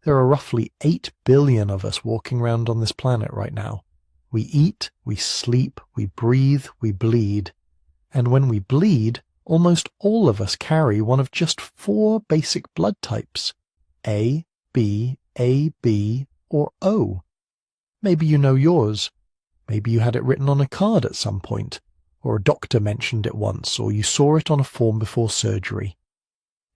There are roughly 8 billion of us walking around on this planet right now. We eat, we sleep, we breathe, we bleed. And when we bleed, almost all of us carry one of just 4 basic blood types: A, B, AB, or O. Maybe you know yours. Maybe you had it written on a card at some point, or a doctor mentioned it once, or you saw it on a form before surgery.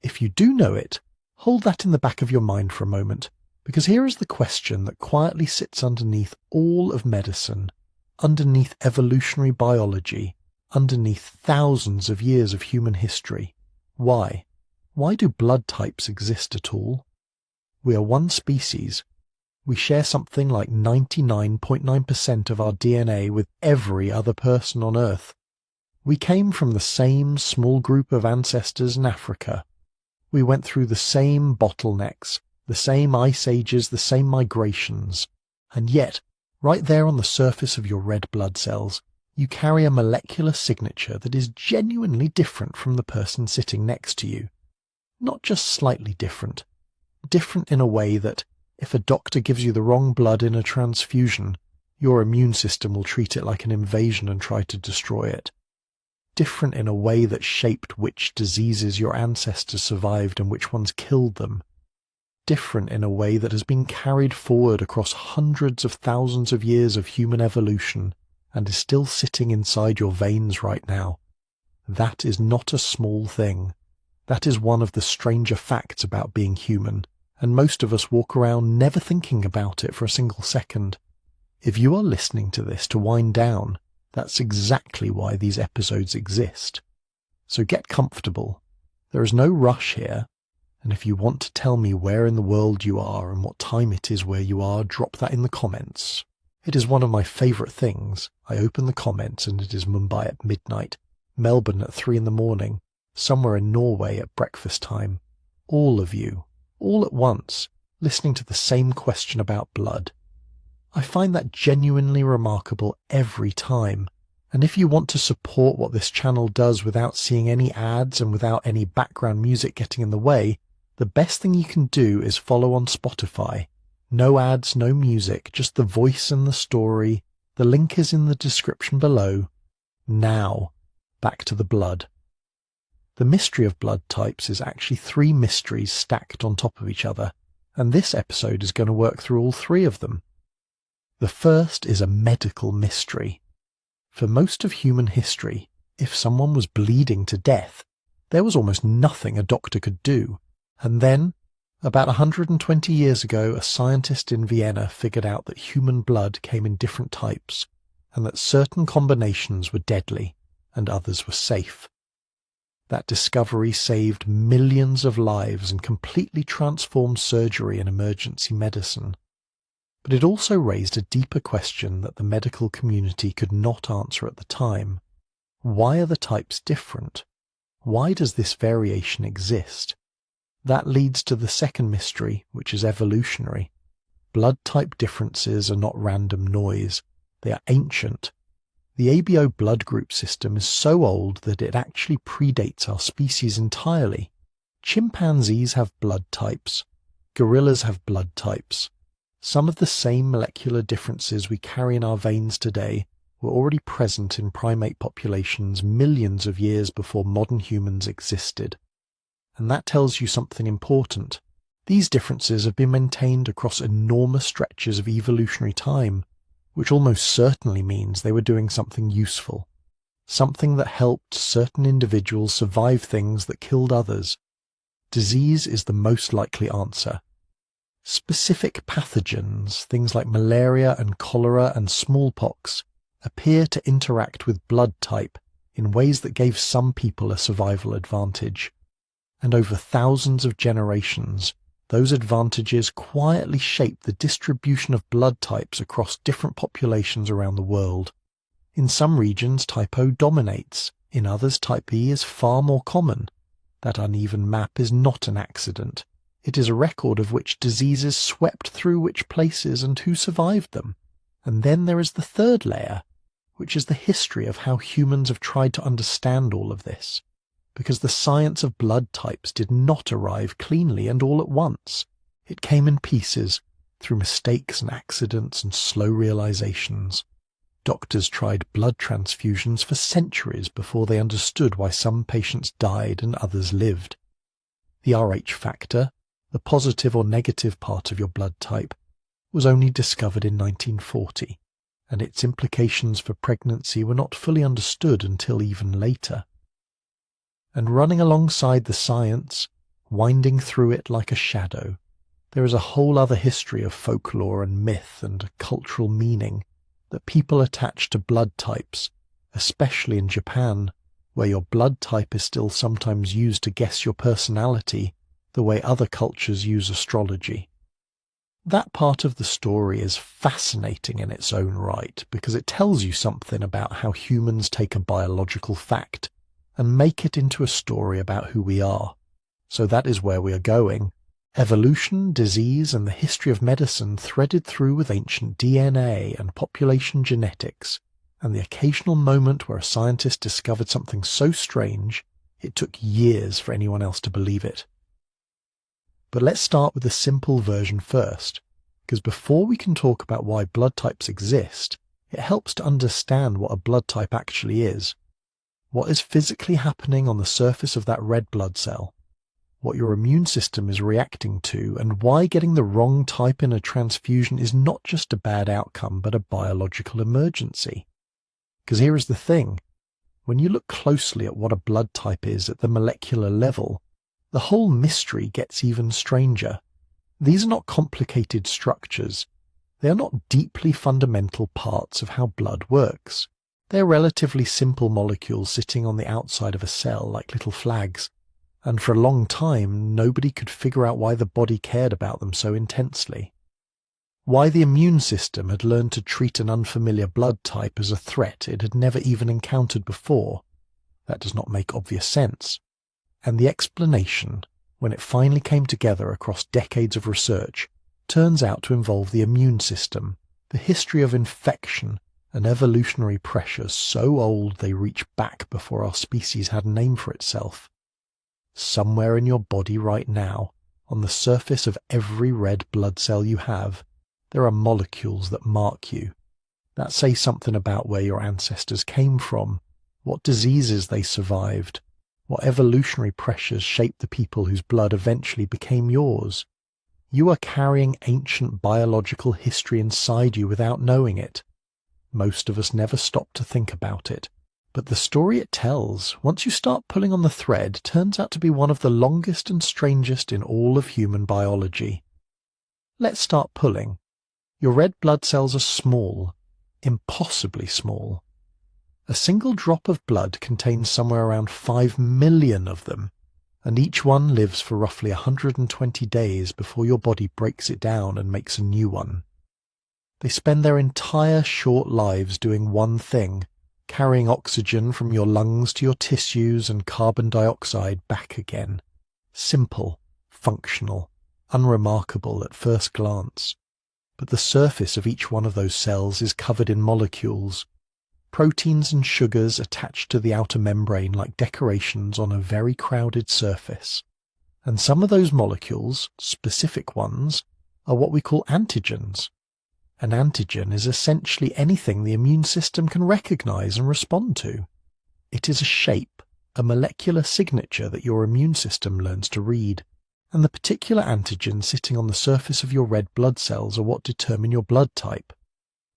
If you do know it, hold that in the back of your mind for a moment, because here is the question that quietly sits underneath all of medicine, underneath evolutionary biology, underneath thousands of years of human history. Why? Why do blood types exist at all? We are one species. We share something like 99.9% of our DNA with every other person on Earth. We came from the same small group of ancestors in Africa. We went through the same bottlenecks, the same ice ages, the same migrations. And yet, right there on the surface of your red blood cells, you carry a molecular signature that is genuinely different from the person sitting next to you. Not just slightly different. Different in a way that, if a doctor gives you the wrong blood in a transfusion, your immune system will treat it like an invasion and try to destroy it. Different in a way that shaped which diseases your ancestors survived and which ones killed them. Different in a way that has been carried forward across hundreds of thousands of years of human evolution and is still sitting inside your veins right now. That is not a small thing. That is one of the stranger facts about being human, and most of us walk around never thinking about it for a single second. If you are listening to this to wind down, that's exactly why these episodes exist. So get comfortable. There is no rush here, and if you want to tell me where in the world you are and what time it is where you are, drop that in the comments. It is one of my favourite things. I open the comments and it is Mumbai at midnight, Melbourne at 3 in the morning, somewhere in Norway at breakfast time. All of you, all at once, listening to the same question about blood. I find that genuinely remarkable every time. And if you want to support what this channel does without seeing any ads and without any background music getting in the way, the best thing you can do is follow on Spotify. No ads, no music, just the voice and the story. The link is in the description below. Now, back to the blood. The mystery of blood types is actually 3 mysteries stacked on top of each other, and this episode is going to work through all 3 of them. The first is a medical mystery. For most of human history, if someone was bleeding to death, there was almost nothing a doctor could do. And then, about 120 years ago, a scientist in Vienna figured out that human blood came in different types, and that certain combinations were deadly, and others were safe. That discovery saved millions of lives and completely transformed surgery and emergency medicine. But it also raised a deeper question that the medical community could not answer at the time. Why are the types different? Why does this variation exist? That leads to the second mystery, which is evolutionary. Blood type differences are not random noise. They are ancient. The ABO blood group system is so old that it actually predates our species entirely. Chimpanzees have blood types. Gorillas have blood types. Some of the same molecular differences we carry in our veins today were already present in primate populations millions of years before modern humans existed. And that tells you something important. These differences have been maintained across enormous stretches of evolutionary time, which almost certainly means they were doing something useful, something that helped certain individuals survive things that killed others. Disease is the most likely answer. Specific pathogens, things like malaria and cholera and smallpox, appear to interact with blood type in ways that gave some people a survival advantage. And over thousands of generations, those advantages quietly shape the distribution of blood types across different populations around the world. In some regions, type O dominates. In others, type E is far more common. That uneven map is not an accident. It is a record of which diseases swept through which places and who survived them. And then there is the third layer, which is the history of how humans have tried to understand all of this. Because the science of blood types did not arrive cleanly and all at once. It came in pieces, through mistakes and accidents and slow realizations. Doctors tried blood transfusions for centuries before they understood why some patients died and others lived. The Rh factor, the positive or negative part of your blood type, was only discovered in 1940, and its implications for pregnancy were not fully understood until even later. And running alongside the science, winding through it like a shadow, there is a whole other history of folklore and myth and cultural meaning that people attach to blood types, especially in Japan, where your blood type is still sometimes used to guess your personality the way other cultures use astrology. That part of the story is fascinating in its own right because it tells you something about how humans take a biological fact and make it into a story about who we are. So that is where we are going. Evolution, disease, and the history of medicine threaded through with ancient DNA and population genetics, and the occasional moment where a scientist discovered something so strange it took years for anyone else to believe it. But let's start with the simple version first, because before we can talk about why blood types exist, it helps to understand what a blood type actually is. What is physically happening on the surface of that red blood cell? What your immune system is reacting to, and why getting the wrong type in a transfusion is not just a bad outcome, but a biological emergency. Because here is the thing. When you look closely at what a blood type is at the molecular level, the whole mystery gets even stranger. These are not complicated structures. They are not deeply fundamental parts of how blood works. They are relatively simple molecules sitting on the outside of a cell like little flags. And for a long time, nobody could figure out why the body cared about them so intensely. Why the immune system had learned to treat an unfamiliar blood type as a threat it had never even encountered before. That does not make obvious sense. And the explanation, when it finally came together across decades of research, turns out to involve the immune system, the history of infection, and evolutionary pressures so old they reach back before our species had a name for itself. Somewhere in your body right now, on the surface of every red blood cell you have, there are molecules that mark you, that say something about where your ancestors came from, what diseases they survived, what evolutionary pressures shaped the people whose blood eventually became yours. You are carrying ancient biological history inside you without knowing it. Most of us never stop to think about it. But the story it tells, once you start pulling on the thread, turns out to be one of the longest and strangest in all of human biology. Let's start pulling. Your red blood cells are small, impossibly small. A single drop of blood contains somewhere around 5 million of them, and each one lives for roughly 120 days before your body breaks it down and makes a new one. They spend their entire short lives doing one thing, carrying oxygen from your lungs to your tissues and carbon dioxide back again. Simple, functional, unremarkable at first glance. But the surface of each one of those cells is covered in molecules, proteins and sugars attached to the outer membrane like decorations on a very crowded surface. And some of those molecules, specific ones, are what we call antigens. An antigen is essentially anything the immune system can recognize and respond to. It is a shape, a molecular signature that your immune system learns to read. And the particular antigens sitting on the surface of your red blood cells are what determine your blood type.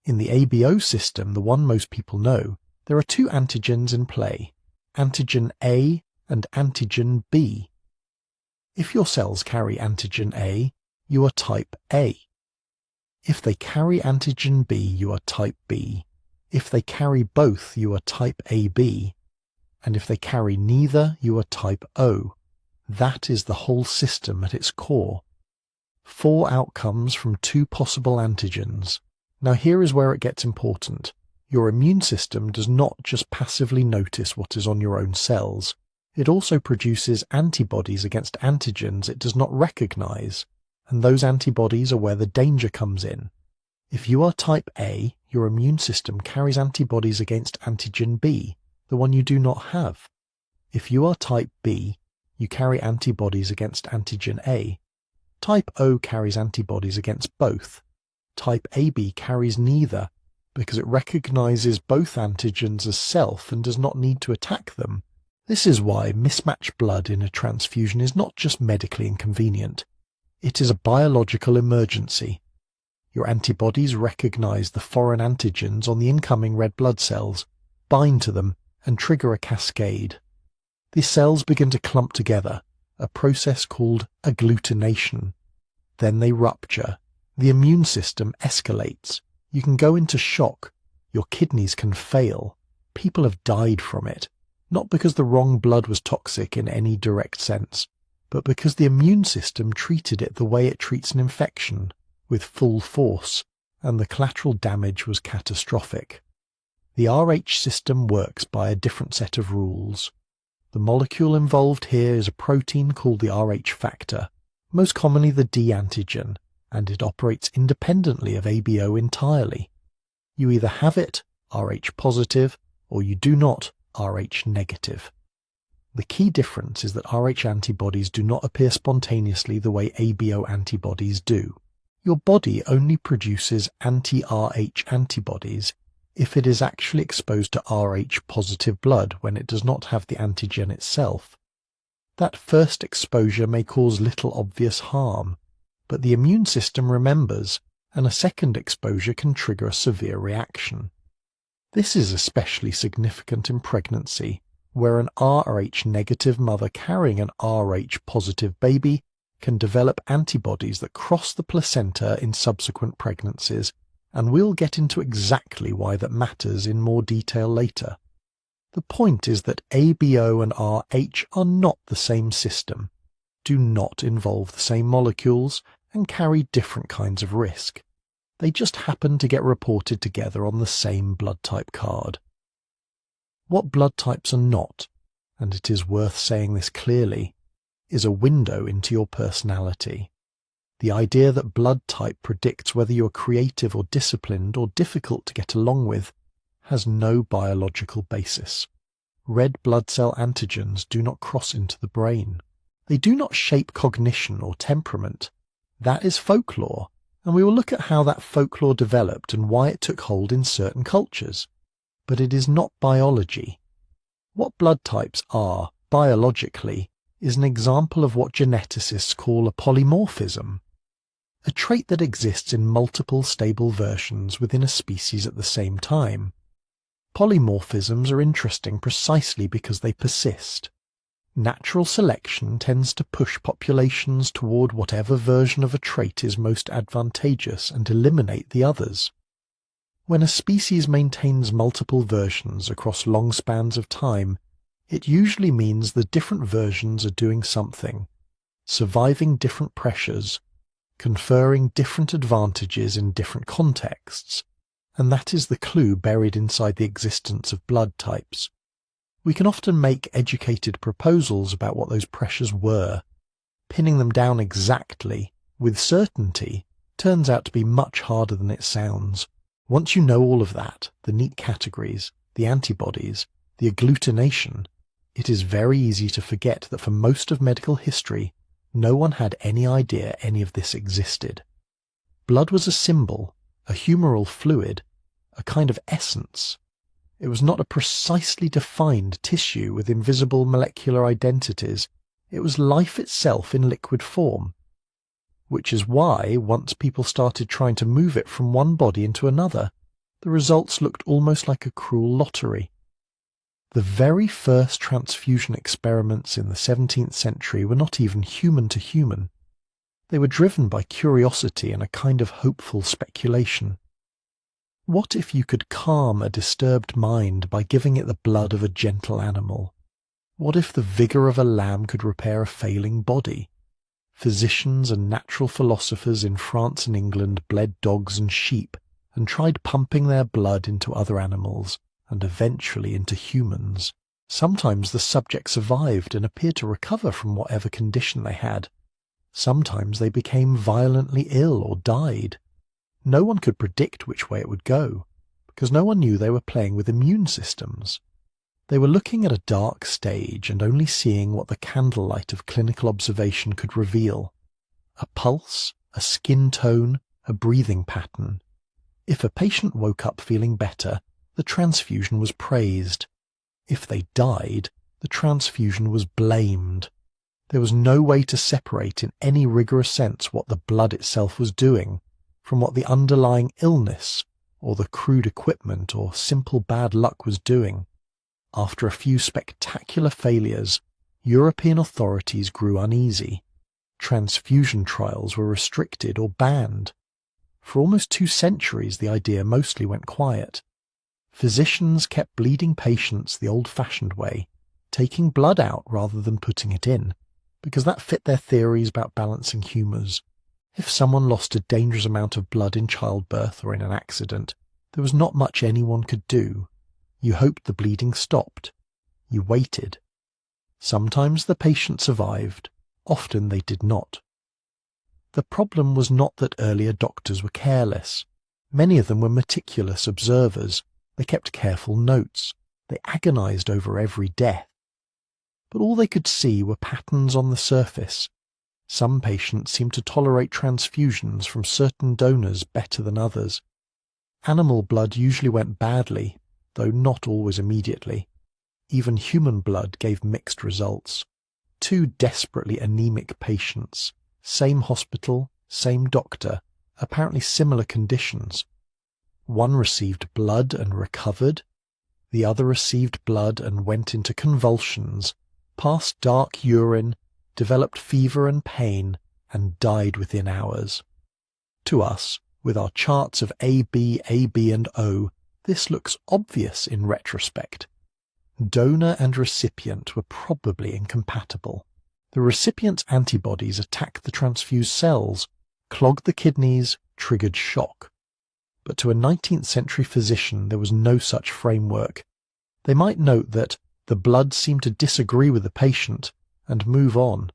In the ABO system, the one most people know, there are two antigens in play, antigen A and antigen B. If your cells carry antigen A, you are type A. If they carry antigen B, you are type B. If they carry both, you are type AB. And if they carry neither, you are type O. That is the whole system at its core. 4 outcomes from 2 possible antigens. Now here is where it gets important. Your immune system does not just passively notice what is on your own cells. It also produces antibodies against antigens it does not recognize, and those antibodies are where the danger comes in. If you are type A, your immune system carries antibodies against antigen B, the one you do not have. If you are type B, you carry antibodies against antigen A. Type O carries antibodies against both. Type AB carries neither, because it recognizes both antigens as self and does not need to attack them. This is why mismatched blood in a transfusion is not just medically inconvenient. It is a biological emergency. Your antibodies recognize the foreign antigens on the incoming red blood cells, bind to them, and trigger a cascade. These cells begin to clump together, a process called agglutination. Then they rupture. The immune system escalates. You can go into shock. Your kidneys can fail. People have died from it, not because the wrong blood was toxic in any direct sense, but because the immune system treated it the way it treats an infection, with full force, and the collateral damage was catastrophic. The Rh system works by a different set of rules. The molecule involved here is a protein called the Rh factor, most commonly the D antigen, and it operates independently of ABO entirely. You either have it, Rh positive, or you do not, Rh negative. The key difference is that Rh antibodies do not appear spontaneously the way ABO antibodies do. Your body only produces anti-Rh antibodies if it is actually exposed to Rh positive blood when it does not have the antigen itself. That first exposure may cause little obvious harm, but the immune system remembers, and a second exposure can trigger a severe reaction. This is especially significant in pregnancy, where an Rh negative mother carrying an Rh positive baby can develop antibodies that cross the placenta in subsequent pregnancies, and we'll get into exactly why that matters in more detail later. The point is that ABO and Rh are not the same system, do not involve the same molecules, and carry different kinds of risk. They just happen to get reported together on the same blood type card. What blood types are not, and it is worth saying this clearly, is a window into your personality. The idea that blood type predicts whether you are creative or disciplined or difficult to get along with has no biological basis. Red blood cell antigens do not cross into the brain. They do not shape cognition or temperament. That is folklore, and we will look at how that folklore developed and why it took hold in certain cultures. But it is not biology. What blood types are, biologically, is an example of what geneticists call a polymorphism, a trait that exists in multiple stable versions within a species at the same time. Polymorphisms are interesting precisely because they persist. Natural selection tends to push populations toward whatever version of a trait is most advantageous and eliminate the others. When a species maintains multiple versions across long spans of time, it usually means the different versions are doing something, surviving different pressures, conferring different advantages in different contexts, and that is the clue buried inside the existence of blood types. We can often make educated proposals about what those pressures were. Pinning them down exactly, with certainty, turns out to be much harder than it sounds. Once you know all of that, the neat categories, the antibodies, the agglutination, it is very easy to forget that for most of medical history, no one had any idea any of this existed. Blood was a symbol, a humoral fluid, a kind of essence. It was not a precisely defined tissue with invisible molecular identities. It was life itself in liquid form. Which is why, once people started trying to move it from one body into another, the results looked almost like a cruel lottery. The very first transfusion experiments in the 17th century were not even human to human. They were driven by curiosity and a kind of hopeful speculation. What if you could calm a disturbed mind by giving it the blood of a gentle animal? What if the vigour of a lamb could repair a failing body? Physicians and natural philosophers in France and England bled dogs and sheep and tried pumping their blood into other animals and eventually into humans. Sometimes the subject survived and appeared to recover from whatever condition they had. Sometimes they became violently ill or died. No one could predict which way it would go, because no one knew they were playing with immune systems. They were looking at a dark stage and only seeing what the candlelight of clinical observation could reveal. a pulse, a skin tone, a breathing pattern. If a patient woke up feeling better, the transfusion was praised. If they died, the transfusion was blamed. There was no way to separate in any rigorous sense what the blood itself was doing from what the underlying illness or the crude equipment or simple bad luck was doing. After a few spectacular failures, European authorities grew uneasy. Transfusion trials were restricted or banned. For almost 2 centuries, the idea mostly went quiet. Physicians kept bleeding patients the old-fashioned way, taking blood out rather than putting it in, because that fit their theories about balancing humours. If someone lost a dangerous amount of blood in childbirth or in an accident, there was not much anyone could do. You hoped the bleeding stopped. You waited. Sometimes the patient survived, often they did not. The problem was not that earlier doctors were careless. Many of them were meticulous observers. They kept careful notes. They agonized over every death. But all they could see were patterns on the surface. Some patients seemed to tolerate transfusions from certain donors better than others. Animal blood usually went badly, though not always immediately. Even human blood gave mixed results. 2 desperately anemic patients, same hospital, same doctor, apparently similar conditions. One received blood and recovered. The other received blood and went into convulsions, passed dark urine, developed fever and pain, and died within hours. To us, with our charts of AB, AB and O, this looks obvious in retrospect. Donor and recipient were probably incompatible. The recipient's antibodies attacked the transfused cells, clogged the kidneys, triggered shock. But to a 19th century physician there was no such framework. They might note that the blood seemed to disagree with the patient and move on,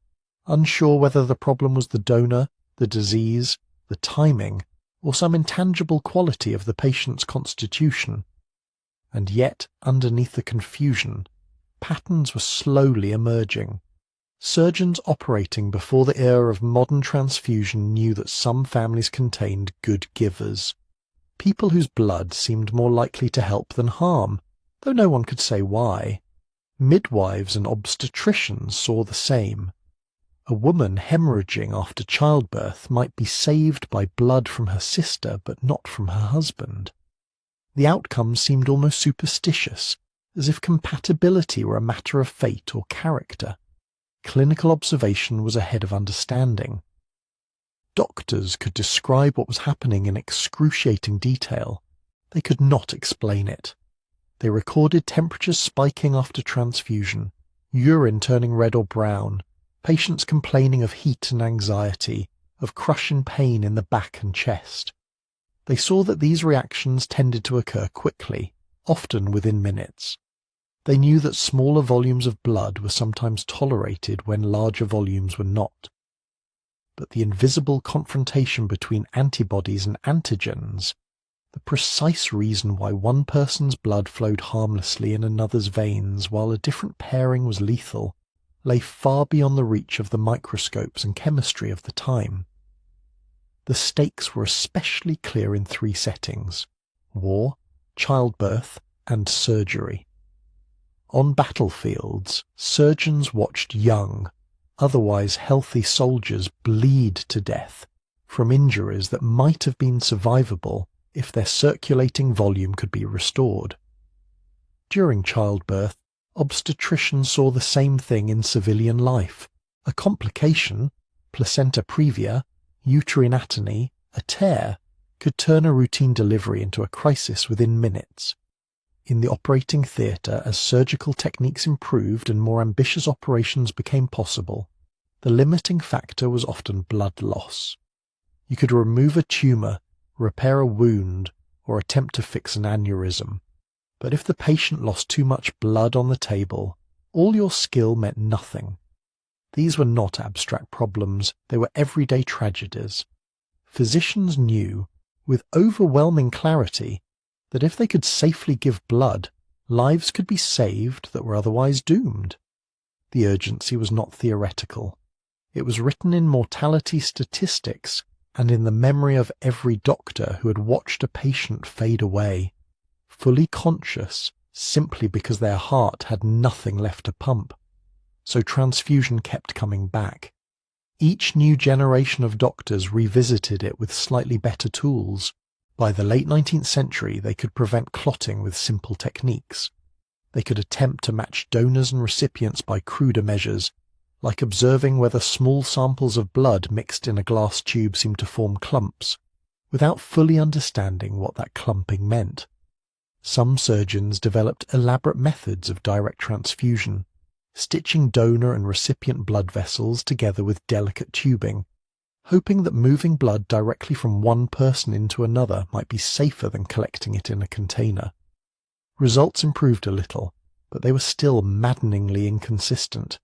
unsure whether the problem was the donor, the disease, the timing, or some intangible quality of the patient's constitution. And yet, underneath the confusion, patterns were slowly emerging. Surgeons operating before the era of modern transfusion knew that some families contained good givers, people whose blood seemed more likely to help than harm, though no one could say why. Midwives and obstetricians saw the same. A woman hemorrhaging after childbirth might be saved by blood from her sister but not from her husband. The outcome seemed almost superstitious, as if compatibility were a matter of fate or character. Clinical observation was ahead of understanding. Doctors could describe what was happening in excruciating detail. They could not explain it. They recorded temperatures spiking after transfusion, urine turning red or brown, patients complaining of heat and anxiety, of crushing pain in the back and chest. They saw that these reactions tended to occur quickly, often within minutes. They knew that smaller volumes of blood were sometimes tolerated when larger volumes were not. But the invisible confrontation between antibodies and antigens, the precise reason why one person's blood flowed harmlessly in another's veins while a different pairing was lethal, lay far beyond the reach of the microscopes and chemistry of the time. The stakes were especially clear in 3 settings: war, childbirth, and surgery. On battlefields, surgeons watched young, otherwise healthy soldiers bleed to death from injuries that might have been survivable if their circulating volume could be restored. During childbirth, obstetricians saw the same thing in civilian life. A complication, placenta previa, uterine atony, a tear, could turn a routine delivery into a crisis within minutes. In the operating theatre, as surgical techniques improved and more ambitious operations became possible, the limiting factor was often blood loss. You could remove a tumour, repair a wound, or attempt to fix an aneurysm. But if the patient lost too much blood on the table, all your skill meant nothing. These were not abstract problems, they were everyday tragedies. Physicians knew, with overwhelming clarity, that if they could safely give blood, lives could be saved that were otherwise doomed. The urgency was not theoretical. It was written in mortality statistics and in the memory of every doctor who had watched a patient fade away, fully conscious simply because their heart had nothing left to pump. So transfusion kept coming back. Each new generation of doctors revisited it with slightly better tools. By the late 19th century, they could prevent clotting with simple techniques. They could attempt to match donors and recipients by cruder measures, like observing whether small samples of blood mixed in a glass tube seemed to form clumps, without fully understanding what that clumping meant. Some surgeons developed elaborate methods of direct transfusion, stitching donor and recipient blood vessels together with delicate tubing, hoping that moving blood directly from one person into another might be safer than collecting it in a container. Results improved a little, but they were still maddeningly inconsistent.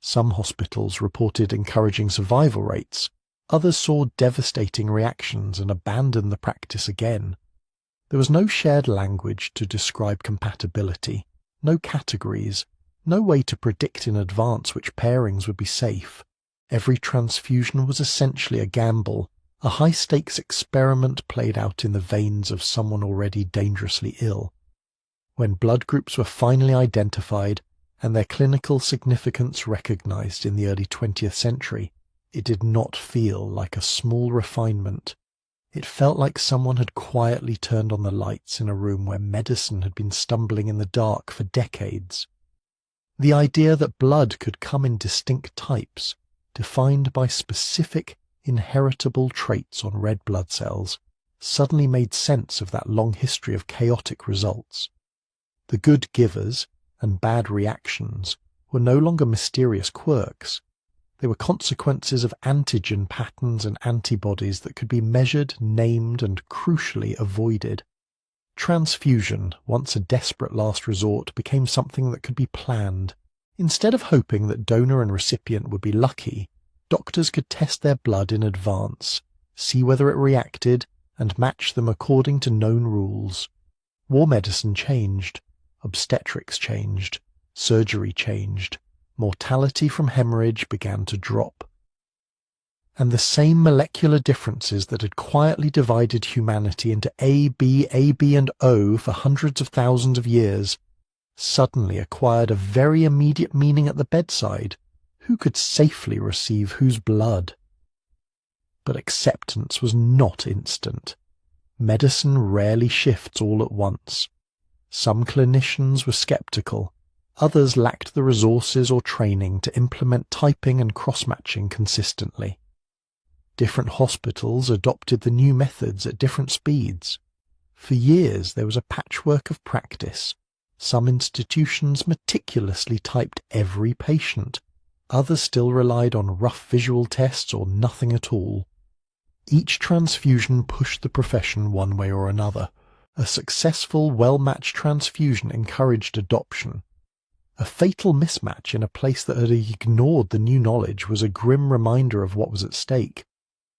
Some hospitals reported encouraging survival rates, others saw devastating reactions and abandoned the practice again. There was no shared language to describe compatibility, no categories, no way to predict in advance which pairings would be safe. Every transfusion was essentially a gamble, a high-stakes experiment played out in the veins of someone already dangerously ill. When blood groups were finally identified and their clinical significance recognized in the early 20th century, it did not feel like a small refinement. It felt like someone had quietly turned on the lights in a room where medicine had been stumbling in the dark for decades. The idea that blood could come in distinct types, defined by specific, inheritable traits on red blood cells, suddenly made sense of that long history of chaotic results. The good givers and bad reactions were no longer mysterious quirks. They were consequences of antigen patterns and antibodies that could be measured, named, and crucially avoided. Transfusion, once a desperate last resort, became something that could be planned. Instead of hoping that donor and recipient would be lucky, doctors could test their blood in advance, see whether it reacted, and match them according to known rules. War medicine changed, obstetrics changed, surgery changed, mortality from hemorrhage began to drop. And the same molecular differences that had quietly divided humanity into A, B, and O for hundreds of thousands of years suddenly acquired a very immediate meaning at the bedside. Who could safely receive whose blood? But acceptance was not instant. Medicine rarely shifts all at once. Some clinicians were skeptical. Others lacked the resources or training to implement typing and cross-matching consistently. Different hospitals adopted the new methods at different speeds. For years there was a patchwork of practice. Some institutions meticulously typed every patient. Others still relied on rough visual tests or nothing at all. Each transfusion pushed the profession one way or another. A successful, well-matched transfusion encouraged adoption. A fatal mismatch in a place that had ignored the new knowledge was a grim reminder of what was at stake.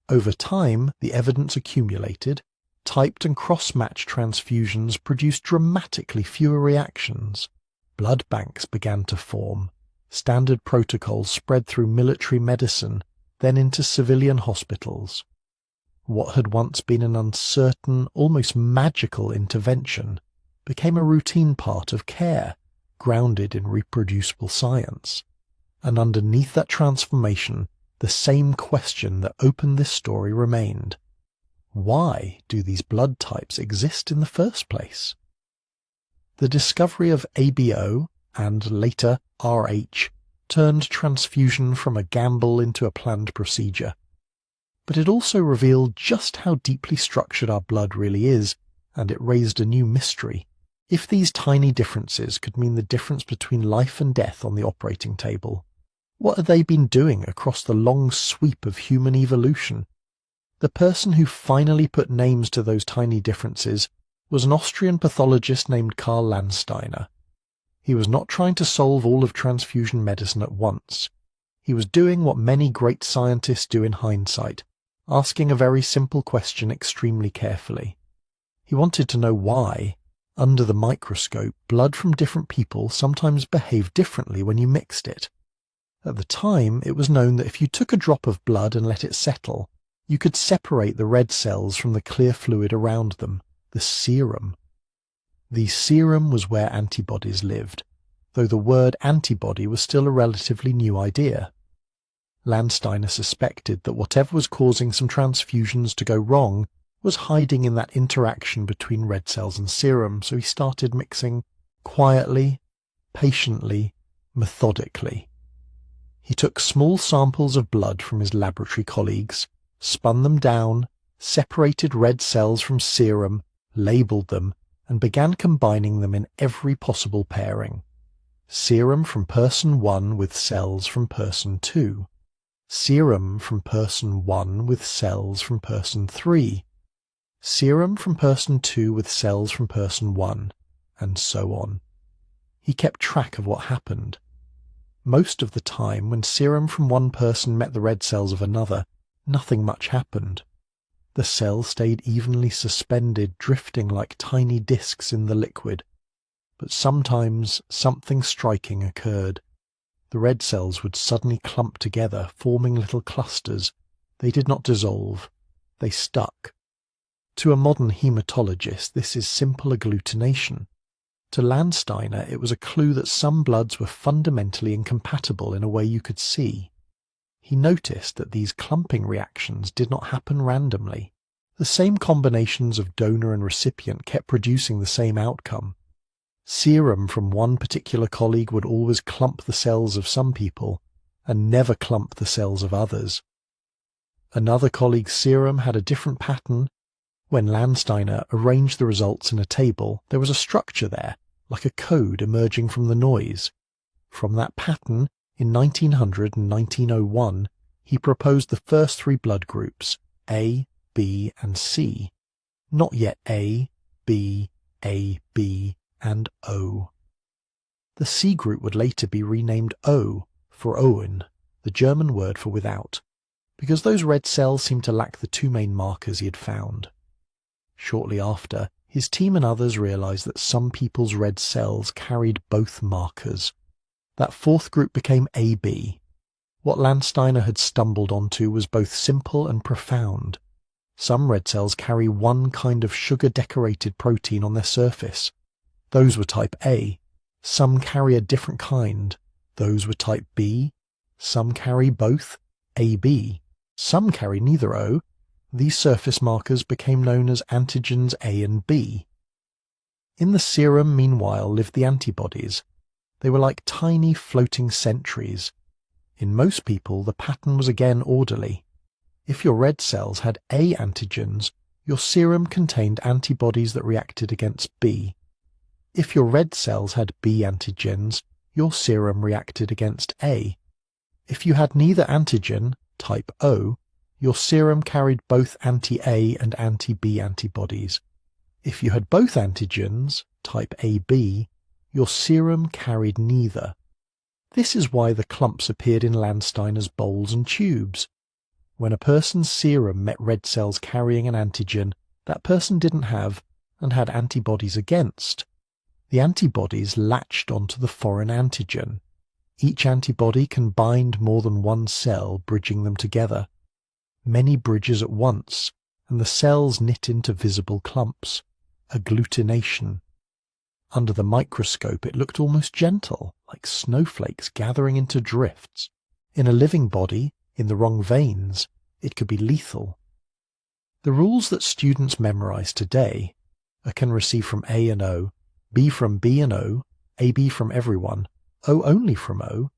Over time, the evidence accumulated. Typed and cross-matched transfusions produced dramatically fewer reactions. Blood banks began to form. Standard protocols spread through military medicine, then into civilian hospitals. What had once been an uncertain, almost magical intervention became a routine part of care, grounded in reproducible science. And underneath that transformation, the same question that opened this story remained. Why do these blood types exist in the first place? The discovery of ABO, and later Rh, turned transfusion from a gamble into a planned procedure. But it also revealed just how deeply structured our blood really is, and it raised a new mystery. If these tiny differences could mean the difference between life and death on the operating table, what had they been doing across the long sweep of human evolution? The person who finally put names to those tiny differences was an Austrian pathologist named Karl Landsteiner. He was not trying to solve all of transfusion medicine at once. He was doing what many great scientists do in hindsight, asking a very simple question extremely carefully. He wanted to know why, under the microscope, blood from different people sometimes behaved differently when you mixed it. At the time, it was known that if you took a drop of blood and let it settle, you could separate the red cells from the clear fluid around them, the serum. The serum was where antibodies lived, though the word antibody was still a relatively new idea. Landsteiner suspected that whatever was causing some transfusions to go wrong was hiding in that interaction between red cells and serum, so he started mixing quietly, patiently, methodically. He took small samples of blood from his laboratory colleagues, spun them down, separated red cells from serum, labelled them, and began combining them in every possible pairing. Serum from person 1 with cells from person 2. Serum from person 1 with cells from person 3. Serum from person 2 with cells from person 1, and so on. He kept track of what happened. Most of the time, when serum from one person met the red cells of another, nothing much happened. The cells stayed evenly suspended, drifting like tiny discs in the liquid. But sometimes something striking occurred. The red cells would suddenly clump together, forming little clusters. They did not dissolve. They stuck. To a modern hematologist, this is simple agglutination. To Landsteiner, it was a clue that some bloods were fundamentally incompatible in a way you could see. He noticed that these clumping reactions did not happen randomly. The same combinations of donor and recipient kept producing the same outcome. Serum from one particular colleague would always clump the cells of some people and never clump the cells of others. Another colleague's serum had a different pattern. When Landsteiner arranged the results in a table, there was a structure there, like a code emerging from the noise. From that pattern, in 1900 and 1901, he proposed the first 3 blood groups, A, B, and C. Not yet A, B, and O. The C group would later be renamed O for Owen, the German word for without, because those red cells seemed to lack the 2 main markers he had found. Shortly after, his team and others realized that some people's red cells carried both markers. That 4th group became AB. What Landsteiner had stumbled onto was both simple and profound. Some red cells carry one kind of sugar-decorated protein on their surface. Those were type A. Some carry a different kind. Those were type B. Some carry both, AB. Some carry neither O. These surface markers became known as antigens A and B. In the serum, meanwhile, lived the antibodies. They were like tiny floating sentries. In most people, the pattern was again orderly. If your red cells had A antigens, your serum contained antibodies that reacted against B. If your red cells had B antigens, your serum reacted against A. If you had neither antigen, type O, your serum carried both anti-A and anti-B antibodies. If you had both antigens, type AB, your serum carried neither. This is why the clumps appeared in Landsteiner's bowls and tubes. When a person's serum met red cells carrying an antigen that person didn't have and had antibodies against, the antibodies latched onto the foreign antigen. Each antibody can bind more than one cell, bridging them together. Many bridges at once, and the cells knit into visible clumps. Agglutination. Under the microscope it looked almost gentle, like snowflakes gathering into drifts. In a living body, in the wrong veins, it could be lethal. The rules that students memorize today, A can receive from A and O, B from B and O, AB from everyone, O only from O,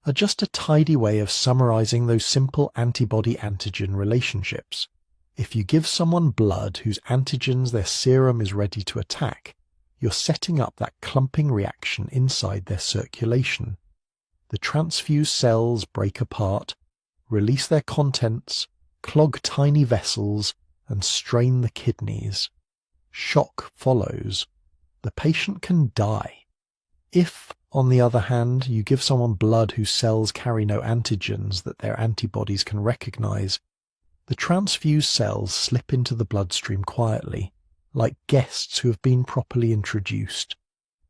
are just a tidy way of summarizing those simple antibody-antigen relationships. If you give someone blood whose antigens their serum is ready to attack, you're setting up that clumping reaction inside their circulation. The transfused cells break apart, release their contents, clog tiny vessels, and strain the kidneys. Shock follows. The patient can die. If, on the other hand, you give someone blood whose cells carry no antigens that their antibodies can recognize, the transfused cells slip into the bloodstream quietly, like guests who have been properly introduced.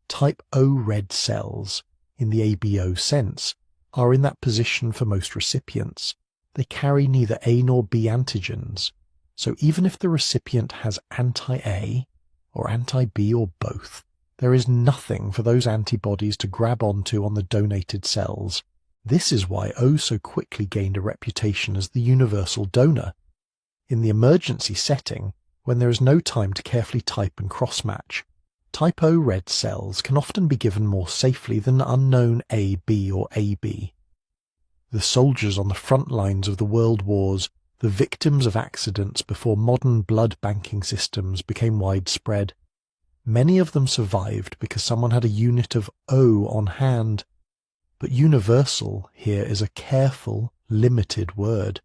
Type O red cells, in the ABO sense, are in that position for most recipients. They carry neither A nor B antigens, so even if the recipient has anti-A or anti-B or both, there is nothing for those antibodies to grab onto on the donated cells. This is why O so quickly gained a reputation as the universal donor. In the emergency setting, when there is no time to carefully type and cross-match, type O red cells can often be given more safely than unknown AB or AB. The soldiers on the front lines of the world wars, the victims of accidents before modern blood banking systems became widespread. Many of them survived because someone had a unit of O on hand. But universal here is a careful, limited word.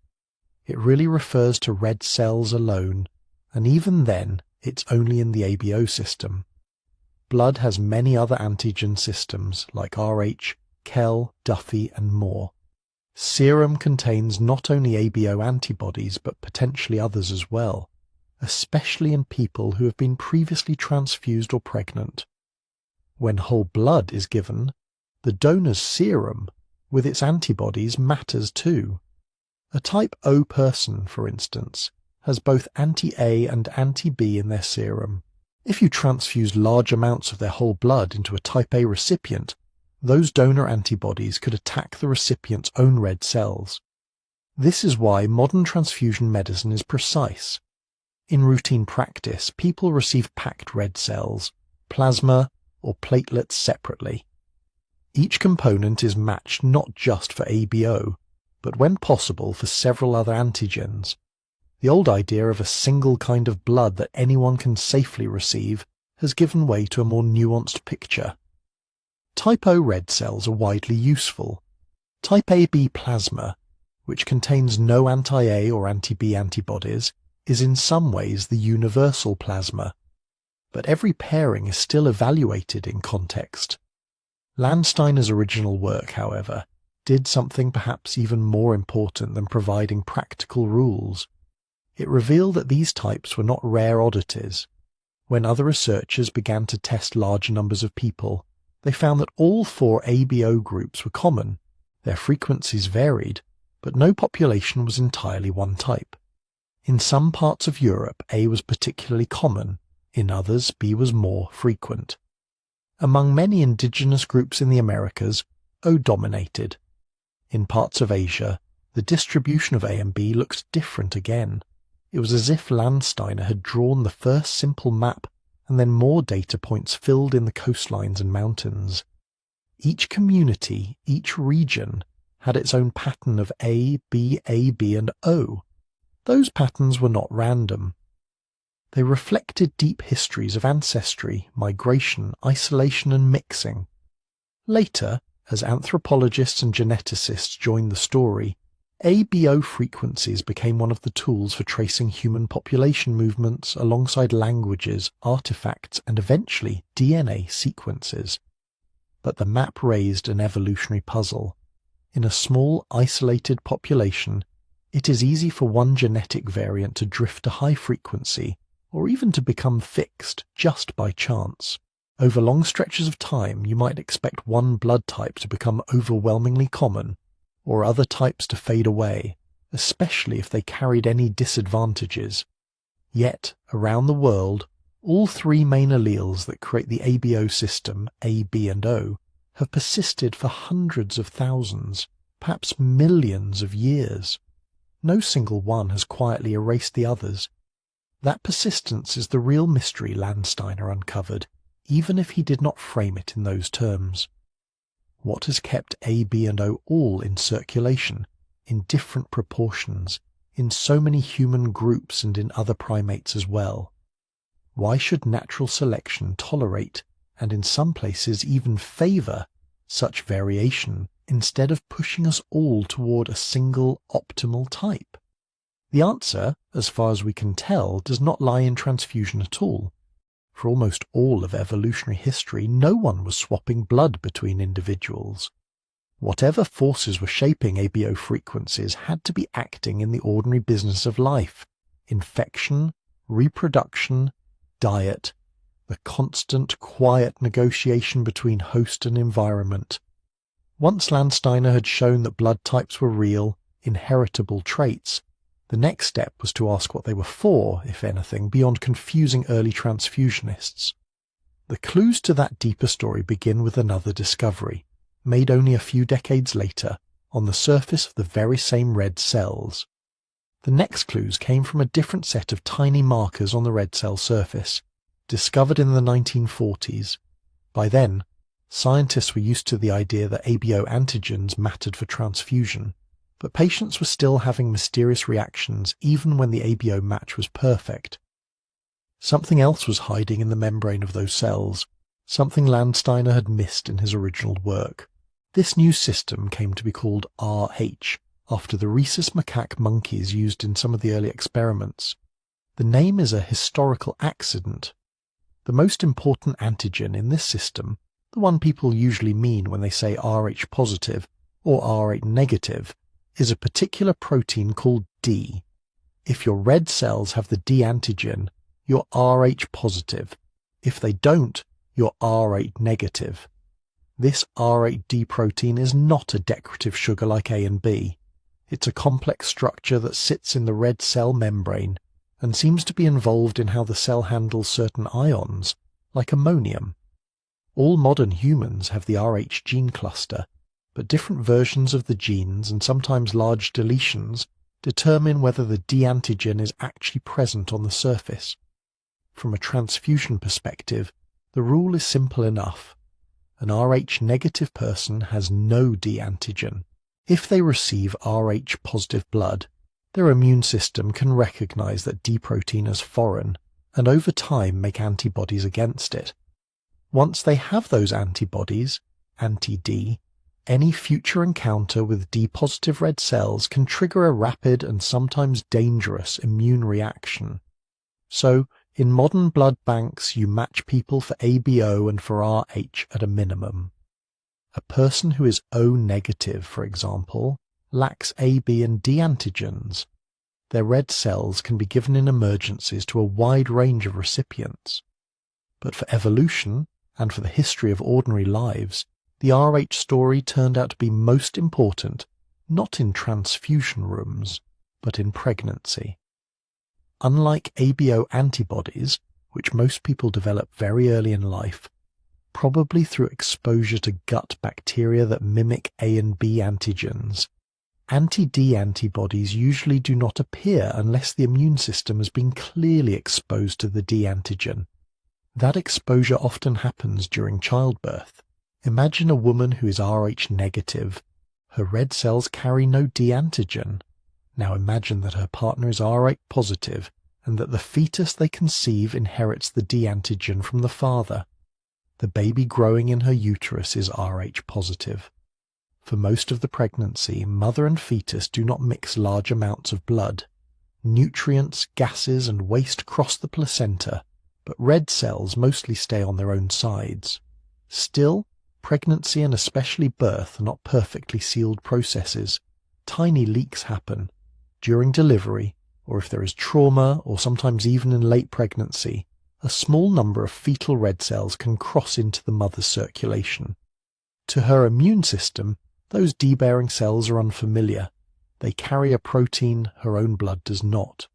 It really refers to red cells alone, and even then it's only in the ABO system. Blood has many other antigen systems like Rh, Kell, Duffy and more. Serum contains not only ABO antibodies but potentially others as well, especially in people who have been previously transfused or pregnant. When whole blood is given, the donor's serum, with its antibodies, matters too. A type O person, for instance, has both anti-A and anti-B in their serum. If you transfuse large amounts of their whole blood into a type A recipient, those donor antibodies could attack the recipient's own red cells. This is why modern transfusion medicine is precise. In routine practice, people receive packed red cells, plasma, or platelets separately. Each component is matched not just for ABO, but when possible for several other antigens. The old idea of a single kind of blood that anyone can safely receive has given way to a more nuanced picture. Type O red cells are widely useful. Type AB plasma, which contains no anti-A or anti-B antibodies, is in some ways the universal plasma. But every pairing is still evaluated in context. Landsteiner's original work, however, did something perhaps even more important than providing practical rules. It revealed that these types were not rare oddities. When other researchers began to test larger numbers of people, they found that all 4 ABO groups were common. Their frequencies varied, but no population was entirely one type. In some parts of Europe, A was particularly common. In others, B was more frequent. Among many indigenous groups in the Americas, O dominated. In parts of Asia, the distribution of A and B looked different again. It was as if Landsteiner had drawn the first simple map and then more data points filled in the coastlines and mountains. Each community, each region, had its own pattern of A, B, AB, and O. Those patterns were not random. They reflected deep histories of ancestry, migration, isolation, and mixing. Later, as anthropologists and geneticists joined the story, ABO frequencies became one of the tools for tracing human population movements alongside languages, artifacts, and eventually DNA sequences. But the map raised an evolutionary puzzle. In a small, isolated population, it is easy for one genetic variant to drift to high frequency, or even to become fixed just by chance. Over long stretches of time, you might expect one blood type to become overwhelmingly common, or other types to fade away, especially if they carried any disadvantages. Yet, around the world, all 3 main alleles that create the ABO system, A, B, and O, have persisted for hundreds of thousands, perhaps millions of years. No single one has quietly erased the others. That persistence is the real mystery Landsteiner uncovered, even if he did not frame it in those terms. What has kept A, B, and O all in circulation, in different proportions, in so many human groups and in other primates as well? Why should natural selection tolerate, and in some places even favour, such variation instead of pushing us all toward a single optimal type? The answer, as far as we can tell, does not lie in transfusion at all. For almost all of evolutionary history, no one was swapping blood between individuals. Whatever forces were shaping ABO frequencies had to be acting in the ordinary business of life: infection, reproduction, diet, the constant, quiet negotiation between host and environment. Once Landsteiner had shown that blood types were real, inheritable traits, the next step was to ask what they were for, if anything, beyond confusing early transfusionists. The clues to that deeper story begin with another discovery, made only a few decades later, on the surface of the very same red cells. The next clues came from a different set of tiny markers on the red cell surface, discovered in the 1940s. By then, scientists were used to the idea that ABO antigens mattered for transfusion, but patients were still having mysterious reactions even when the ABO match was perfect. Something else was hiding in the membrane of those cells, something Landsteiner had missed in his original work. This new system came to be called RH, after the rhesus macaque monkeys used in some of the early experiments. The name is a historical accident. The most important antigen in this system, the one people usually mean when they say Rh positive or Rh negative, is a particular protein called D. If your red cells have the D antigen, you're Rh positive. If they don't, you're Rh negative. This Rh-D protein is not a decorative sugar like A and B. It's a complex structure that sits in the red cell membrane and seems to be involved in how the cell handles certain ions, like ammonium. All modern humans have the Rh gene cluster, but different versions of the genes and sometimes large deletions determine whether the D antigen is actually present on the surface. From a transfusion perspective, the rule is simple enough. An Rh negative person has no D antigen. If they receive Rh positive blood, their immune system can recognize that D protein as foreign and over time make antibodies against it. Once they have those antibodies, anti-D, any future encounter with D-positive red cells can trigger a rapid and sometimes dangerous immune reaction. So, in modern blood banks, you match people for ABO and for Rh at a minimum. A person who is O negative, for example, lacks AB and D antigens. Their red cells can be given in emergencies to a wide range of recipients. But for evolution, and for the history of ordinary lives, the Rh story turned out to be most important, not in transfusion rooms, but in pregnancy. Unlike ABO antibodies, which most people develop very early in life, probably through exposure to gut bacteria that mimic A and B antigens, anti-D antibodies usually do not appear unless the immune system has been clearly exposed to the D antigen. That exposure often happens during childbirth. Imagine a woman who is Rh negative. Her red cells carry no D antigen. Now imagine that her partner is Rh positive and that the fetus they conceive inherits the D antigen from the father. The baby growing in her uterus is Rh positive. For most of the pregnancy, mother and fetus do not mix large amounts of blood. Nutrients, gases, and waste cross the placenta, but red cells mostly stay on their own sides. Still, pregnancy and especially birth are not perfectly sealed processes. Tiny leaks happen. During delivery, or if there is trauma, or sometimes even in late pregnancy, a small number of fetal red cells can cross into the mother's circulation. To her immune system, those D-bearing cells are unfamiliar. They carry a protein her own blood does not.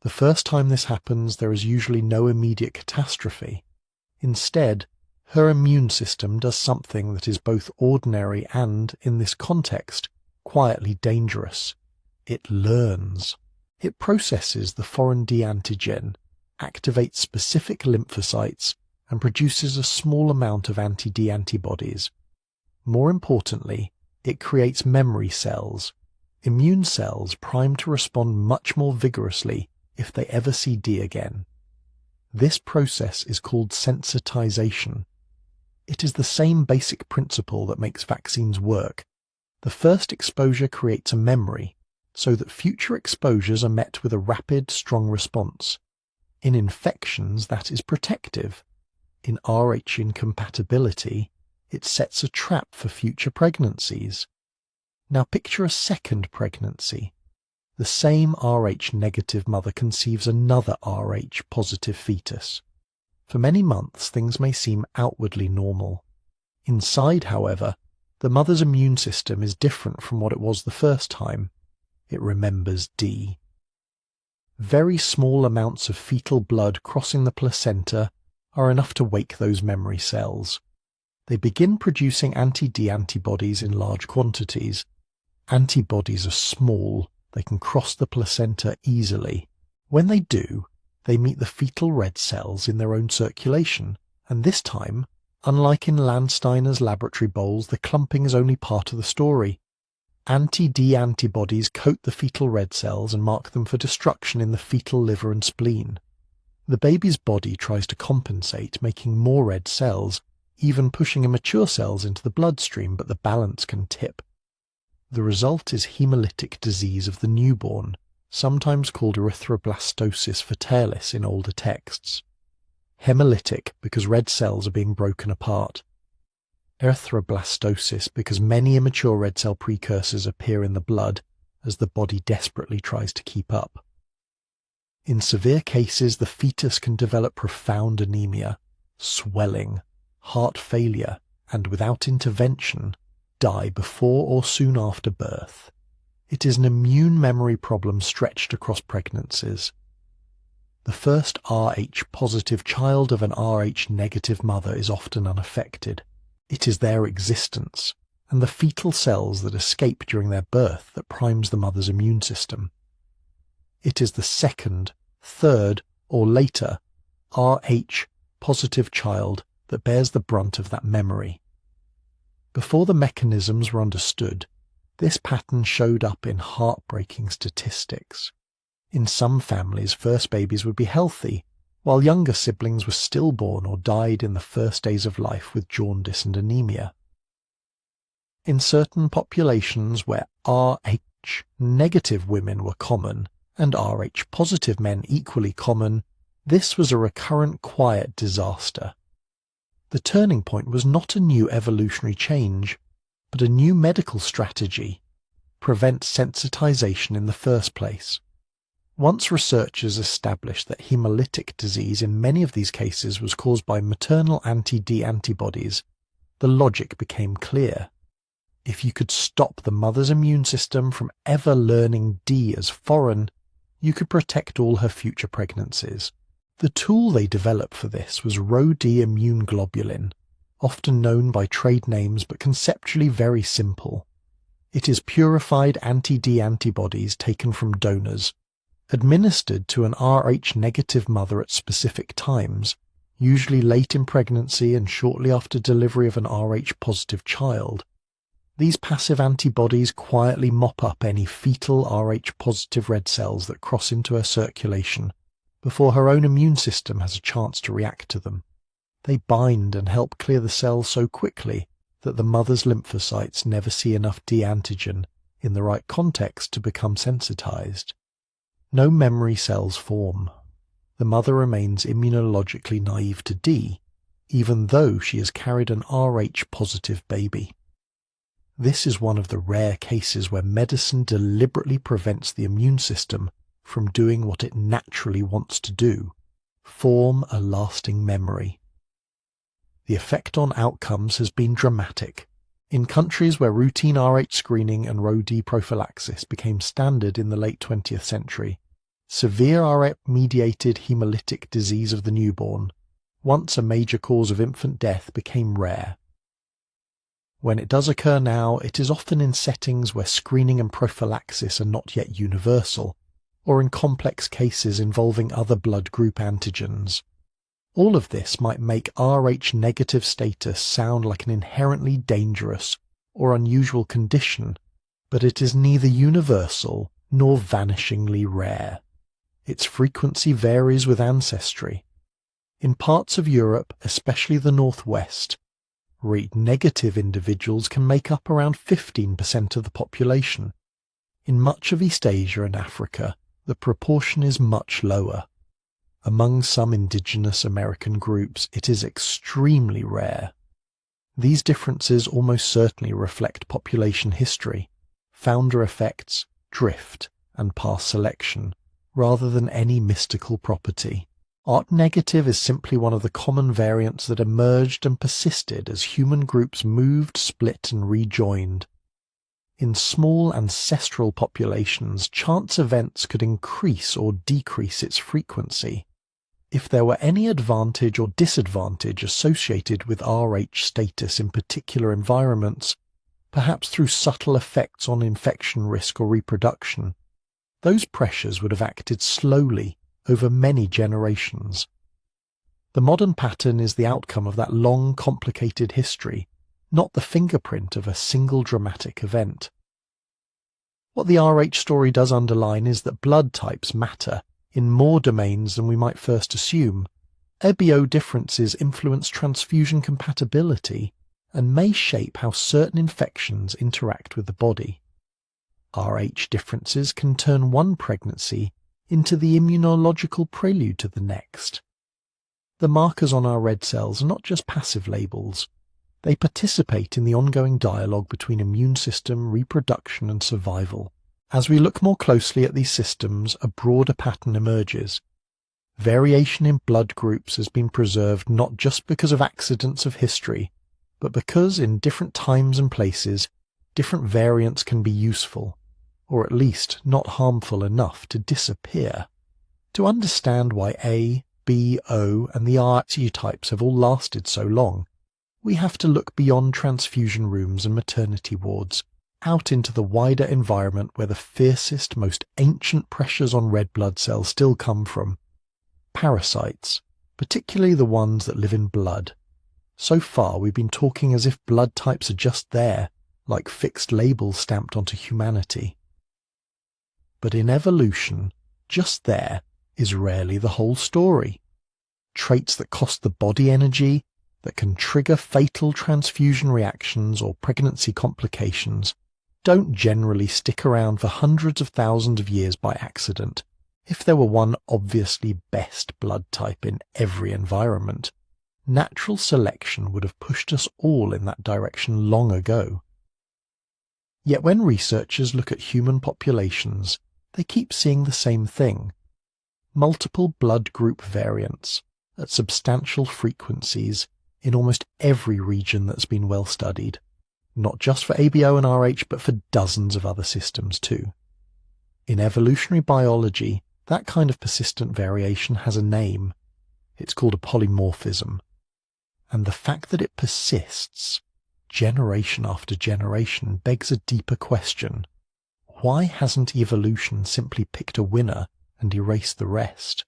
The first time this happens, there is usually no immediate catastrophe. Instead, her immune system does something that is both ordinary and, in this context, quietly dangerous. It learns. It processes the foreign D antigen, activates specific lymphocytes, and produces a small amount of anti-D antibodies. More importantly, it creates memory cells, immune cells primed to respond much more vigorously if they ever see D again. This process is called sensitization. It is the same basic principle that makes vaccines work. The first exposure creates a memory, so that future exposures are met with a rapid, strong response. In infections, that is protective. In Rh incompatibility, it sets a trap for future pregnancies. Now picture a second pregnancy. The same Rh negative mother conceives another Rh positive fetus. For many months, things may seem outwardly normal. Inside, however, The mother's immune system is different from what it was the first time. It remembers D. Very small amounts of fetal blood crossing the placenta are enough to wake those memory cells. They begin producing anti-D antibodies in large quantities. Antibodies are small, they can cross the placenta easily. When they do, they meet the fetal red cells in their own circulation, and this time, unlike in Landsteiner's laboratory bowls, the clumping is only part of the story. Anti-D antibodies coat the fetal red cells and mark them for destruction in the fetal liver and spleen. The baby's body tries to compensate, making more red cells, even pushing immature cells into the bloodstream, but the balance can tip. The result is hemolytic disease of the newborn, sometimes called erythroblastosis fetalis in older texts. Hemolytic because red cells are being broken apart. Erythroblastosis because many immature red cell precursors appear in the blood as the body desperately tries to keep up. In severe cases, the fetus can develop profound anemia, swelling, heart failure, and without intervention, die before or soon after birth. It is an immune memory problem stretched across pregnancies. The first Rh-positive child of an Rh-negative mother is often unaffected. It is their existence, and the fetal cells that escape during their birth that primes the mother's immune system. It is the second, third, or later Rh-positive child that bears the brunt of that memory. Before the mechanisms were understood, this pattern showed up in heartbreaking statistics. In some families, first babies would be healthy, while younger siblings were stillborn or died in the first days of life with jaundice and anemia. In certain populations where Rh-negative women were common, and Rh-positive men equally common, this was a recurrent quiet disaster. The turning point was not a new evolutionary change, but a new medical strategy: prevent sensitization in the first place. Once researchers established that hemolytic disease in many of these cases was caused by maternal anti-D antibodies, the logic became clear. If you could stop the mother's immune system from ever learning D as foreign, you could protect all her future pregnancies. The tool they developed for this was Rho-D immune globulin, often known by trade names but conceptually very simple. It is purified anti-D antibodies taken from donors, administered to an Rh-negative mother at specific times, usually late in pregnancy and shortly after delivery of an Rh-positive child. These passive antibodies quietly mop up any fetal Rh-positive red cells that cross into her circulation before her own immune system has a chance to react to them. They bind and help clear the cells so quickly that the mother's lymphocytes never see enough D antigen in the right context to become sensitized. No memory cells form. The mother remains immunologically naive to D, even though she has carried an Rh-positive baby. This is one of the rare cases where medicine deliberately prevents the immune system from doing what it naturally wants to do: form a lasting memory. The effect on outcomes has been dramatic. In countries where routine Rh screening and Rho-D prophylaxis became standard in the late 20th century, severe Rh-mediated hemolytic disease of the newborn, once a major cause of infant death, became rare. When it does occur now, it is often in settings where screening and prophylaxis are not yet universal, or in complex cases involving other blood group antigens. All of this might make Rh-negative status sound like an inherently dangerous or unusual condition, but it is neither universal nor vanishingly rare. Its frequency varies with ancestry. In parts of Europe, especially the Northwest, Rh-negative individuals can make up around 15% of the population. In much of East Asia and Africa, the proportion is much lower. Among some indigenous American groups, it is extremely rare. These differences almost certainly reflect population history, founder effects, drift, and past selection, rather than any mystical property. Art negative is simply one of the common variants that emerged and persisted as human groups moved, split, and rejoined. In small ancestral populations, chance events could increase or decrease its frequency. If there were any advantage or disadvantage associated with Rh status in particular environments, perhaps through subtle effects on infection risk or reproduction, those pressures would have acted slowly over many generations. The modern pattern is the outcome of that long, complicated history, not the fingerprint of a single dramatic event. What the Rh story does underline is that blood types matter in more domains than we might first assume. EBO differences influence transfusion compatibility and may shape how certain infections interact with the body. Rh differences can turn one pregnancy into the immunological prelude to the next. The markers on our red cells are not just passive labels. They participate in the ongoing dialogue between immune system, reproduction, and survival. As we look more closely at these systems, a broader pattern emerges. Variation in blood groups has been preserved not just because of accidents of history, but because in different times and places, different variants can be useful, or at least not harmful enough to disappear. To understand why A, B, O, and the Rh types have all lasted so long, we have to look beyond transfusion rooms and maternity wards, out into the wider environment where the fiercest, most ancient pressures on red blood cells still come from. Parasites, particularly the ones that live in blood. So far we've been talking as if blood types are just there, like fixed labels stamped onto humanity. But in evolution, just there is rarely the whole story. Traits that cost the body energy, that can trigger fatal transfusion reactions or pregnancy complications, don't generally stick around for hundreds of thousands of years by accident. If there were one obviously best blood type in every environment, natural selection would have pushed us all in that direction long ago. Yet when researchers look at human populations, they keep seeing the same thing. Multiple blood group variants at substantial frequencies in almost every region that's been well studied, not just for ABO and Rh, but for dozens of other systems too. In evolutionary biology, that kind of persistent variation has a name. It's called a polymorphism. And the fact that it persists, generation after generation, begs a deeper question. Why hasn't evolution simply picked a winner and erased the rest?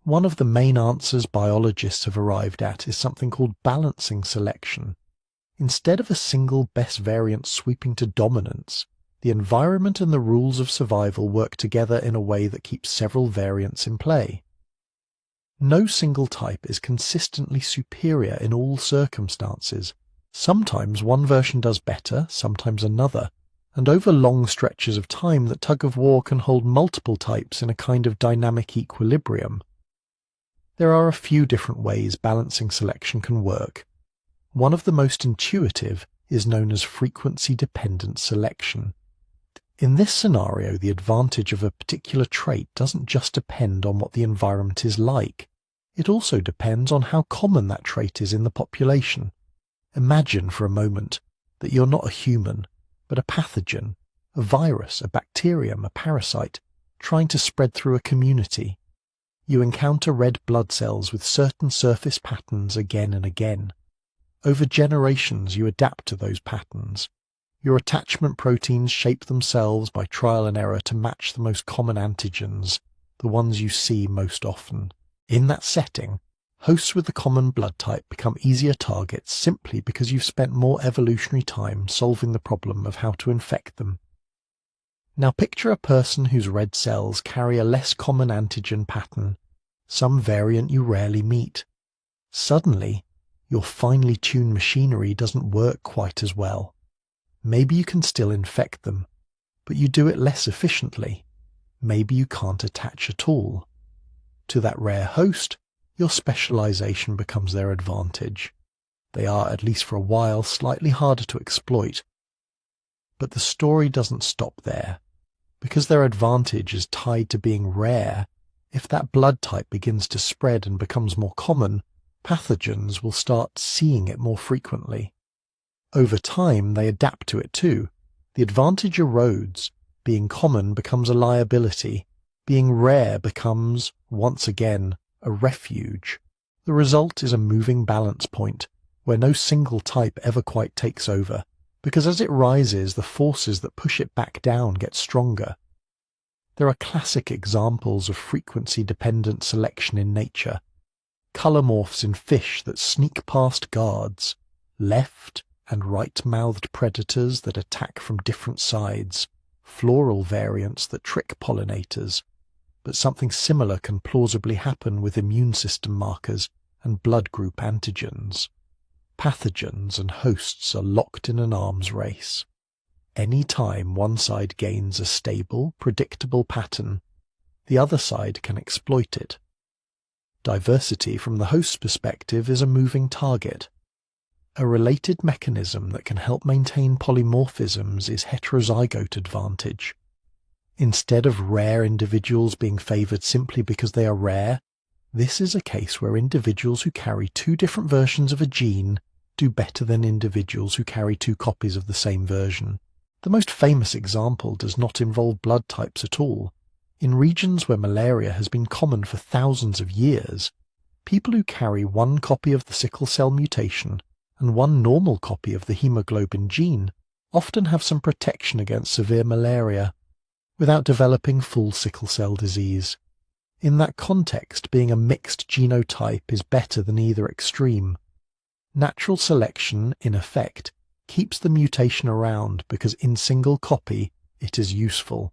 One of the main answers biologists have arrived at is something called balancing selection. Instead of a single best variant sweeping to dominance, the environment and the rules of survival work together in a way that keeps several variants in play. No single type is consistently superior in all circumstances. Sometimes one version does better, sometimes another, and over long stretches of time that tug-of-war can hold multiple types in a kind of dynamic equilibrium. There are a few different ways balancing selection can work. One of the most intuitive is known as frequency-dependent selection. In this scenario, the advantage of a particular trait doesn't just depend on what the environment is like. It also depends on how common that trait is in the population. Imagine for a moment that you're not a human, but a pathogen, a virus, a bacterium, a parasite, trying to spread through a community. You encounter red blood cells with certain surface patterns again and again. Over generations you adapt to those patterns. Your attachment proteins shape themselves by trial and error to match the most common antigens, the ones you see most often. In that setting, hosts with the common blood type become easier targets simply because you've spent more evolutionary time solving the problem of how to infect them. Now picture a person whose red cells carry a less common antigen pattern, some variant you rarely meet. Suddenly, your finely tuned machinery doesn't work quite as well. Maybe you can still infect them, but you do it less efficiently. Maybe you can't attach at all. To that rare host, your specialization becomes their advantage. They are, at least for a while, slightly harder to exploit. But the story doesn't stop there. Because their advantage is tied to being rare, If that blood type begins to spread and becomes more common, pathogens will start seeing it more frequently. Over time, they adapt to it too. The advantage erodes. Being common becomes a liability. Being rare becomes, once again, a refuge. The result is a moving balance point, where no single type ever quite takes over, because as it rises, the forces that push it back down get stronger. There are classic examples of frequency-dependent selection in nature. Colormorphs in fish that sneak past guards, left and right-mouthed predators that attack from different sides, floral variants that trick pollinators. But something similar can plausibly happen with immune system markers and blood group antigens. Pathogens and hosts are locked in an arms race. Any time one side gains a stable, predictable pattern, the other side can exploit it. Diversity from the host's perspective is a moving target. A related mechanism that can help maintain polymorphisms is heterozygote advantage. Instead of rare individuals being favored simply because they are rare, this is a case where individuals who carry two different versions of a gene do better than individuals who carry two copies of the same version. The most famous example does not involve blood types at all. In regions where malaria has been common for thousands of years, people who carry one copy of the sickle cell mutation and one normal copy of the hemoglobin gene often have some protection against severe malaria, without developing full sickle cell disease. In that context, being a mixed genotype is better than either extreme. Natural selection, in effect, keeps the mutation around because in single copy it is useful.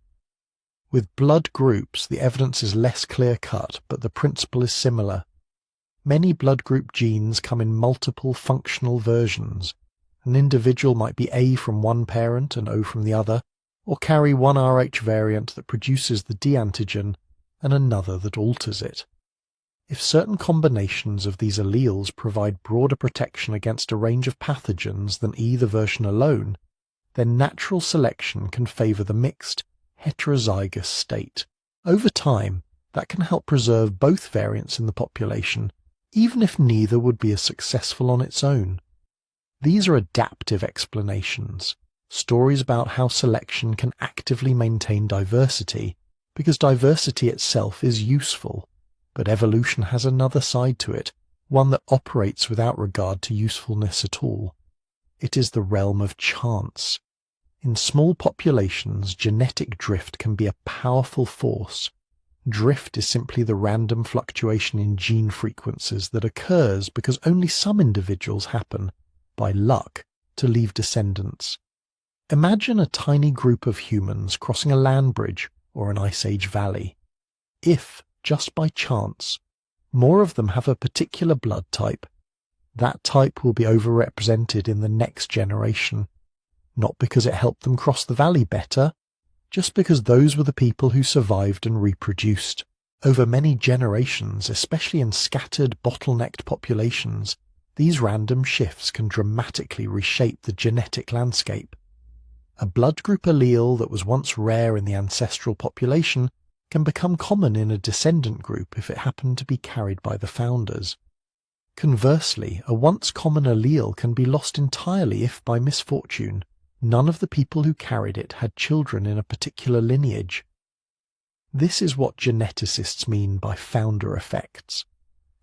With blood groups, the evidence is less clear-cut, but the principle is similar. Many blood group genes come in multiple functional versions. An individual might be A from one parent and O from the other, or carry one Rh variant that produces the D antigen and another that alters it. If certain combinations of these alleles provide broader protection against a range of pathogens than either version alone, then natural selection can favor the mixed, heterozygous state. Over time, that can help preserve both variants in the population, even if neither would be as successful on its own. These are adaptive explanations, stories about how selection can actively maintain diversity, because diversity itself is useful. But evolution has another side to it, one that operates without regard to usefulness at all. It is the realm of chance. In small populations, genetic drift can be a powerful force. Drift is simply the random fluctuation in gene frequencies that occurs because only some individuals happen, by luck, to leave descendants. Imagine a tiny group of humans crossing a land bridge or an ice age valley. If, just by chance, more of them have a particular blood type, that type will be overrepresented in the next generation, not because it helped them cross the valley better, just because those were the people who survived and reproduced. Over many generations, especially in scattered, bottlenecked populations, these random shifts can dramatically reshape the genetic landscape. A blood group allele that was once rare in the ancestral population can become common in a descendant group if it happened to be carried by the founders. Conversely, a once common allele can be lost entirely if, by misfortune, none of the people who carried it had children in a particular lineage. This is what geneticists mean by founder effects,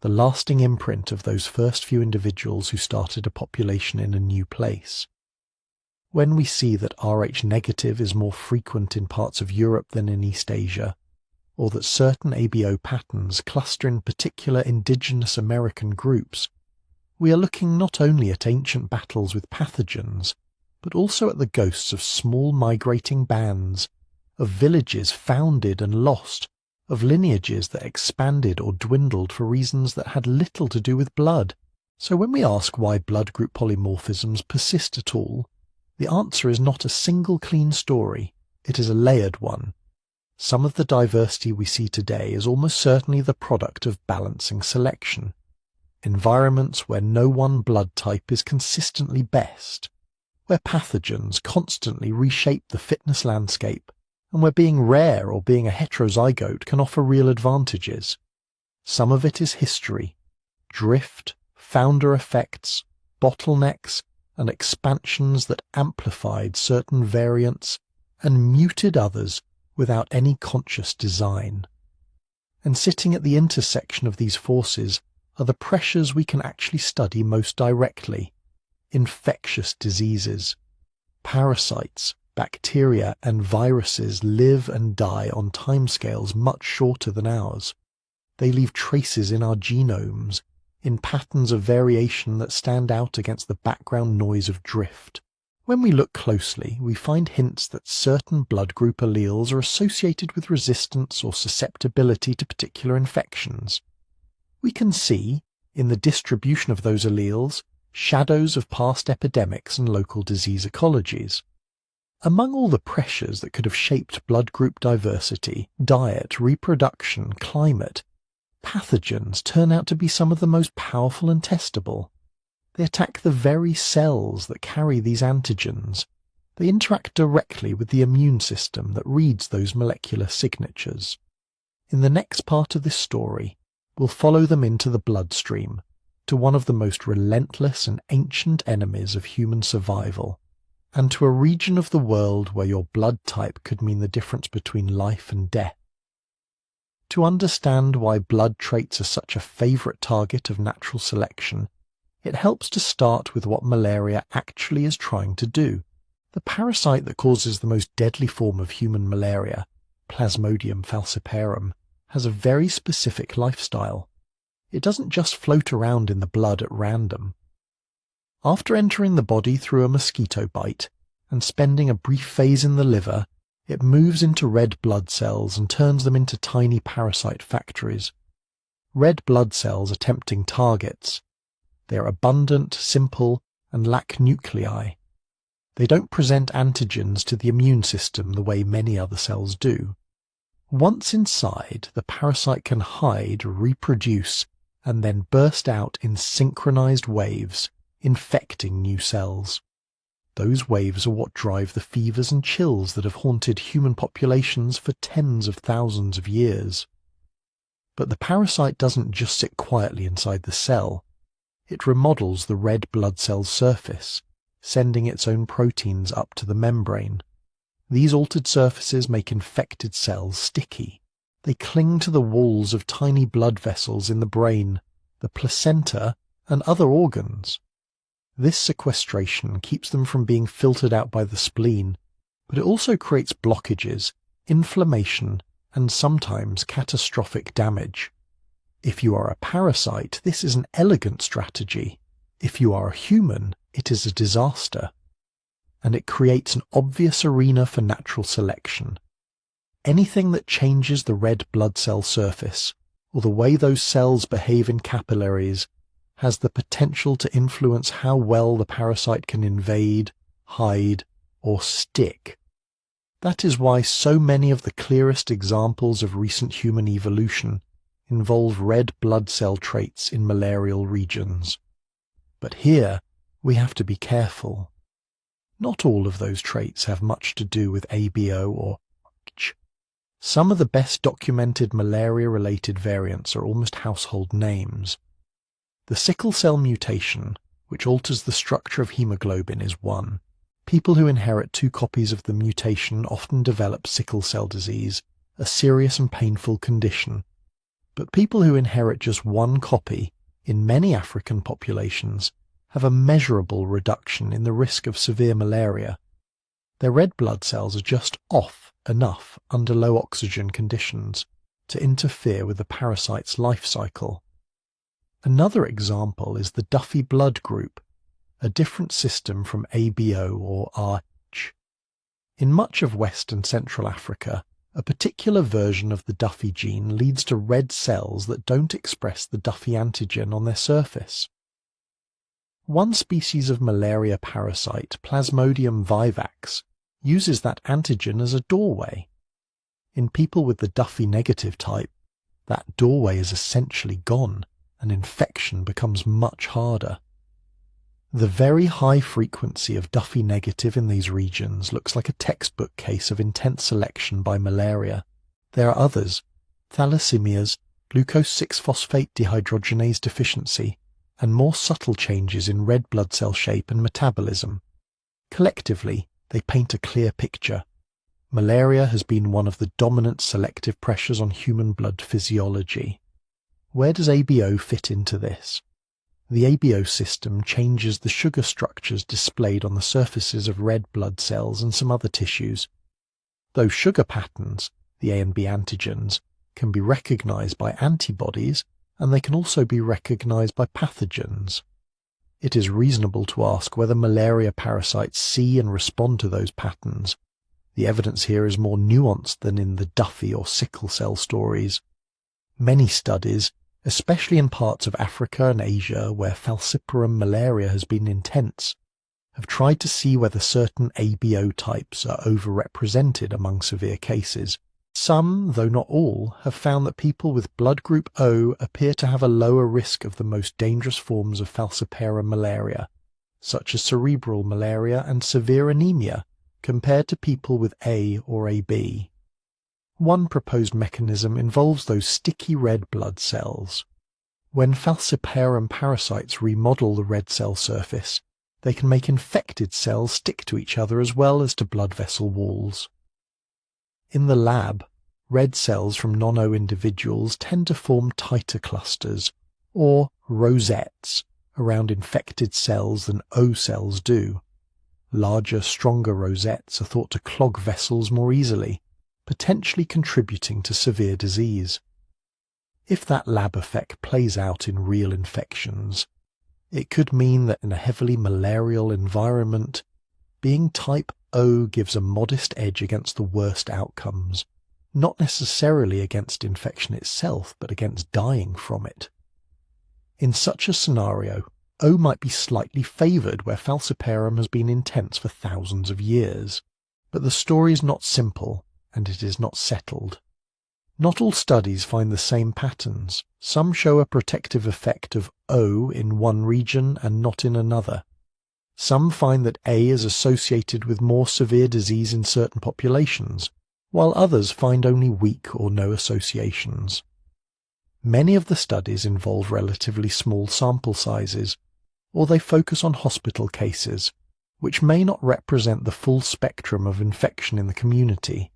the lasting imprint of those first few individuals who started a population in a new place. When we see that Rh negative is more frequent in parts of Europe than in East Asia, or that certain ABO patterns cluster in particular indigenous American groups, we are looking not only at ancient battles with pathogens, but also at the ghosts of small migrating bands, of villages founded and lost, of lineages that expanded or dwindled for reasons that had little to do with blood. So when we ask why blood group polymorphisms persist at all, the answer is not a single clean story, it is a layered one. Some of the diversity we see today is almost certainly the product of balancing selection. Environments where no one blood type is consistently best, where pathogens constantly reshape the fitness landscape, and where being rare or being a heterozygote can offer real advantages. Some of it is history, drift, founder effects, bottlenecks, and expansions that amplified certain variants and muted others without any conscious design. And sitting at the intersection of these forces are the pressures we can actually study most directly: infectious diseases. Parasites, bacteria, and viruses live and die on timescales much shorter than ours. They leave traces in our genomes, in patterns of variation that stand out against the background noise of drift. When we look closely, we find hints that certain blood group alleles are associated with resistance or susceptibility to particular infections. We can see, in the distribution of those alleles, shadows of past epidemics and local disease ecologies. Among all the pressures that could have shaped blood group diversity, diet, reproduction, climate, pathogens turn out to be some of the most powerful and testable. They attack the very cells that carry these antigens. They interact directly with the immune system that reads those molecular signatures. In the next part of this story, we'll follow them into the bloodstream, to one of the most relentless and ancient enemies of human survival, and to a region of the world where your blood type could mean the difference between life and death. To understand why blood traits are such a favourite target of natural selection, it helps to start with what malaria actually is trying to do. The parasite that causes the most deadly form of human malaria, Plasmodium falciparum, has a very specific lifestyle. It doesn't just float around in the blood at random. After entering the body through a mosquito bite and spending a brief phase in the liver, it moves into red blood cells and turns them into tiny parasite factories. Red blood cells are tempting targets. They are abundant, simple, and lack nuclei. They don't present antigens to the immune system the way many other cells do. Once inside, the parasite can hide, reproduce, and then burst out in synchronized waves, infecting new cells. Those waves are what drive the fevers and chills that have haunted human populations for tens of thousands of years. But the parasite doesn't just sit quietly inside the cell. It remodels the red blood cell's surface, sending its own proteins up to the membrane. These altered surfaces make infected cells sticky. They cling to the walls of tiny blood vessels in the brain, the placenta, and other organs. This sequestration keeps them from being filtered out by the spleen, but it also creates blockages, inflammation, and sometimes catastrophic damage. If you are a parasite, this is an elegant strategy. If you are a human, it is a disaster. And it creates an obvious arena for natural selection. Anything that changes the red blood cell surface, or the way those cells behave in capillaries, has the potential to influence how well the parasite can invade, hide, or stick. That is why so many of the clearest examples of recent human evolution involve red blood cell traits in malarial regions. But here, we have to be careful. Not all of those traits have much to do with ABO or H. Some of the best documented malaria-related variants are almost household names. The sickle cell mutation, which alters the structure of hemoglobin, is one. People who inherit 2 copies of the mutation often develop sickle cell disease, a serious and painful condition. But people who inherit just 1 copy, in many African populations, have a measurable reduction in the risk of severe malaria. Their red blood cells are just off enough under low oxygen conditions to interfere with the parasite's life cycle. Another example is the Duffy blood group, a different system from ABO or RH. In much of West and Central Africa, a particular version of the Duffy gene leads to red cells that don't express the Duffy antigen on their surface. One species of malaria parasite, Plasmodium vivax, uses that antigen as a doorway. In people with the Duffy negative type, that doorway is essentially gone, and infection becomes much harder. The very high frequency of Duffy negative in these regions looks like a textbook case of intense selection by malaria. There are others: thalassemias, glucose 6-phosphate dehydrogenase deficiency, and more subtle changes in red blood cell shape and metabolism. Collectively, they paint a clear picture. Malaria has been one of the dominant selective pressures on human blood physiology. Where does ABO fit into this? The ABO system changes the sugar structures displayed on the surfaces of red blood cells and some other tissues. Those sugar patterns, the A and B antigens, can be recognized by antibodies, and they can also be recognized by pathogens. It is reasonable to ask whether malaria parasites see and respond to those patterns. The evidence here is more nuanced than in the Duffy or sickle cell stories. Many studies, especially in parts of Africa and Asia where falciparum malaria has been intense, have tried to see whether certain ABO types are overrepresented among severe cases. Some, though not all, have found that people with blood group O appear to have a lower risk of the most dangerous forms of falciparum malaria, such as cerebral malaria and severe anemia, compared to people with A or AB. One proposed mechanism involves those sticky red blood cells. When falciparum parasites remodel the red cell surface, they can make infected cells stick to each other as well as to blood vessel walls. In the lab, red cells from non-O individuals tend to form tighter clusters, or rosettes, around infected cells than O cells do. Larger, stronger rosettes are thought to clog vessels more easily, potentially contributing to severe disease. If that lab effect plays out in real infections, it could mean that in a heavily malarial environment, being type O gives a modest edge against the worst outcomes, not necessarily against infection itself, but against dying from it. In such a scenario, O might be slightly favoured where falciparum has been intense for thousands of years, but the story is not simple, and it is not settled. Not all studies find the same patterns. Some show a protective effect of O in one region and not in another. Some find that A is associated with more severe disease in certain populations, while others find only weak or no associations. Many of the studies involve relatively small sample sizes, or they focus on hospital cases, which may not represent the full spectrum of infection in the community.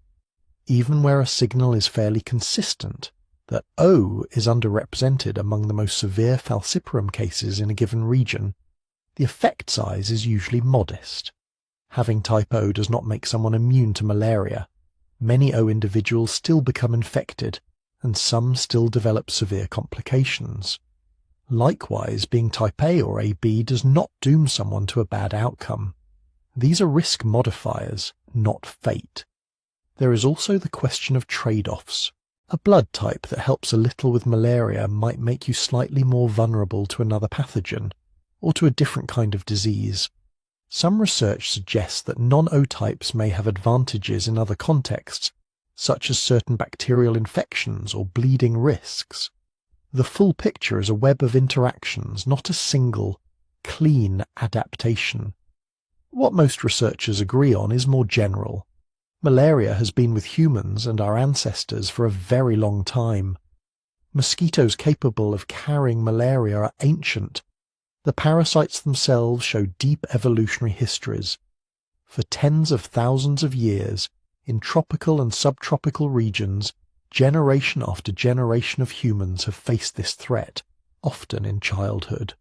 Even where a signal is fairly consistent, that O is underrepresented among the most severe falciparum cases in a given region, the effect size is usually modest. Having type O does not make someone immune to malaria. Many O individuals still become infected, and some still develop severe complications. Likewise, being type A or AB does not doom someone to a bad outcome. These are risk modifiers, not fate. There is also the question of trade-offs. A blood type that helps a little with malaria might make you slightly more vulnerable to another pathogen, or to a different kind of disease. Some research suggests that non-O types may have advantages in other contexts, such as certain bacterial infections or bleeding risks. The full picture is a web of interactions, not a single, clean adaptation. What most researchers agree on is more general. Malaria has been with humans and our ancestors for a very long time. Mosquitoes capable of carrying malaria are ancient. The parasites themselves show deep evolutionary histories. For tens of thousands of years, in tropical and subtropical regions, generation after generation of humans have faced this threat, often in childhood.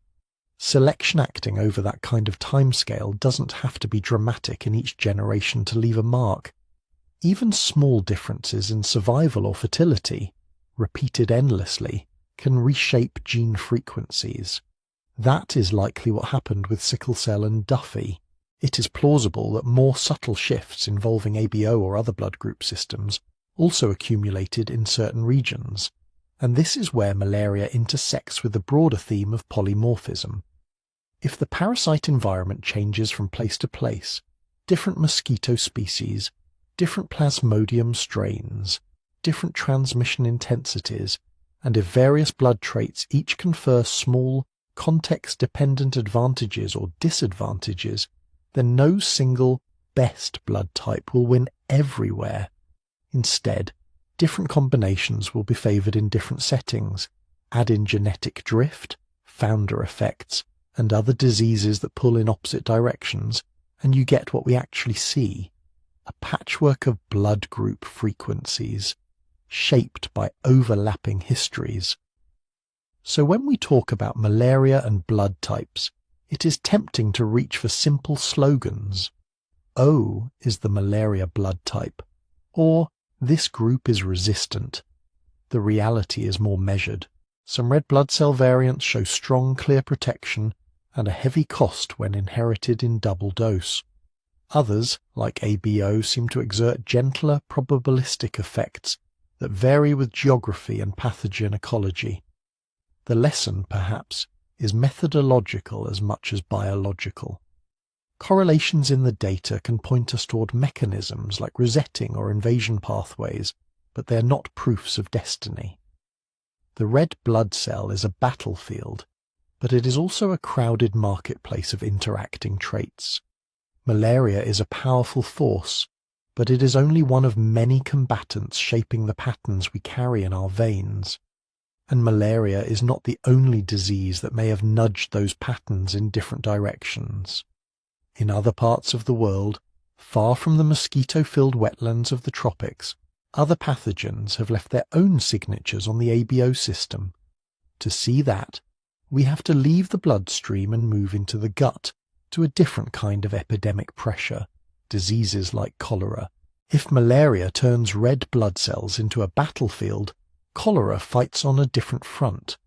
Selection acting over that kind of timescale doesn't have to be dramatic in each generation to leave a mark. Even small differences in survival or fertility, repeated endlessly, can reshape gene frequencies. That is likely what happened with sickle cell and Duffy. It is plausible that more subtle shifts involving ABO or other blood group systems also accumulated in certain regions, and this is where malaria intersects with the broader theme of polymorphism. If the parasite environment changes from place to place, different mosquito species, different plasmodium strains, different transmission intensities, and if various blood traits each confer small, context-dependent advantages or disadvantages, then no single best blood type will win everywhere. Instead, different combinations will be favoured in different settings. Add in genetic drift, founder effects, and other diseases that pull in opposite directions, and you get what we actually see: a patchwork of blood group frequencies, shaped by overlapping histories. So when we talk about malaria and blood types, it is tempting to reach for simple slogans. O is the malaria blood type, or this group is resistant. The reality is more measured. Some red blood cell variants show strong, clear protection and a heavy cost when inherited in double dose. Others, like ABO, seem to exert gentler, probabilistic effects that vary with geography and pathogen ecology. The lesson, perhaps, is methodological as much as biological. Correlations in the data can point us toward mechanisms like resetting or invasion pathways, but they are not proofs of destiny. The red blood cell is a battlefield, but it is also a crowded marketplace of interacting traits. Malaria is a powerful force, but it is only one of many combatants shaping the patterns we carry in our veins. And malaria is not the only disease that may have nudged those patterns in different directions. In other parts of the world, far from the mosquito-filled wetlands of the tropics, other pathogens have left their own signatures on the ABO system. To see that, we have to leave the bloodstream and move into the gut, to a different kind of epidemic pressure, diseases like cholera. If malaria turns red blood cells into a battlefield, cholera fights on a different front.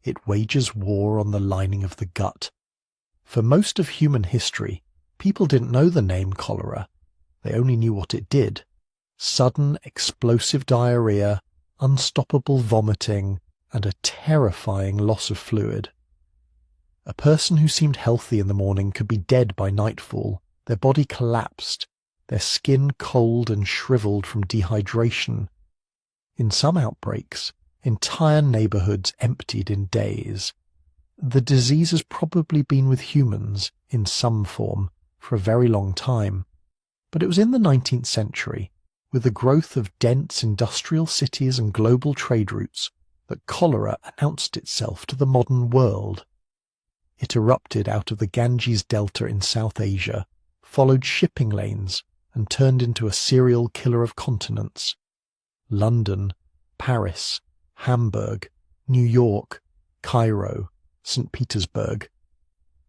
It wages war on the lining of the gut. For most of human history, people didn't know the name cholera. They only knew what it did: sudden, explosive diarrhea, unstoppable vomiting, and a terrifying loss of fluid. A person who seemed healthy in the morning could be dead by nightfall, their body collapsed, their skin cold and shriveled from dehydration. In some outbreaks, entire neighborhoods emptied in days. The disease has probably been with humans, in some form, for a very long time. But it was in the 19th century, with the growth of dense industrial cities and global trade routes, that cholera announced itself to the modern world. It erupted out of the Ganges Delta in South Asia, followed shipping lanes, and turned into a serial killer of continents. London, Paris, Hamburg, New York, Cairo, St. Petersburg.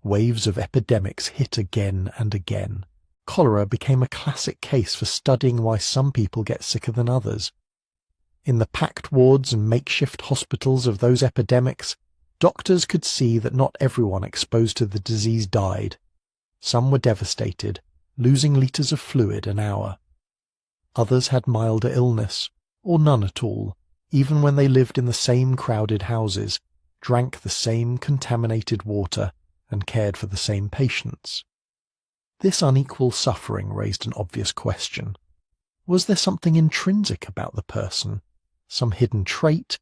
Waves of epidemics hit again and again. Cholera became a classic case for studying why some people get sicker than others. In the packed wards and makeshift hospitals of those epidemics, doctors could see that not everyone exposed to the disease died. Some were devastated, losing litres of fluid an hour. Others had milder illness, or none at all, even when they lived in the same crowded houses, drank the same contaminated water, and cared for the same patients. This unequal suffering raised an obvious question. Was there something intrinsic about the person, some hidden trait,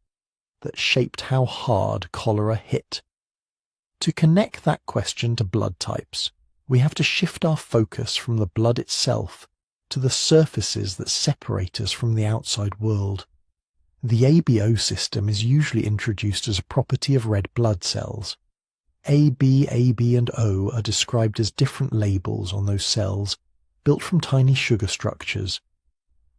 that shaped how hard cholera hit? To connect that question to blood types, we have to shift our focus from the blood itself to the surfaces that separate us from the outside world. The ABO system is usually introduced as a property of red blood cells. AB, and O are described as different labels on those cells, built from tiny sugar structures.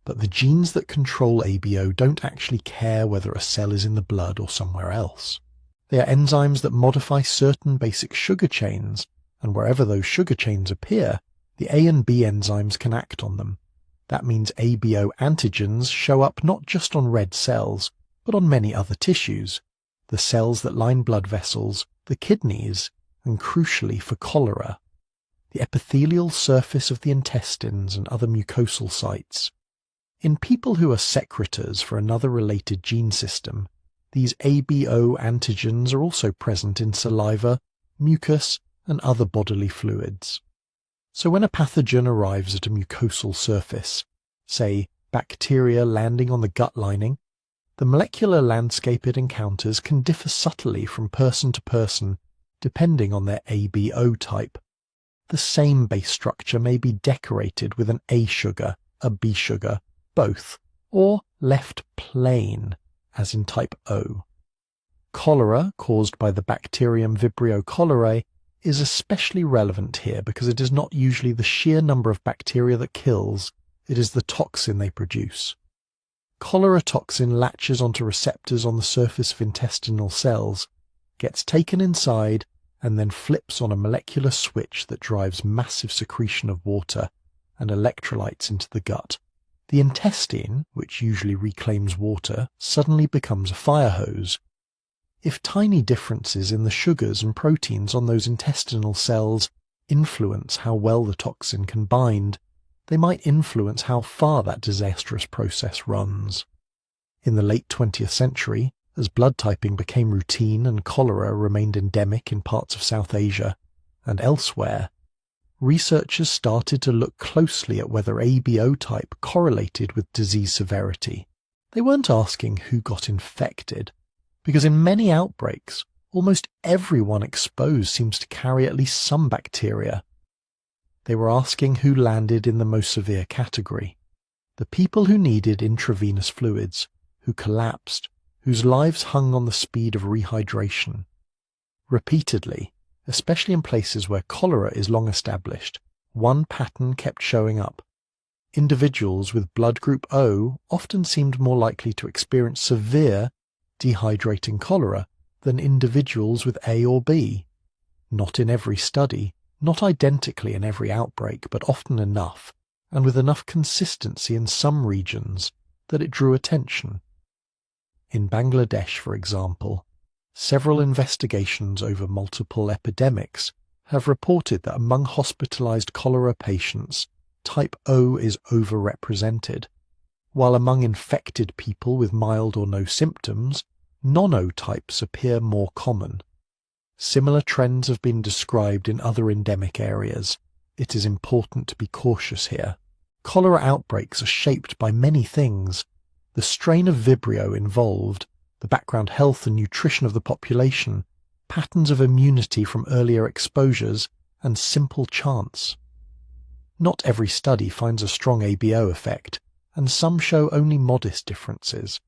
But the genes that control ABO don't actually care whether a cell is in the blood or somewhere else. They are enzymes that modify certain basic sugar chains, and wherever those sugar chains appear, the A and B enzymes can act on them. That means ABO antigens show up not just on red cells, but on many other tissues, the cells that line blood vessels, the kidneys, and crucially for cholera, the epithelial surface of the intestines and other mucosal sites. In people who are secretors for another related gene system, these ABO antigens are also present in saliva, mucus, and other bodily fluids. So when a pathogen arrives at a mucosal surface, say bacteria landing on the gut lining, the molecular landscape it encounters can differ subtly from person to person depending on their ABO type. The same base structure may be decorated with an A sugar, a B sugar, both, or left plain, as in type O. Cholera, caused by the bacterium Vibrio cholerae, is especially relevant here because it is not usually the sheer number of bacteria that kills, it is the toxin they produce. Cholera toxin latches onto receptors on the surface of intestinal cells, gets taken inside, and then flips on a molecular switch that drives massive secretion of water and electrolytes into the gut. The intestine, which usually reclaims water, suddenly becomes a fire hose. If tiny differences in the sugars and proteins on those intestinal cells influence how well the toxin can bind, they might influence how far that disastrous process runs. In the late 20th century, as blood typing became routine and cholera remained endemic in parts of South Asia and elsewhere, researchers started to look closely at whether ABO type correlated with disease severity. They weren't asking who got infected, because in many outbreaks, almost everyone exposed seems to carry at least some bacteria. They were asking who landed in the most severe category, the people who needed intravenous fluids, who collapsed, whose lives hung on the speed of rehydration. Repeatedly, especially in places where cholera is long established, one pattern kept showing up. Individuals with blood group O often seemed more likely to experience severe, dehydrating cholera than individuals with A or B. Not in every study, not identically in every outbreak, but often enough, and with enough consistency in some regions, that it drew attention. In Bangladesh, for example, several investigations over multiple epidemics have reported that among hospitalized cholera patients, type O is overrepresented, while among infected people with mild or no symptoms, non-O types appear more common. Similar trends have been described in other endemic areas. It is important to be cautious here. Cholera outbreaks are shaped by many things. The strain of Vibrio involved, the background health and nutrition of the population, patterns of immunity from earlier exposures, and simple chance. Not every study finds a strong ABO effect, and some show only modest differences.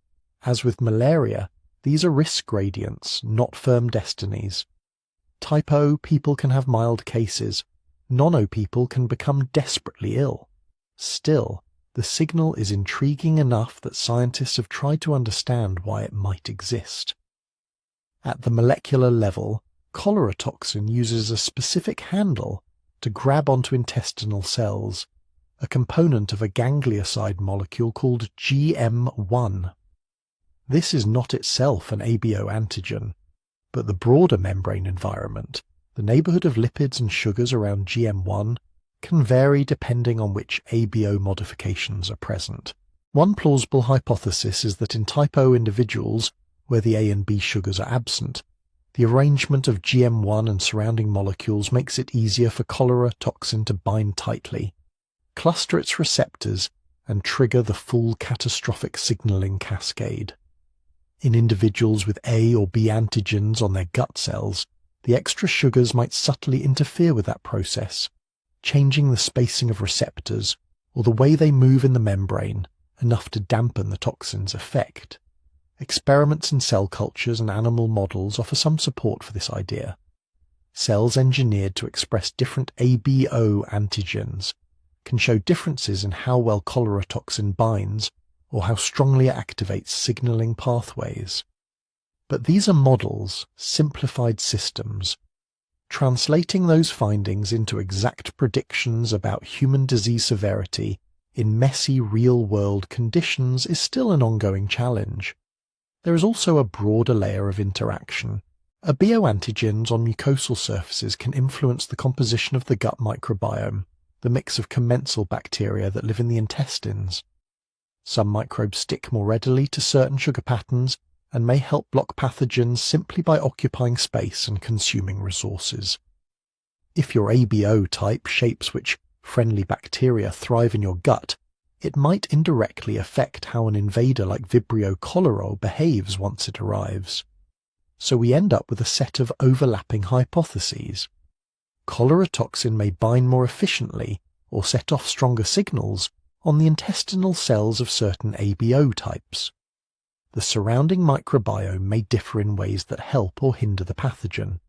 As with malaria, these are risk gradients, not firm destinies. Type O people can have mild cases. Non-O people can become desperately ill. Still, the signal is intriguing enough that scientists have tried to understand why it might exist. At the molecular level, cholera toxin uses a specific handle to grab onto intestinal cells, a component of a ganglioside molecule called GM1. This is not itself an ABO antigen, but the broader membrane environment, the neighborhood of lipids and sugars around GM1, can vary depending on which ABO modifications are present. One plausible hypothesis is that in type O individuals, where the A and B sugars are absent, the arrangement of GM1 and surrounding molecules makes it easier for cholera toxin to bind tightly, cluster its receptors, and trigger the full catastrophic signaling cascade. In individuals with A or B antigens on their gut cells, the extra sugars might subtly interfere with that process, changing the spacing of receptors or the way they move in the membrane enough to dampen the toxin's effect. Experiments in cell cultures and animal models offer some support for this idea. Cells engineered to express different ABO antigens can show differences in how well cholera toxin binds or how strongly it activates signaling pathways. But these are models, simplified systems. Translating those findings into exact predictions about human disease severity in messy real-world conditions is still an ongoing challenge. There is also a broader layer of interaction. ABO antigens on mucosal surfaces can influence the composition of the gut microbiome, the mix of commensal bacteria that live in the intestines. Some microbes stick more readily to certain sugar patterns and may help block pathogens simply by occupying space and consuming resources. If your ABO type shapes which friendly bacteria thrive in your gut, it might indirectly affect how an invader like Vibrio cholerae behaves once it arrives. so we end up with a set of overlapping hypotheses. Cholera toxin may bind more efficiently or set off stronger signals on the intestinal cells of certain ABO types. The surrounding microbiome may differ in ways that help or hinder the pathogen.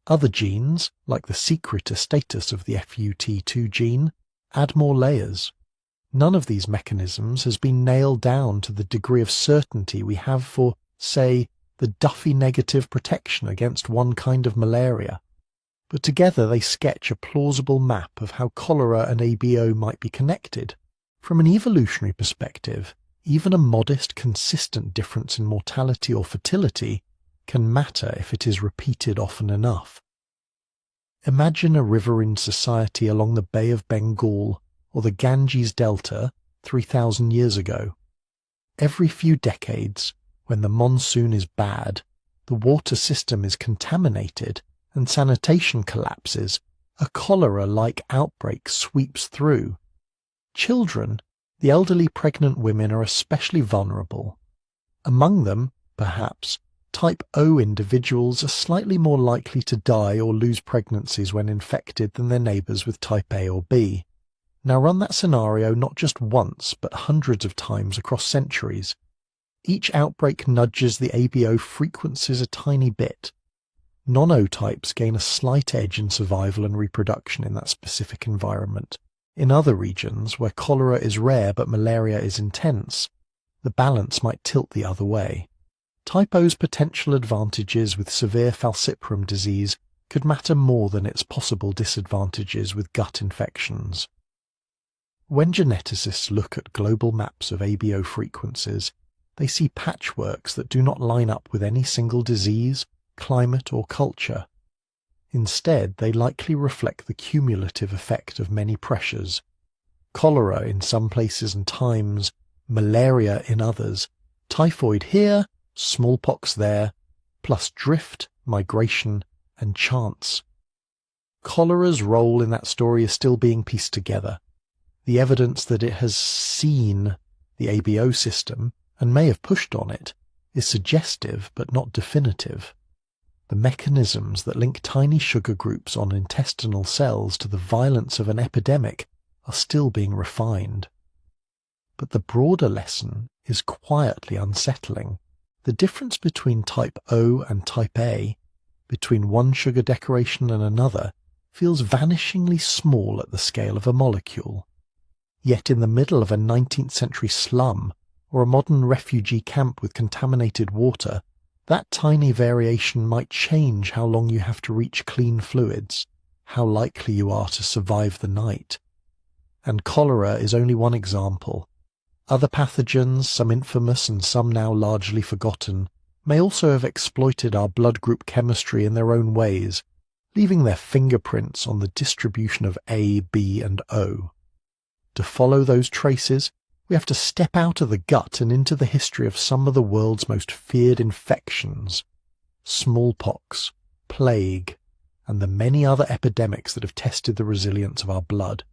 Other genes, like the secretor status of the FUT2 gene, add more layers. None of these mechanisms has been nailed down to the degree of certainty we have for, say, the Duffy negative protection against one kind of malaria, but together they sketch a plausible map of how cholera and ABO might be connected. From an evolutionary perspective, even a modest, consistent difference in mortality or fertility can matter if it is repeated often enough. Imagine a riverine society along the Bay of Bengal or the Ganges Delta 3,000 years ago. Every few decades, when the monsoon is bad, the water system is contaminated and sanitation collapses, a cholera-like outbreak sweeps through. Children, the elderly pregnant women are especially vulnerable. Among them, perhaps, type O individuals are slightly more likely to die or lose pregnancies when infected than their neighbours with type A or B. Now run that scenario not just once, but hundreds of times across centuries. Each outbreak nudges the ABO frequencies a tiny bit. Non-O types gain a slight edge in survival and reproduction in that specific environment. In other regions, where cholera is rare but malaria is intense, the balance might tilt the other way. Type O's potential advantages with severe falciparum disease could matter more than its possible disadvantages with gut infections. When geneticists look at global maps of ABO frequencies, they see patchworks that do not line up with any single disease, climate, or culture. Instead, they likely reflect the cumulative effect of many pressures. Cholera in some places and times, malaria in others, typhoid here, smallpox there, plus drift, migration, and chance. Cholera's role in that story is still being pieced together. The evidence that it has seen the ABO system and may have pushed on it is suggestive but not definitive. The mechanisms that link tiny sugar groups on intestinal cells to the violence of an epidemic are still being refined. But the broader lesson is quietly unsettling. The difference between type O and type A, between one sugar decoration and another, feels vanishingly small at the scale of a molecule. Yet in the middle of a 19th century slum or a modern refugee camp with contaminated water, that tiny variation might change how long you have to reach clean fluids, how likely you are to survive the night. And cholera is only one example. Other pathogens, some infamous and some now largely forgotten, may also have exploited our blood group chemistry in their own ways, leaving their fingerprints on the distribution of A, B, and O. To follow those traces, we have to step out of the gut and into the history of some of the world's most feared infections: smallpox, plague, and the many other epidemics that have tested the resilience of our blood.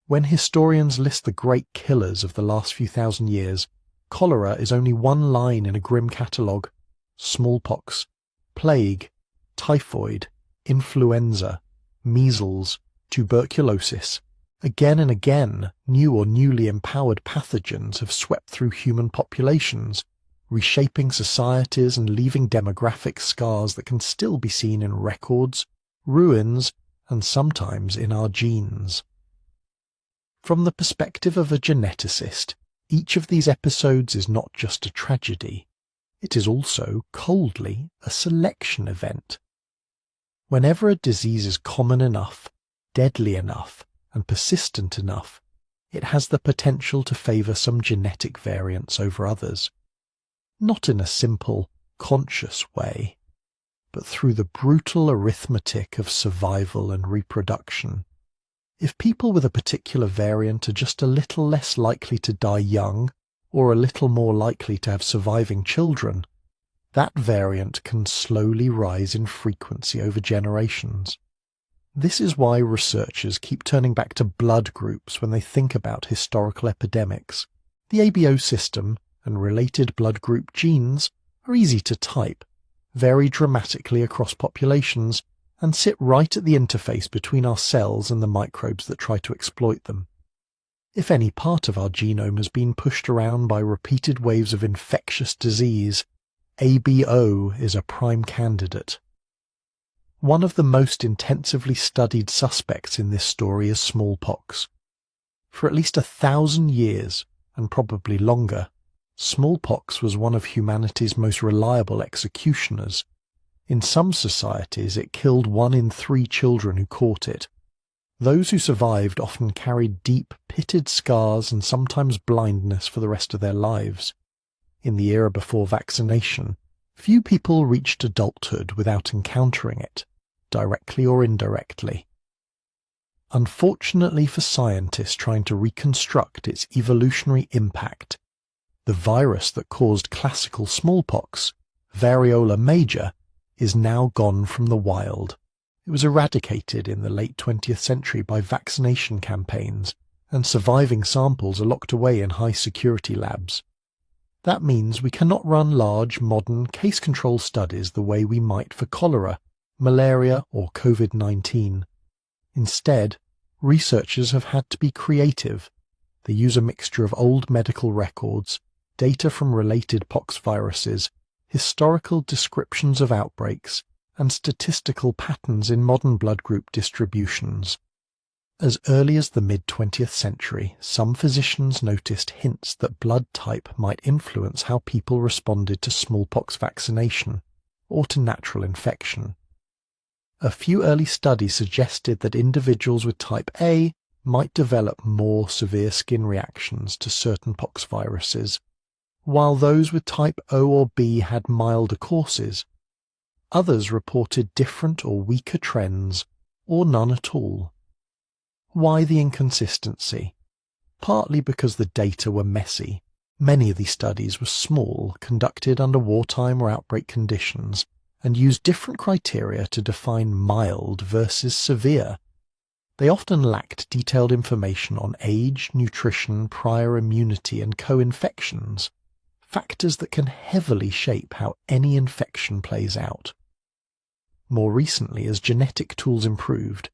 When historians list the great killers of the last few thousand years, cholera is only one line in a grim catalogue. Smallpox, plague, typhoid, influenza, measles, tuberculosis. Again and again, new or newly empowered pathogens have swept through human populations, reshaping societies and leaving demographic scars that can still be seen in records, ruins, and sometimes in our genes. From the perspective of a geneticist, each of these episodes is not just a tragedy. It is also, coldly, a selection event. Whenever a disease is common enough, deadly enough, and persistent enough, it has the potential to favour some genetic variants over others. Not in a simple, conscious way, but through the brutal arithmetic of survival and reproduction. If people with a particular variant are just a little less likely to die young, or a little more likely to have surviving children, that variant can slowly rise in frequency over generations. This is why researchers keep turning back to blood groups when they think about historical epidemics. The ABO system and related blood group genes are easy to type, vary dramatically across populations, and sit right at the interface between our cells and the microbes that try to exploit them. If any part of our genome has been pushed around by repeated waves of infectious disease, ABO is a prime candidate. One of the most intensively studied suspects in this story is smallpox. For at least 1,000 years, and probably longer, smallpox was one of humanity's most reliable executioners. In some societies, it killed 1 in 3 children who caught it. Those who survived often carried deep, pitted scars and sometimes blindness for the rest of their lives. In the era before vaccination, few people reached adulthood without encountering it, directly or indirectly. Unfortunately for scientists trying to reconstruct its evolutionary impact, the virus that caused classical smallpox, variola major, is now gone from the wild. It was eradicated in the late 20th century by vaccination campaigns, and surviving samples are locked away in high-security labs. That means we cannot run large, modern, case-control studies the way we might for cholera, malaria, or COVID-19. Instead, researchers have had to be creative. They use a mixture of old medical records, data from related pox viruses, historical descriptions of outbreaks, and statistical patterns in modern blood group distributions. As early as the mid-20th century, some physicians noticed hints that blood type might influence how people responded to smallpox vaccination, or to natural infection. A few early studies suggested that individuals with type A might develop more severe skin reactions to certain pox viruses, while those with type O or B had milder courses. Others reported different or weaker trends, or none at all. Why the inconsistency? Partly because the data were messy. Many of these studies were small, conducted under wartime or outbreak conditions, and used different criteria to define mild versus severe. They often lacked detailed information on age, nutrition, prior immunity, and co-infections, factors that can heavily shape how any infection plays out. More recently, as genetic tools improved,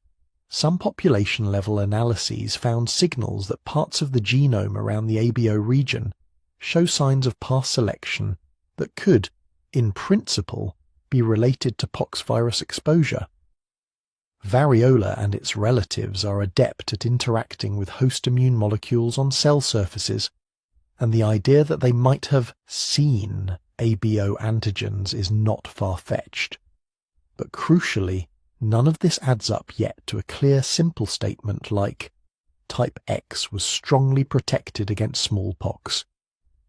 some population-level analyses found signals that parts of the genome around the ABO region show signs of past selection that could, in principle, be related to poxvirus exposure. Variola and its relatives are adept at interacting with host immune molecules on cell surfaces, and the idea that they might have seen ABO antigens is not far-fetched. But crucially, none of this adds up yet to a clear, simple statement like, type X was strongly protected against smallpox.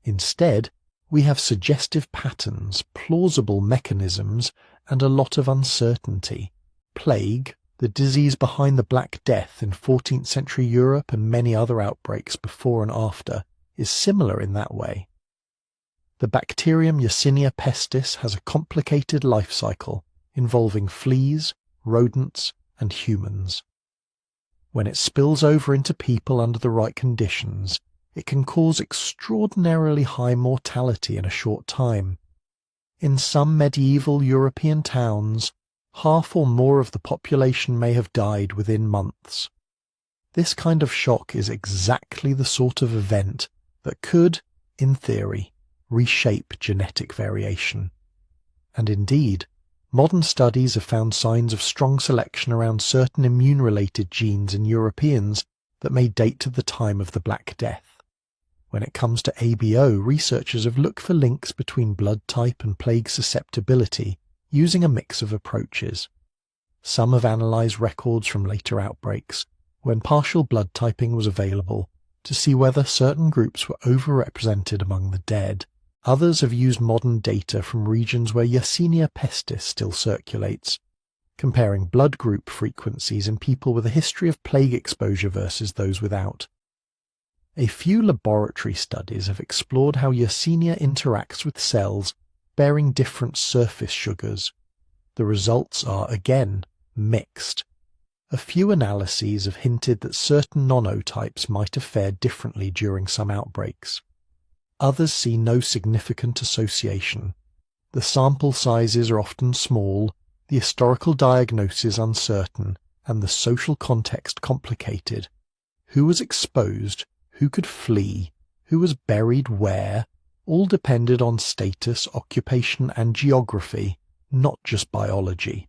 Instead, we have suggestive patterns, plausible mechanisms, and a lot of uncertainty. Plague, the disease behind the Black Death in 14th century Europe and many other outbreaks before and after, is similar in that way. The bacterium Yersinia pestis has a complicated life cycle involving fleas, rodents, and humans. When it spills over into people under the right conditions, it can cause extraordinarily high mortality in a short time. In some medieval European towns, half or more of the population may have died within months. This kind of shock is exactly the sort of event that could, in theory, reshape genetic variation. And indeed, modern studies have found signs of strong selection around certain immune-related genes in Europeans that may date to the time of the Black Death. When it comes to ABO, researchers have looked for links between blood type and plague susceptibility using a mix of approaches. Some have analysed records from later outbreaks, when partial blood typing was available, to see whether certain groups were overrepresented among the dead. Others have used modern data from regions where Yersinia pestis still circulates, comparing blood group frequencies in people with a history of plague exposure versus those without. A few laboratory studies have explored how Yersinia interacts with cells bearing different surface sugars. The results are, again, mixed. A few analyses have hinted that certain nonotypes might have fared differently during some outbreaks. Others see no significant association. The sample sizes are often small, the historical diagnosis uncertain, and the social context complicated. Who was exposed, who could flee, who was buried where, all depended on status, occupation, and geography, not just biology.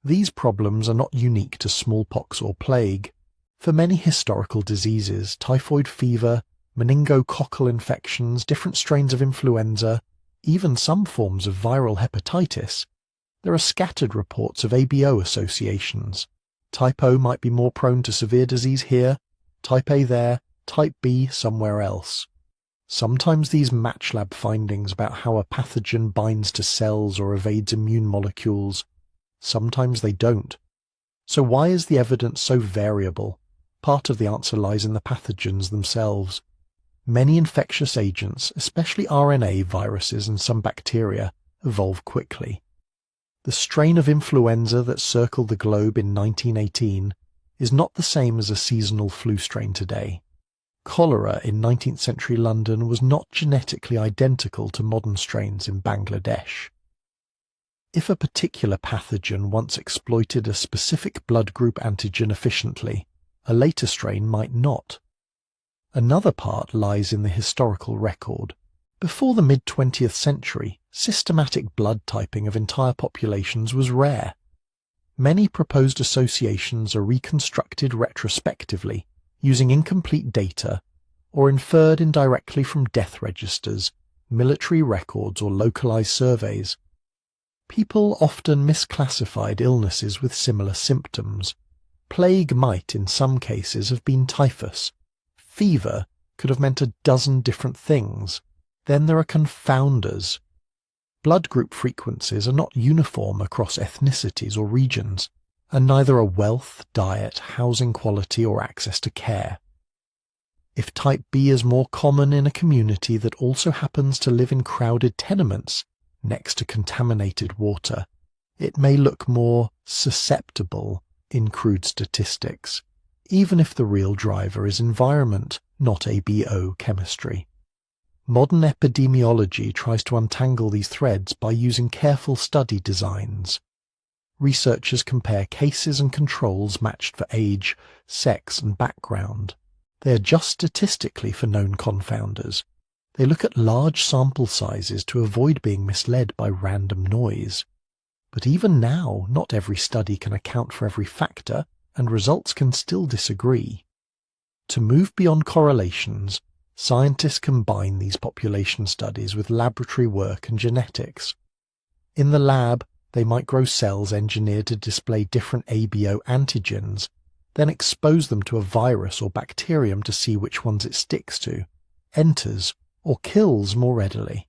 These problems are not unique to smallpox or plague. For many historical diseases, typhoid fever, meningococcal infections, different strains of influenza, even some forms of viral hepatitis, there are scattered reports of ABO associations. Type O might be more prone to severe disease here, type A there, type B somewhere else. Sometimes these match lab findings about how a pathogen binds to cells or evades immune molecules. Sometimes they don't. So why is the evidence so variable? Part of the answer lies in the pathogens themselves. Many infectious agents, especially RNA viruses and some bacteria, evolve quickly. The strain of influenza that circled the globe in 1918 is not the same as a seasonal flu strain today. Cholera in 19th century London was not genetically identical to modern strains in Bangladesh. If a particular pathogen once exploited a specific blood group antigen efficiently, a later strain might not. Another part lies in the historical record. Before the mid-20th century, systematic blood typing of entire populations was rare. Many proposed associations are reconstructed retrospectively, using incomplete data, or inferred indirectly from death registers, military records, or localized surveys. People often misclassified illnesses with similar symptoms. Plague might, in some cases, have been typhus. Fever could have meant a dozen different things. Then there are confounders. Blood group frequencies are not uniform across ethnicities or regions, and neither are wealth, diet, housing quality, or access to care. If type B is more common in a community that also happens to live in crowded tenements next to contaminated water, it may look more susceptible in crude statistics, even if the real driver is environment, not ABO chemistry. Modern epidemiology tries to untangle these threads by using careful study designs. Researchers compare cases and controls matched for age, sex, and background. They adjust statistically for known confounders. They look at large sample sizes to avoid being misled by random noise. But even now, not every study can account for every factor, and results can still disagree. To move beyond correlations, scientists combine these population studies with laboratory work and genetics. In the lab, they might grow cells engineered to display different ABO antigens, then expose them to a virus or bacterium to see which ones it sticks to, enters, or kills more readily.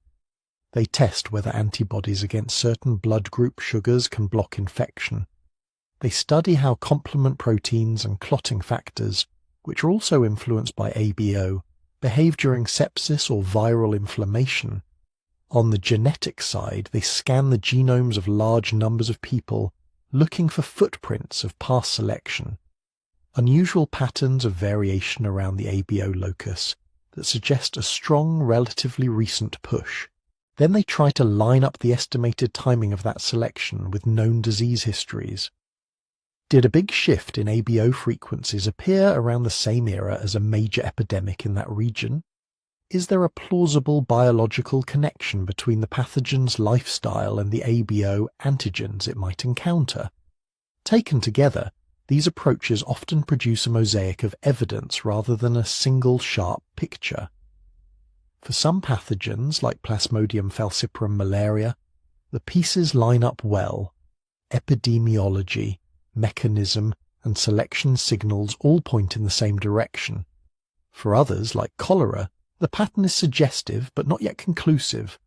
They test whether antibodies against certain blood group sugars can block infection. They study how complement proteins and clotting factors, which are also influenced by ABO, behave during sepsis or viral inflammation. On the genetic side, they scan the genomes of large numbers of people, looking for footprints of past selection. Unusual patterns of variation around the ABO locus that suggest a strong, relatively recent push. Then they try to line up the estimated timing of that selection with known disease histories. Did a big shift in ABO frequencies appear around the same era as a major epidemic in that region? Is there a plausible biological connection between the pathogen's lifestyle and the ABO antigens it might encounter? Taken together, these approaches often produce a mosaic of evidence rather than a single sharp picture. For some pathogens, like Plasmodium falciparum malaria, the pieces line up well. Epidemiology, mechanism, and selection signals all point in the same direction. For others, like cholera, the pattern is suggestive but not yet conclusive.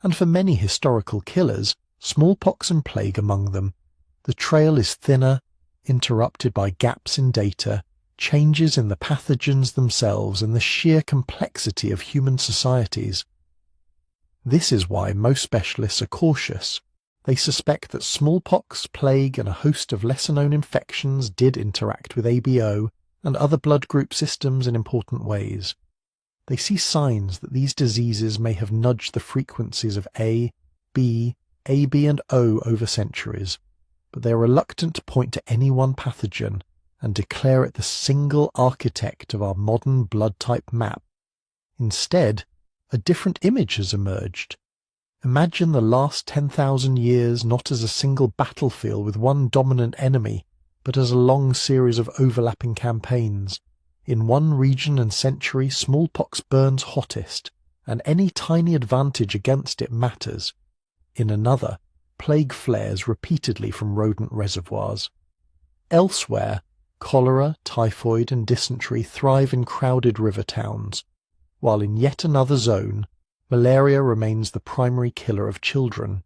And for many historical killers, smallpox and plague among them, the trail is thinner, interrupted by gaps in data, changes in the pathogens themselves, and the sheer complexity of human societies. This is why most specialists are cautious. They suspect that smallpox, plague, and a host of lesser-known infections did interact with ABO and other blood group systems in important ways. They see signs that these diseases may have nudged the frequencies of A, B, AB and O over centuries, but they are reluctant to point to any one pathogen and declare it the single architect of our modern blood type map. Instead, a different image has emerged. Imagine the last 10,000 years not as a single battlefield with one dominant enemy, but as a long series of overlapping campaigns. In one region and century, smallpox burns hottest, and any tiny advantage against it matters. In another, plague flares repeatedly from rodent reservoirs. Elsewhere, cholera, typhoid and dysentery thrive in crowded river towns, while in yet another zone, malaria remains the primary killer of children.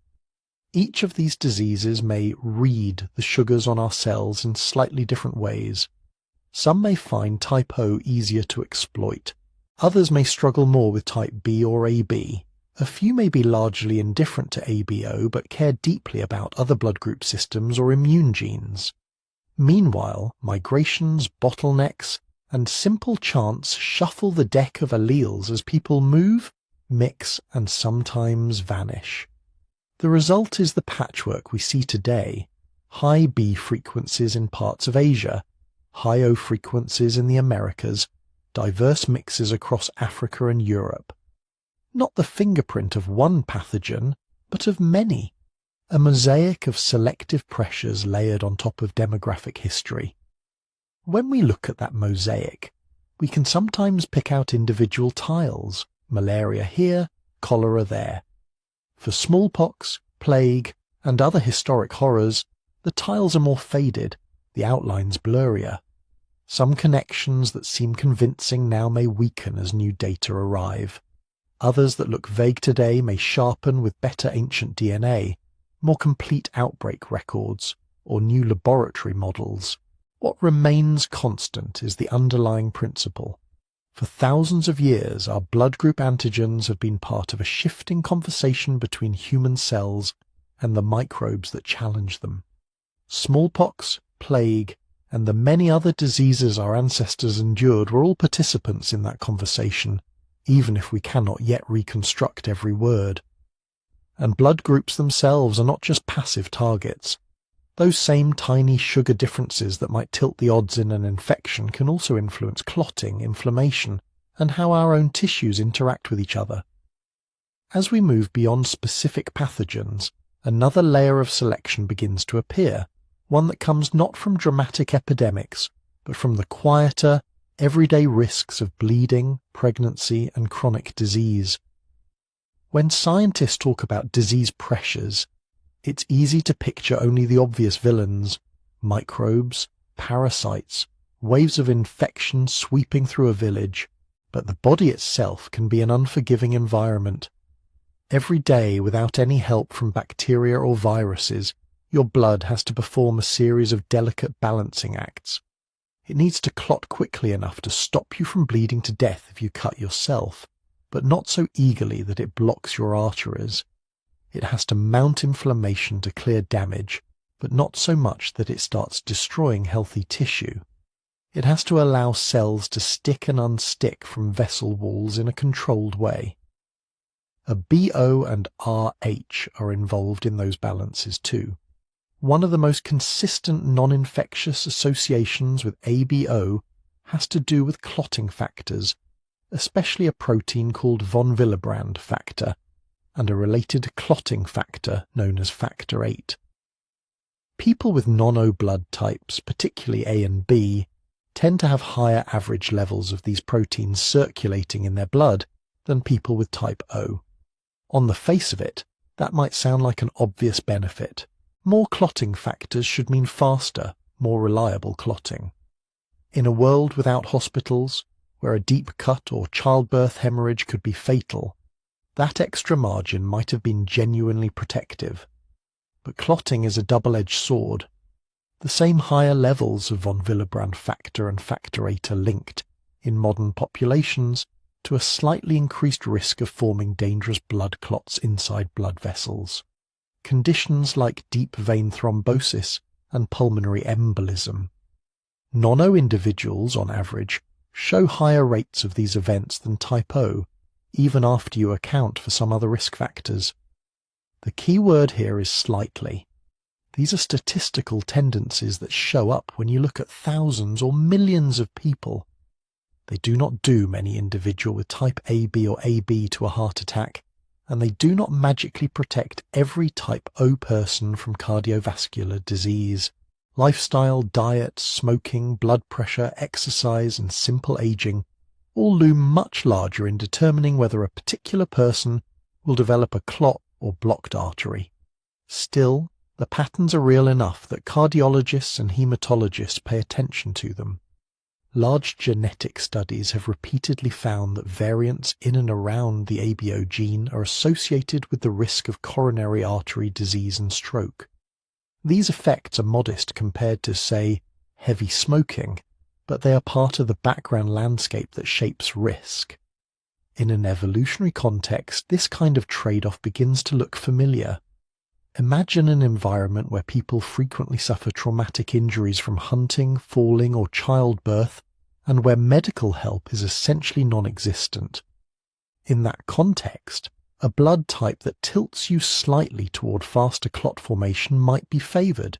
Each of these diseases may read the sugars on our cells in slightly different ways. Some may find type O easier to exploit. Others may struggle more with type B or AB. A few may be largely indifferent to ABO but care deeply about other blood group systems or immune genes. Meanwhile, migrations, bottlenecks, and simple chance shuffle the deck of alleles as people move, mix, and sometimes vanish. The result is the patchwork we see today: high B frequencies in parts of Asia, high O frequencies in the Americas, diverse mixes across Africa and Europe. Not the fingerprint of one pathogen, but of many, a mosaic of selective pressures layered on top of demographic history. When we look at that mosaic, we can sometimes pick out individual tiles, malaria here, cholera there. For smallpox, plague, and other historic horrors, the tiles are more faded, the outlines blurrier. Some connections that seem convincing now may weaken as new data arrive. Others that look vague today may sharpen with better ancient DNA, more complete outbreak records, or new laboratory models. What remains constant is the underlying principle. For thousands of years, our blood group antigens have been part of a shifting conversation between human cells and the microbes that challenge them. Smallpox, plague, and the many other diseases our ancestors endured were all participants in that conversation, even if we cannot yet reconstruct every word. And blood groups themselves are not just passive targets. Those same tiny sugar differences that might tilt the odds in an infection can also influence clotting, inflammation, and how our own tissues interact with each other. As we move beyond specific pathogens, another layer of selection begins to appear, one that comes not from dramatic epidemics, but from the quieter, everyday risks of bleeding, pregnancy, and chronic disease. When scientists talk about disease pressures, it's easy to picture only the obvious villains: microbes, parasites, waves of infection sweeping through a village, but the body itself can be an unforgiving environment. Every day, without any help from bacteria or viruses, your blood has to perform a series of delicate balancing acts. It needs to clot quickly enough to stop you from bleeding to death if you cut yourself, but not so eagerly that it blocks your arteries. It has to mount inflammation to clear damage, but not so much that it starts destroying healthy tissue. It has to allow cells to stick and unstick from vessel walls in a controlled way. A BO and RH are involved in those balances too. One of the most consistent non-infectious associations with ABO has to do with clotting factors, especially a protein called von Willebrand factor, and a related clotting factor known as factor VIII. People with non-O blood types, particularly A and B, tend to have higher average levels of these proteins circulating in their blood than people with type O. On the face of it, that might sound like an obvious benefit. More clotting factors should mean faster, more reliable clotting. In a world without hospitals, where a deep cut or childbirth hemorrhage could be fatal, that extra margin might have been genuinely protective. But clotting is a double-edged sword. The same higher levels of von Willebrand factor and factor VIII are linked, in modern populations, to a slightly increased risk of forming dangerous blood clots inside blood vessels. Conditions like deep vein thrombosis and pulmonary embolism. Non-O individuals, on average, show higher rates of these events than type O, even after you account for some other risk factors. The key word here is slightly. These are statistical tendencies that show up when you look at thousands or millions of people. They do not doom any individual with type AB or AB to a heart attack, and they do not magically protect every type O person from cardiovascular disease. Lifestyle, diet, smoking, blood pressure, exercise, and simple aging all loom much larger in determining whether a particular person will develop a clot or blocked artery. Still, the patterns are real enough that cardiologists and hematologists pay attention to them. Large genetic studies have repeatedly found that variants in and around the ABO gene are associated with the risk of coronary artery disease and stroke. These effects are modest compared to, say, heavy smoking, but they are part of the background landscape that shapes risk. In an evolutionary context, this kind of trade-off begins to look familiar. Imagine an environment where people frequently suffer traumatic injuries from hunting, falling, or childbirth, and where medical help is essentially non-existent. In that context, a blood type that tilts you slightly toward faster clot formation might be favored,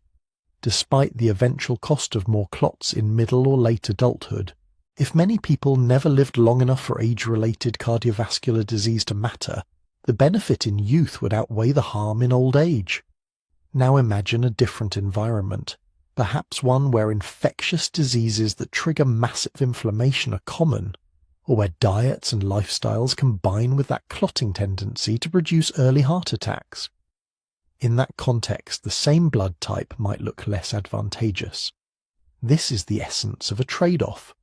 despite the eventual cost of more clots in middle or late adulthood. If many people never lived long enough for age-related cardiovascular disease to matter, the benefit in youth would outweigh the harm in old age. Now imagine a different environment, perhaps one where infectious diseases that trigger massive inflammation are common, or where diets and lifestyles combine with that clotting tendency to produce early heart attacks. In that context, the same blood type might look less advantageous. This is the essence of a trade-off.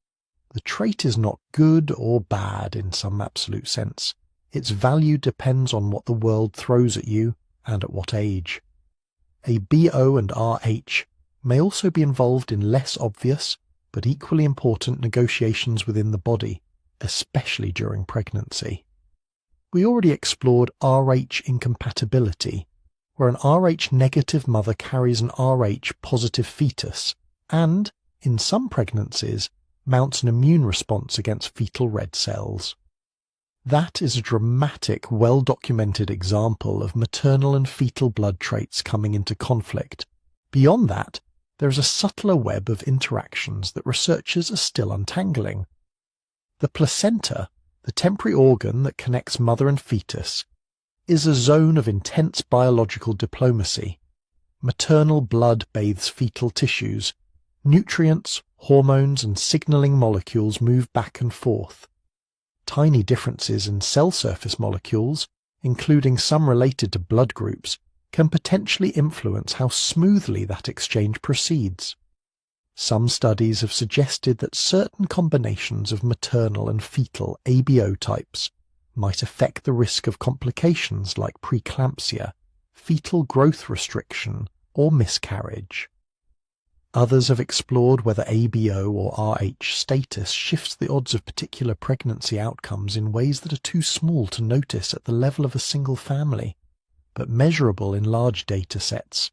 The trait is not good or bad in some absolute sense. Its value depends on what the world throws at you and at what age. A BO and RH may also be involved in less obvious but equally important negotiations within the body, especially during pregnancy. We already explored RH incompatibility, where an RH negative mother carries an RH positive fetus and, in some pregnancies, mounts an immune response against fetal red cells. That is a dramatic, well-documented example of maternal and fetal blood traits coming into conflict. Beyond that, there is a subtler web of interactions that researchers are still untangling. The placenta, the temporary organ that connects mother and fetus, is a zone of intense biological diplomacy. Maternal blood bathes fetal tissues. Nutrients, hormones, and signaling molecules move back and forth. Tiny differences in cell surface molecules, including some related to blood groups, can potentially influence how smoothly that exchange proceeds. Some studies have suggested that certain combinations of maternal and fetal ABO types might affect the risk of complications like preeclampsia, fetal growth restriction, or miscarriage. Others have explored whether ABO or RH status shifts the odds of particular pregnancy outcomes in ways that are too small to notice at the level of a single family, but measurable in large data sets.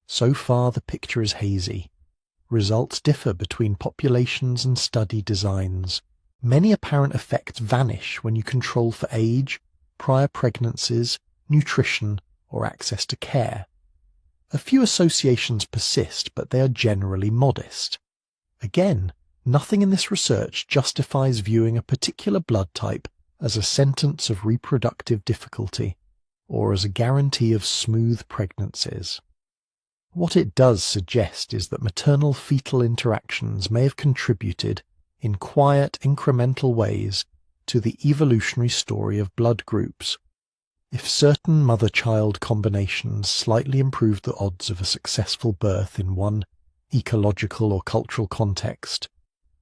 So far, the picture is hazy. Results differ between populations and study designs. Many apparent effects vanish when you control for age, prior pregnancies, nutrition, or access to care. A few associations persist, but they are generally modest. Again, nothing in this research justifies viewing a particular blood type as a sentence of reproductive difficulty or as a guarantee of smooth pregnancies. What it does suggest is that maternal-fetal interactions may have contributed in quiet, incremental ways to the evolutionary story of blood groups. If certain mother-child combinations slightly improved the odds of a successful birth in one ecological or cultural context,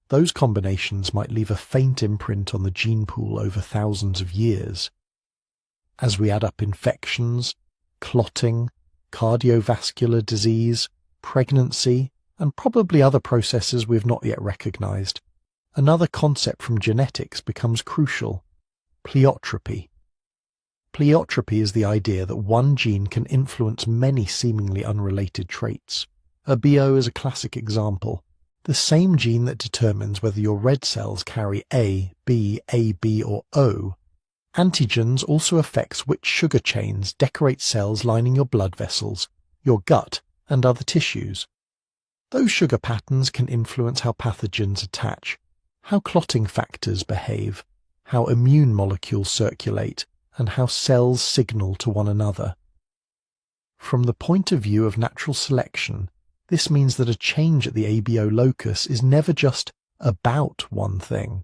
those combinations might leave a faint imprint on the gene pool over thousands of years. As we add up infections, clotting, cardiovascular disease, pregnancy, and probably other processes we have not yet recognized, another concept from genetics becomes crucial: pleiotropy. Pleiotropy is the idea that one gene can influence many seemingly unrelated traits. A BO is a classic example. The same gene that determines whether your red cells carry A, B, AB, or O Antigens also affects which sugar chains decorate cells lining your blood vessels, your gut, and other tissues. Those sugar patterns can influence how pathogens attach, how clotting factors behave, how immune molecules circulate, and how cells signal to one another. From the point of view of natural selection, this means that a change at the ABO locus is never just about one thing.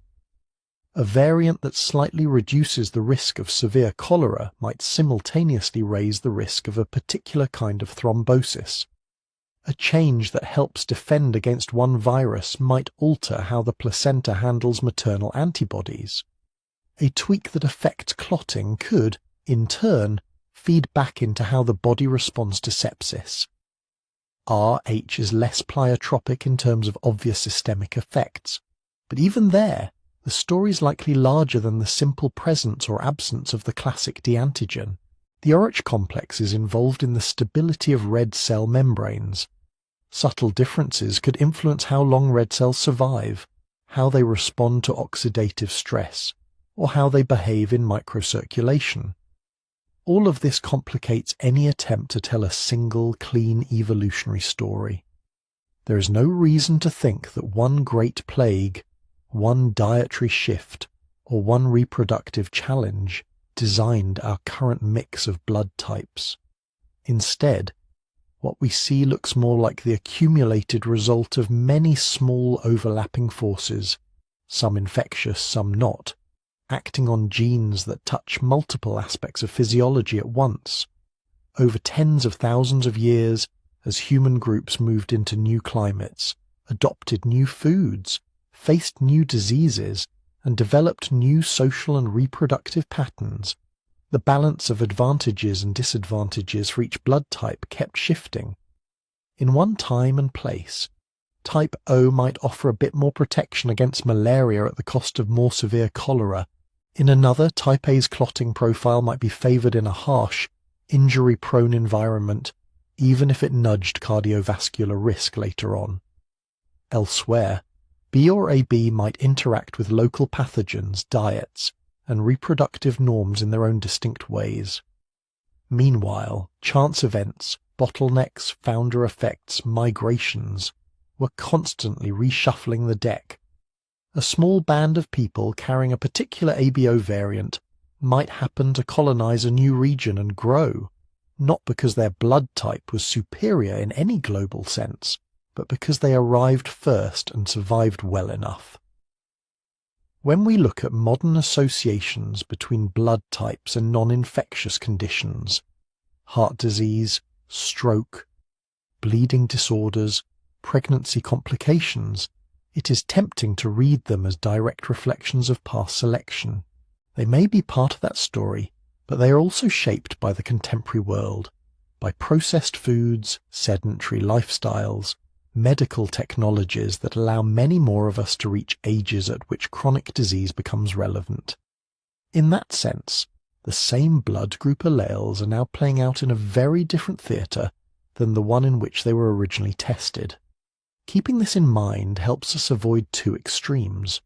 A variant that slightly reduces the risk of severe cholera might simultaneously raise the risk of a particular kind of thrombosis. A change that helps defend against one virus might alter how the placenta handles maternal antibodies. A tweak that affects clotting could, in turn, feed back into how the body responds to sepsis. Rh is less pleiotropic in terms of obvious systemic effects, but even there, the story is likely larger than the simple presence or absence of the classic D antigen. The Rh complex is involved in the stability of red cell membranes. Subtle differences could influence how long red cells survive, how they respond to oxidative stress, or how they behave in microcirculation. All of this complicates any attempt to tell a single, clean evolutionary story. There is no reason to think that one great plague, one dietary shift, or one reproductive challenge designed our current mix of blood types. Instead, what we see looks more like the accumulated result of many small overlapping forces, some infectious, some not, acting on genes that touch multiple aspects of physiology at once. Over tens of thousands of years, as human groups moved into new climates, adopted new foods, faced new diseases, and developed new social and reproductive patterns, the balance of advantages and disadvantages for each blood type kept shifting. In one time and place, type O might offer a bit more protection against malaria at the cost of more severe cholera. In another, type A's clotting profile might be favoured in a harsh, injury-prone environment, even if it nudged cardiovascular risk later on. Elsewhere, B or AB might interact with local pathogens, diets, and reproductive norms in their own distinct ways. Meanwhile, chance events, bottlenecks, founder effects, migrations were constantly reshuffling the deck. A small band of people carrying a particular ABO variant might happen to colonize a new region and grow, not because their blood type was superior in any global sense, but because they arrived first and survived well enough. When we look at modern associations between blood types and non-infectious conditions, heart disease, stroke, bleeding disorders, pregnancy complications, it is tempting to read them as direct reflections of past selection. They may be part of that story, but they are also shaped by the contemporary world, by processed foods, sedentary lifestyles, medical technologies that allow many more of us to reach ages at which chronic disease becomes relevant. In that sense, the same blood group alleles are now playing out in a very different theatre than the one in which they were originally tested. Keeping this in mind helps us avoid two extremes.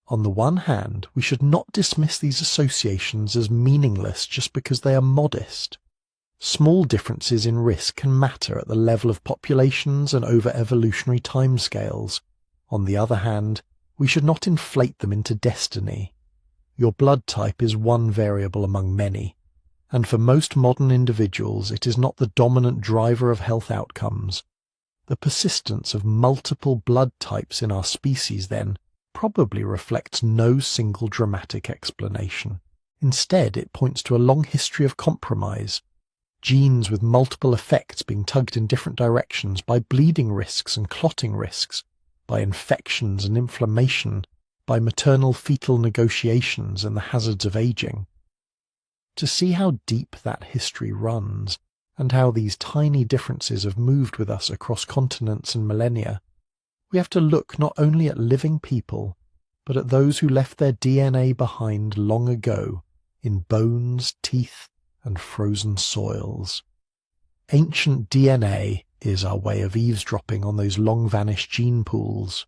On the one hand, we should not dismiss these associations as meaningless just because they are modest. Small differences in risk can matter at the level of populations and over evolutionary timescales. On the other hand, we should not inflate them into destiny. Your blood type is one variable among many, and for most modern individuals it is not the dominant driver of health outcomes. The persistence of multiple blood types in our species, then, probably reflects no single dramatic explanation. Instead, it points to a long history of compromise, genes with multiple effects being tugged in different directions by bleeding risks and clotting risks, by infections and inflammation, by maternal-fetal negotiations and the hazards of aging. To see how deep that history runs, and how these tiny differences have moved with us across continents and millennia, we have to look not only at living people, but at those who left their DNA behind long ago in bones, teeth, and frozen soils. Ancient DNA is our way of eavesdropping on those long-vanished gene pools.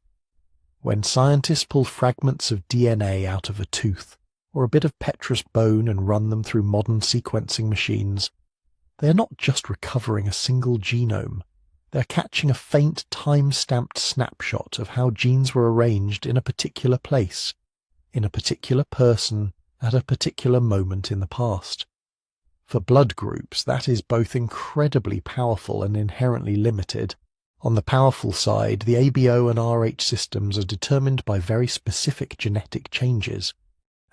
When scientists pull fragments of DNA out of a tooth, or a bit of petrous bone and run them through modern sequencing machines, they are not just recovering a single genome. They're catching a faint time-stamped snapshot of how genes were arranged in a particular place, in a particular person, at a particular moment in the past. For blood groups, that is both incredibly powerful and inherently limited. On the powerful side, the ABO and Rh systems are determined by very specific genetic changes.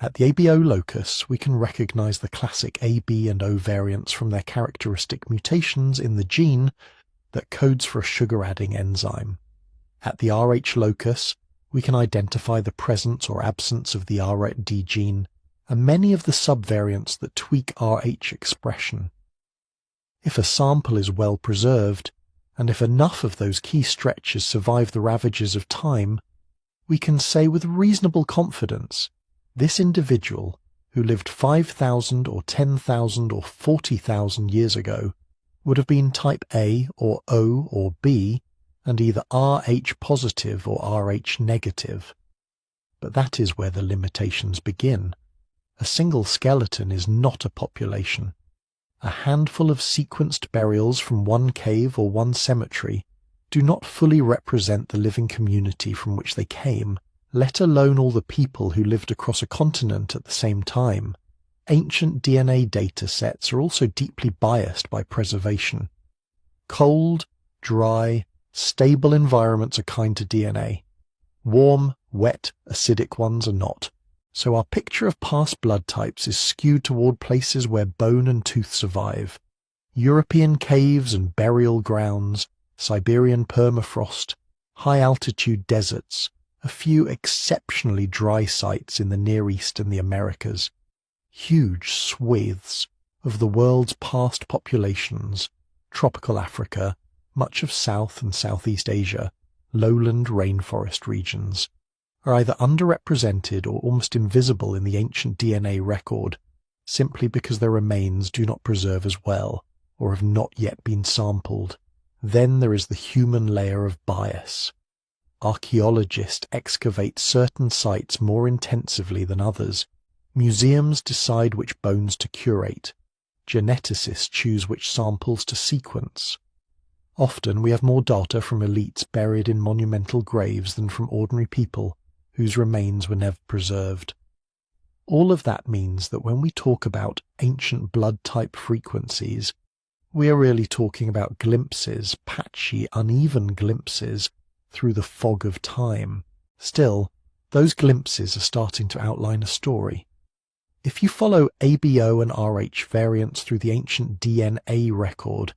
At the ABO locus, we can recognize the classic AB and O variants from their characteristic mutations in the gene that codes for a sugar-adding enzyme. At the Rh locus, we can identify the presence or absence of the RD gene and many of the subvariants that tweak Rh expression. If a sample is well preserved, and if enough of those key stretches survive the ravages of time, we can say with reasonable confidence, this individual, who lived 5,000 or 10,000 or 40,000 years ago, would have been type A or O or B, and either Rh positive or Rh negative. But that is where the limitations begin. A single skeleton is not a population. A handful of sequenced burials from one cave or one cemetery do not fully represent the living community from which they came, let alone all the people who lived across a continent at the same time. Ancient DNA data sets are also deeply biased by preservation. Cold, dry, stable environments are kind to DNA. Warm, wet, acidic ones are not. So our picture of past blood types is skewed toward places where bone and tooth survive. European caves and burial grounds, Siberian permafrost, high-altitude deserts, a few exceptionally dry sites in the Near East and the Americas. Huge swathes of the world's past populations, tropical Africa, much of South and Southeast Asia, lowland rainforest regions, are either underrepresented or almost invisible in the ancient DNA record, simply because their remains do not preserve as well, or have not yet been sampled. Then there is the human layer of bias. Archaeologists excavate certain sites more intensively than others. Museums decide which bones to curate. Geneticists choose which samples to sequence. Often we have more data from elites buried in monumental graves than from ordinary people whose remains were never preserved. All of that means that when we talk about ancient blood type frequencies, we are really talking about glimpses, patchy, uneven glimpses, through the fog of time. Still, those glimpses are starting to outline a story. If you follow ABO and Rh variants through the ancient DNA record,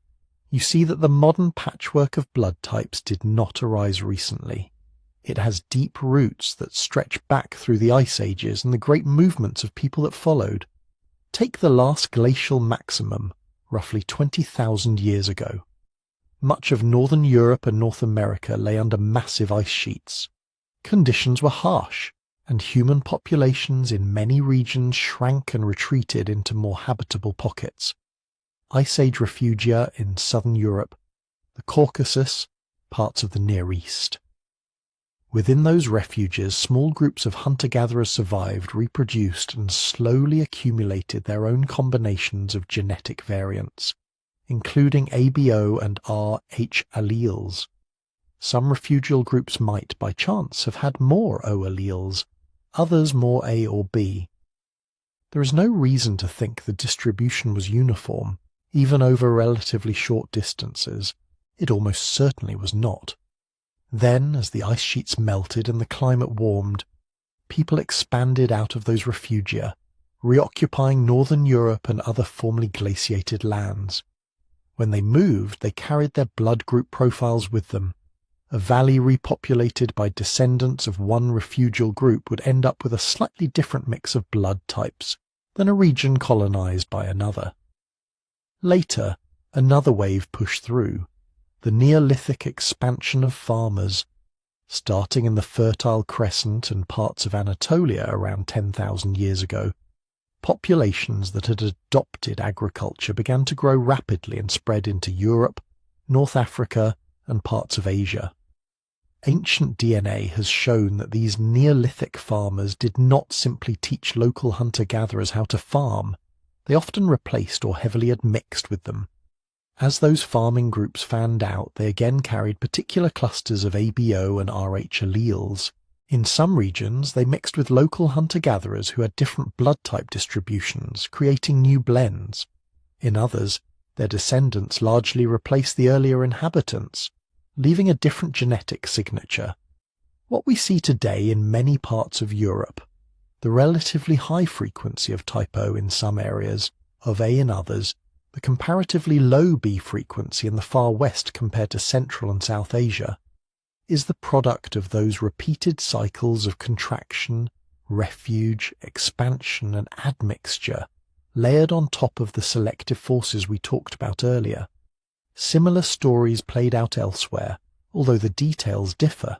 you see that the modern patchwork of blood types did not arise recently. It has deep roots that stretch back through the ice ages and the great movements of people that followed. Take the last glacial maximum, roughly 20,000 years ago. Much of northern Europe and North America lay under massive ice sheets. Conditions were harsh, and human populations in many regions shrank and retreated into more habitable pockets. Ice Age refugia in southern Europe, the Caucasus, parts of the Near East. Within those refuges, small groups of hunter-gatherers survived, reproduced, and slowly accumulated their own combinations of genetic variants, including ABO and Rh alleles. Some refugial groups might, by chance, have had more O alleles, others more A or B. There is no reason to think the distribution was uniform, even over relatively short distances. It almost certainly was not. Then, as the ice sheets melted and the climate warmed, people expanded out of those refugia, reoccupying northern Europe and other formerly glaciated lands. When they moved, they carried their blood group profiles with them. A valley repopulated by descendants of one refugial group would end up with a slightly different mix of blood types than a region colonized by another. Later, another wave pushed through, the Neolithic expansion of farmers. Starting in the Fertile Crescent and parts of Anatolia around 10,000 years ago, populations that had adopted agriculture began to grow rapidly and spread into Europe, North Africa, and parts of Asia. Ancient DNA has shown that these Neolithic farmers did not simply teach local hunter-gatherers how to farm, they often replaced or heavily admixed with them. As those farming groups fanned out, they again carried particular clusters of ABO and Rh alleles. In some regions, they mixed with local hunter-gatherers who had different blood type distributions, creating new blends. In others, their descendants largely replaced the earlier inhabitants, leaving a different genetic signature. What we see today in many parts of Europe, the relatively high frequency of type O in some areas, of A in others, the comparatively low B frequency in the far west compared to Central and South Asia, is the product of those repeated cycles of contraction, refuge, expansion and admixture layered on top of the selective forces we talked about earlier. Similar stories played out elsewhere, although the details differ.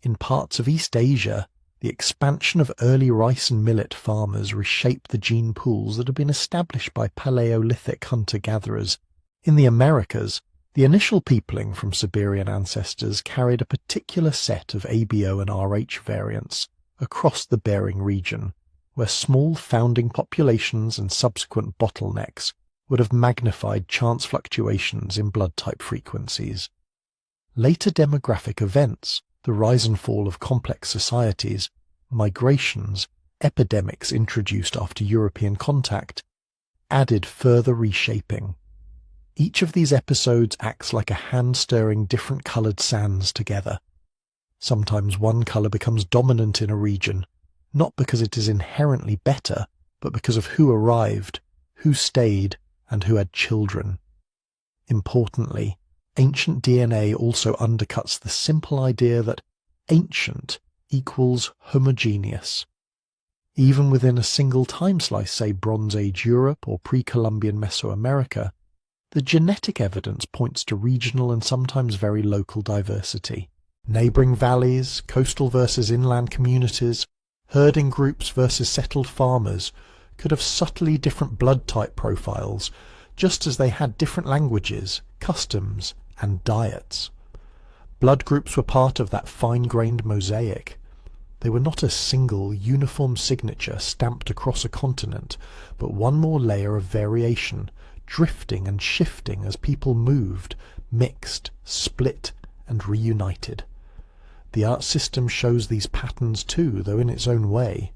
In parts of East Asia, the expansion of early rice and millet farmers reshaped the gene pools that had been established by Paleolithic hunter-gatherers. In the Americas, the initial peopling from Siberian ancestors carried a particular set of ABO and Rh variants across the Bering region, where small founding populations and subsequent bottlenecks would have magnified chance fluctuations in blood type frequencies. Later demographic events, the rise and fall of complex societies, migrations, epidemics introduced after European contact, added further reshaping. Each of these episodes acts like a hand stirring different coloured sands together. Sometimes one colour becomes dominant in a region, not because it is inherently better, but because of who arrived, who stayed, and who had children. Importantly, ancient DNA also undercuts the simple idea that ancient equals homogeneous. Even within a single time slice, say Bronze Age Europe or pre-Columbian Mesoamerica, the genetic evidence points to regional and sometimes very local diversity. Neighbouring valleys, coastal versus inland communities, herding groups versus settled farmers could have subtly different blood type profiles, just as they had different languages, customs, and diets. Blood groups were part of that fine-grained mosaic. They were not a single, uniform signature stamped across a continent, but one more layer of variation, drifting and shifting as people moved, mixed, split, and reunited. The art system shows these patterns too, though in its own way.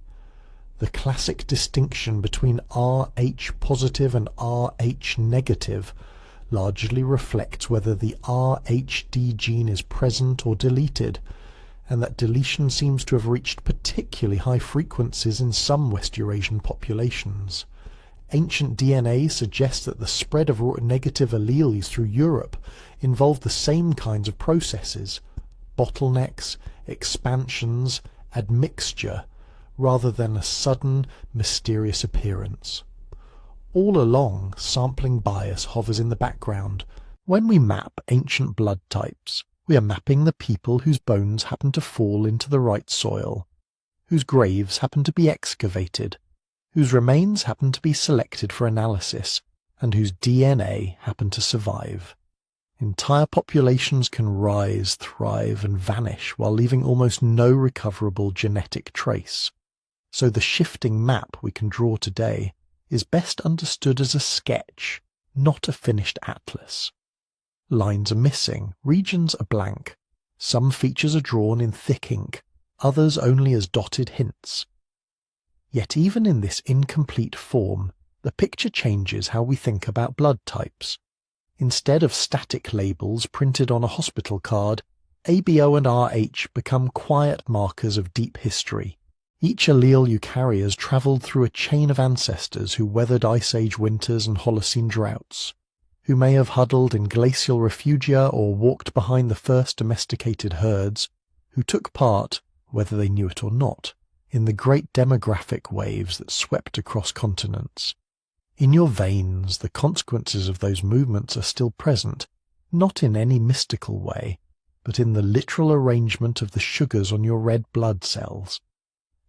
The classic distinction between Rh positive and Rh negative largely reflects whether the RHD gene is present or deleted, and that deletion seems to have reached particularly high frequencies in some West Eurasian populations. Ancient DNA suggests that the spread of negative alleles through Europe involved the same kinds of processes, bottlenecks, expansions, admixture, rather than a sudden, mysterious appearance. All along, sampling bias hovers in the background. When we map ancient blood types, we are mapping the people whose bones happen to fall into the right soil, whose graves happen to be excavated, whose remains happen to be selected for analysis, and whose DNA happen to survive. Entire populations can rise, thrive, and vanish while leaving almost no recoverable genetic trace. So the shifting map we can draw today is best understood as a sketch, not a finished atlas. Lines are missing, regions are blank. Some features are drawn in thick ink, others only as dotted hints. Yet even in this incomplete form, the picture changes how we think about blood types. Instead of static labels printed on a hospital card, ABO and Rh become quiet markers of deep history. Each allele you carry has travelled through a chain of ancestors who weathered Ice Age winters and Holocene droughts, who may have huddled in glacial refugia or walked behind the first domesticated herds, who took part, whether they knew it or not, in the great demographic waves that swept across continents. In your veins, the consequences of those movements are still present, not in any mystical way, but in the literal arrangement of the sugars on your red blood cells.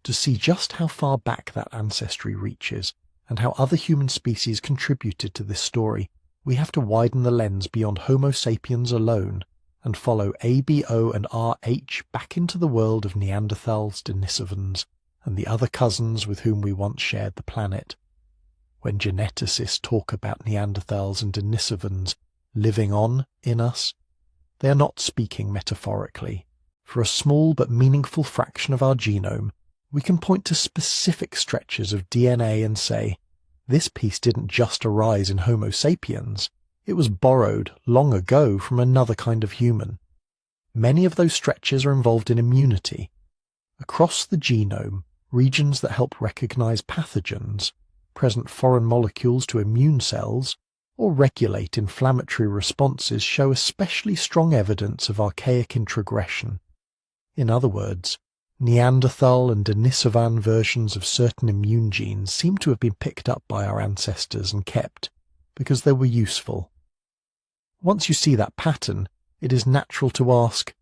To see just how far back that ancestry reaches, and how other human species contributed to this story, we have to widen the lens beyond Homo sapiens alone, and follow ABO and RH back into the world of Neanderthals, Denisovans, and the other cousins with whom we once shared the planet. When geneticists talk about Neanderthals and Denisovans living on in us, they are not speaking metaphorically. For a small but meaningful fraction of our genome, we can point to specific stretches of DNA and say, this piece didn't just arise in Homo sapiens, it was borrowed long ago from another kind of human. Many of those stretches are involved in immunity. Across the genome, regions that help recognize pathogens, present foreign molecules to immune cells, or regulate inflammatory responses show especially strong evidence of archaic introgression. In other words, Neanderthal and Denisovan versions of certain immune genes seem to have been picked up by our ancestors and kept, because they were useful. Once you see that pattern, it is natural to ask,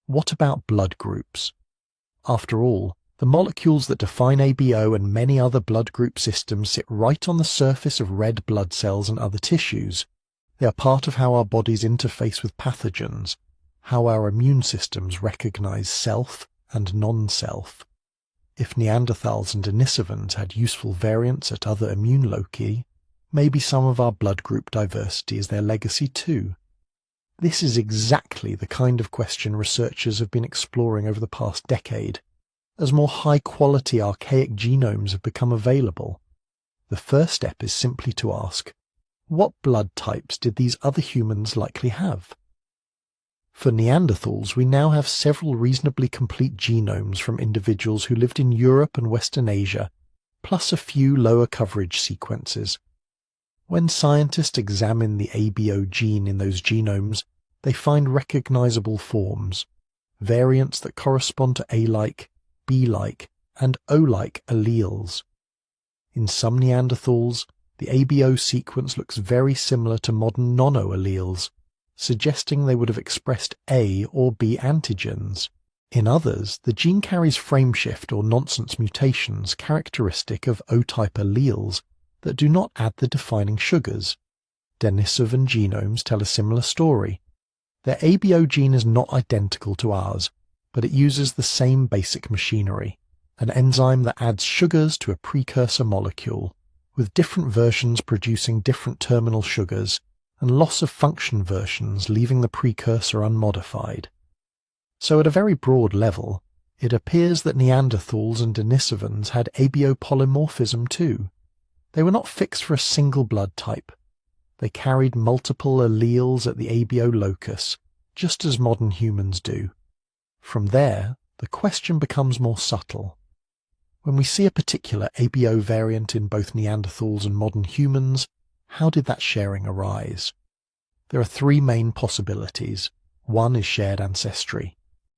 what about blood groups? After all, the molecules that define ABO and many other blood group systems sit right on the surface of red blood cells and other tissues. They are part of how our bodies interface with pathogens, how our immune systems recognize self and non-self. If Neanderthals and Denisovans had useful variants at other immune loci, maybe some of our blood group diversity is their legacy too. This is exactly the kind of question researchers have been exploring over the past decade. As more high-quality archaic genomes have become available, the first step is simply to ask, what blood types did these other humans likely have? For Neanderthals, we now have several reasonably complete genomes from individuals who lived in Europe and Western Asia, plus a few lower coverage sequences. When scientists examine the ABO gene in those genomes, they find recognizable forms, variants that correspond to A-like, B-like, and O-like alleles. In some Neanderthals, the ABO sequence looks very similar to modern non-O alleles, suggesting they would have expressed A or B antigens. In others, the gene carries frameshift or nonsense mutations characteristic of O-type alleles that do not add the defining sugars. Denisovan genomes tell a similar story. Their ABO gene is not identical to ours, but it uses the same basic machinery, an enzyme that adds sugars to a precursor molecule, with different versions producing different terminal sugars, and loss-of-function versions leaving the precursor unmodified. So at a very broad level, it appears that Neanderthals and Denisovans had ABO polymorphism too. They were not fixed for a single blood type. They carried multiple alleles at the ABO locus, just as modern humans do. From there, the question becomes more subtle. When we see a particular ABO variant in both Neanderthals and modern humans, how did that sharing arise? There are three main possibilities. One is shared ancestry.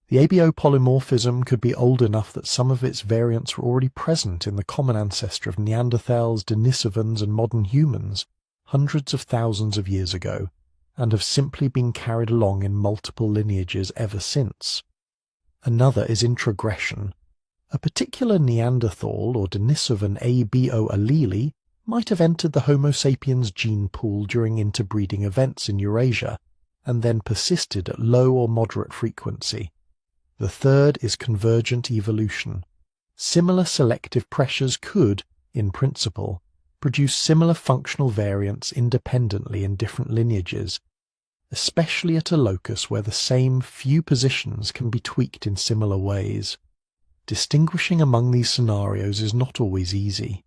The ABO polymorphism could be old enough that some of its variants were already present in the common ancestor of Neanderthals, Denisovans, and modern humans hundreds of thousands of years ago, and have simply been carried along in multiple lineages ever since. Another is introgression. A particular Neanderthal or Denisovan ABO allele might have entered the Homo sapiens gene pool during interbreeding events in Eurasia, and then persisted at low or moderate frequency. The third is convergent evolution. Similar selective pressures could, in principle, produce similar functional variants independently in different lineages, especially at a locus where the same few positions can be tweaked in similar ways. Distinguishing among these scenarios is not always easy.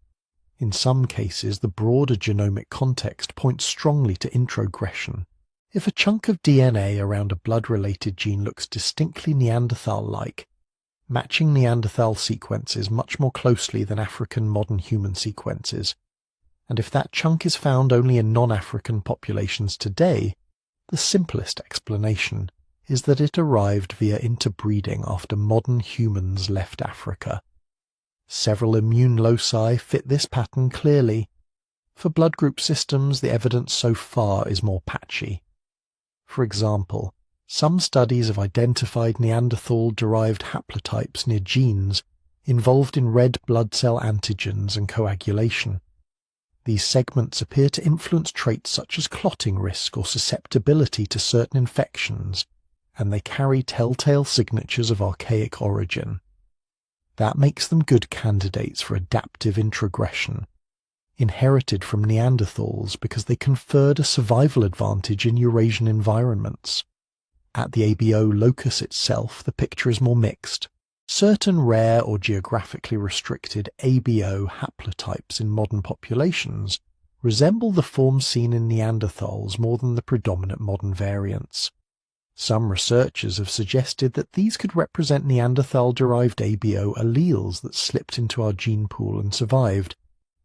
In some cases, the broader genomic context points strongly to introgression. If a chunk of DNA around a blood-related gene looks distinctly Neanderthal-like, matching Neanderthal sequences much more closely than African modern human sequences, and if that chunk is found only in non-African populations today, the simplest explanation is that it arrived via interbreeding after modern humans left Africa. Several immune loci fit this pattern clearly. For blood group systems, the evidence so far is more patchy. For example, some studies have identified Neanderthal-derived haplotypes near genes involved in red blood cell antigens and coagulation. These segments appear to influence traits such as clotting risk or susceptibility to certain infections, and they carry telltale signatures of archaic origin. That makes them good candidates for adaptive introgression, inherited from Neanderthals because they conferred a survival advantage in Eurasian environments. At the ABO locus itself, the picture is more mixed. Certain rare or geographically restricted ABO haplotypes in modern populations resemble the forms seen in Neanderthals more than the predominant modern variants. Some researchers have suggested that these could represent Neanderthal-derived ABO alleles that slipped into our gene pool and survived,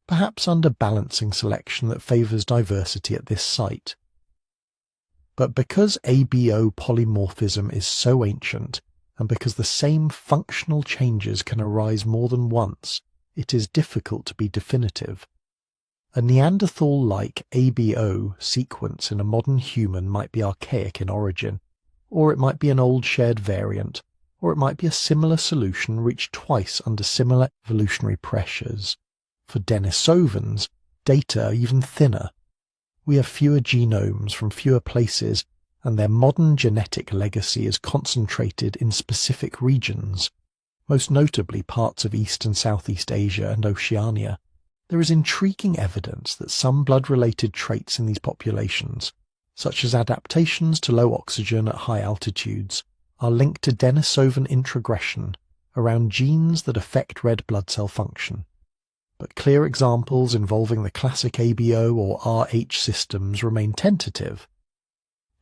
perhaps under balancing selection that favours diversity at this site. But because ABO polymorphism is so ancient, and because the same functional changes can arise more than once, it is difficult to be definitive. A Neanderthal-like ABO sequence in a modern human might be archaic in origin, or it might be an old shared variant, or it might be a similar solution reached twice under similar evolutionary pressures. For Denisovans, data are even thinner. We have fewer genomes from fewer places, and their modern genetic legacy is concentrated in specific regions, most notably parts of East and Southeast Asia and Oceania. There is intriguing evidence that some blood-related traits in these populations, such as adaptations to low oxygen at high altitudes, are linked to Denisovan introgression around genes that affect red blood cell function. But clear examples involving the classic ABO or RH systems remain tentative.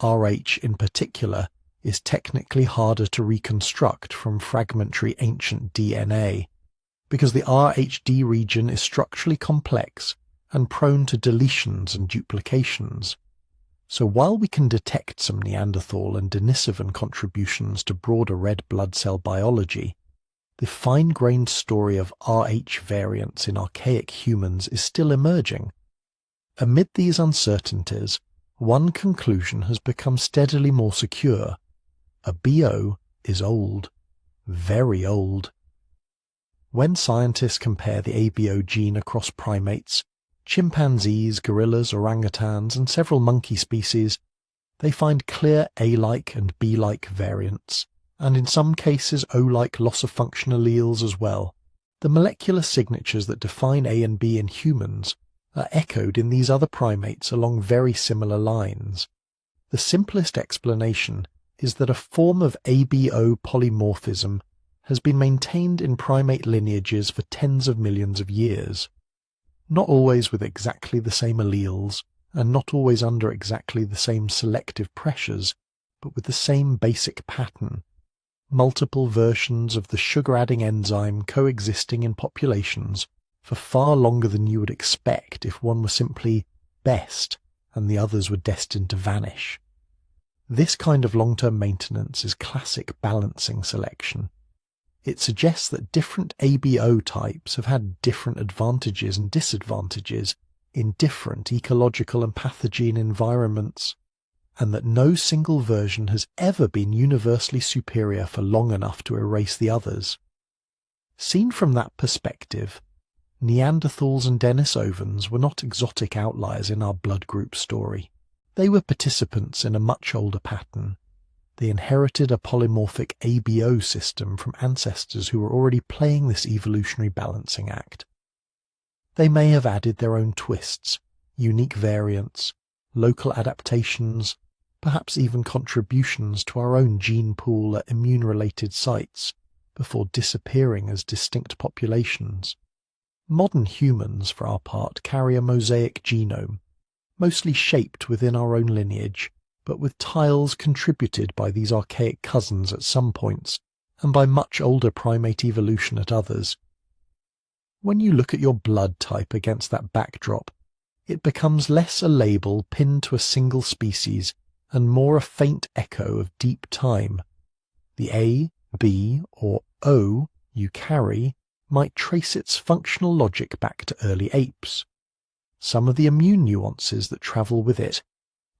RH in particular is technically harder to reconstruct from fragmentary ancient DNA, because the RHD region is structurally complex and prone to deletions and duplications. So while we can detect some Neanderthal and Denisovan contributions to broader red blood cell biology, the fine-grained story of RH variants in archaic humans is still emerging. Amid these uncertainties, one conclusion has become steadily more secure. A BO is old, very old. When scientists compare the ABO gene across primates, chimpanzees, gorillas, orangutans, and several monkey species, they find clear A-like and B-like variants, and in some cases O-like loss-of-function alleles as well. The molecular signatures that define A and B in humans are echoed in these other primates along very similar lines. The simplest explanation is that a form of ABO polymorphism has been maintained in primate lineages for tens of millions of years. Not always with exactly the same alleles, and not always under exactly the same selective pressures, but with the same basic pattern. Multiple versions of the sugar-adding enzyme coexisting in populations for far longer than you would expect if one were simply best and the others were destined to vanish. This kind of long-term maintenance is classic balancing selection. It suggests that different ABO types have had different advantages and disadvantages in different ecological and pathogene environments, and that no single version has ever been universally superior for long enough to erase the others. Seen from that perspective, Neanderthals and Denisovans were not exotic outliers in our blood group story. They were participants in a much older pattern. They inherited a polymorphic ABO system from ancestors who were already playing this evolutionary balancing act. They may have added their own twists, unique variants, local adaptations, perhaps even contributions to our own gene pool at immune-related sites, before disappearing as distinct populations. Modern humans, for our part, carry a mosaic genome, mostly shaped within our own lineage, but with tiles contributed by these archaic cousins at some points, and by much older primate evolution at others. When you look at your blood type against that backdrop, it becomes less a label pinned to a single species and more a faint echo of deep time. The A, B, or O you carry might trace its functional logic back to early apes. Some of the immune nuances that travel with it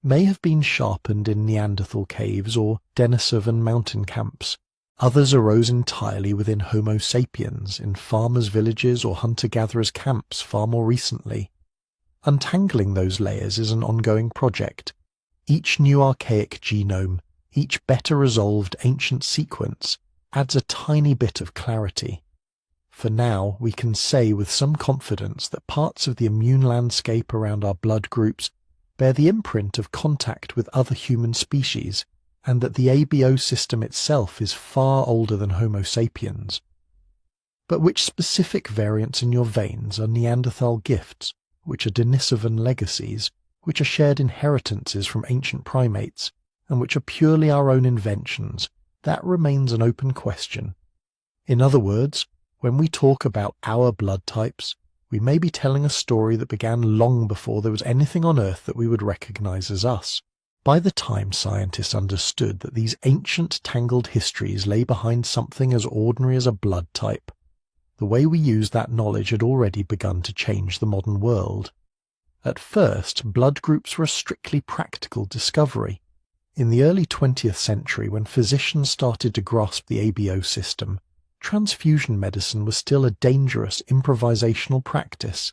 may have been sharpened in Neanderthal caves or Denisovan mountain camps. Others arose entirely within Homo sapiens in farmers' villages or hunter-gatherers' camps far more recently. Untangling those layers is an ongoing project. Each new archaic genome, Each better resolved ancient sequence adds a tiny bit of clarity. For now, we can say with some confidence that parts of the immune landscape around our blood groups bear the imprint of contact with other human species, and that the ABO system itself is far older than Homo sapiens. But which specific variants in your veins are Neanderthal gifts, which are Denisovan legacies, which are shared inheritances from ancient primates, and which are purely our own inventions? That remains an open question. In other words, when we talk about our blood types, we may be telling a story that began long before there was anything on Earth that we would recognize as us. By the time scientists understood that these ancient tangled histories lay behind something as ordinary as a blood type, the way we use that knowledge had already begun to change the modern world. At first, blood groups were a strictly practical discovery. In the early 20th century, when physicians started to grasp the ABO system, transfusion medicine was still a dangerous improvisational practice.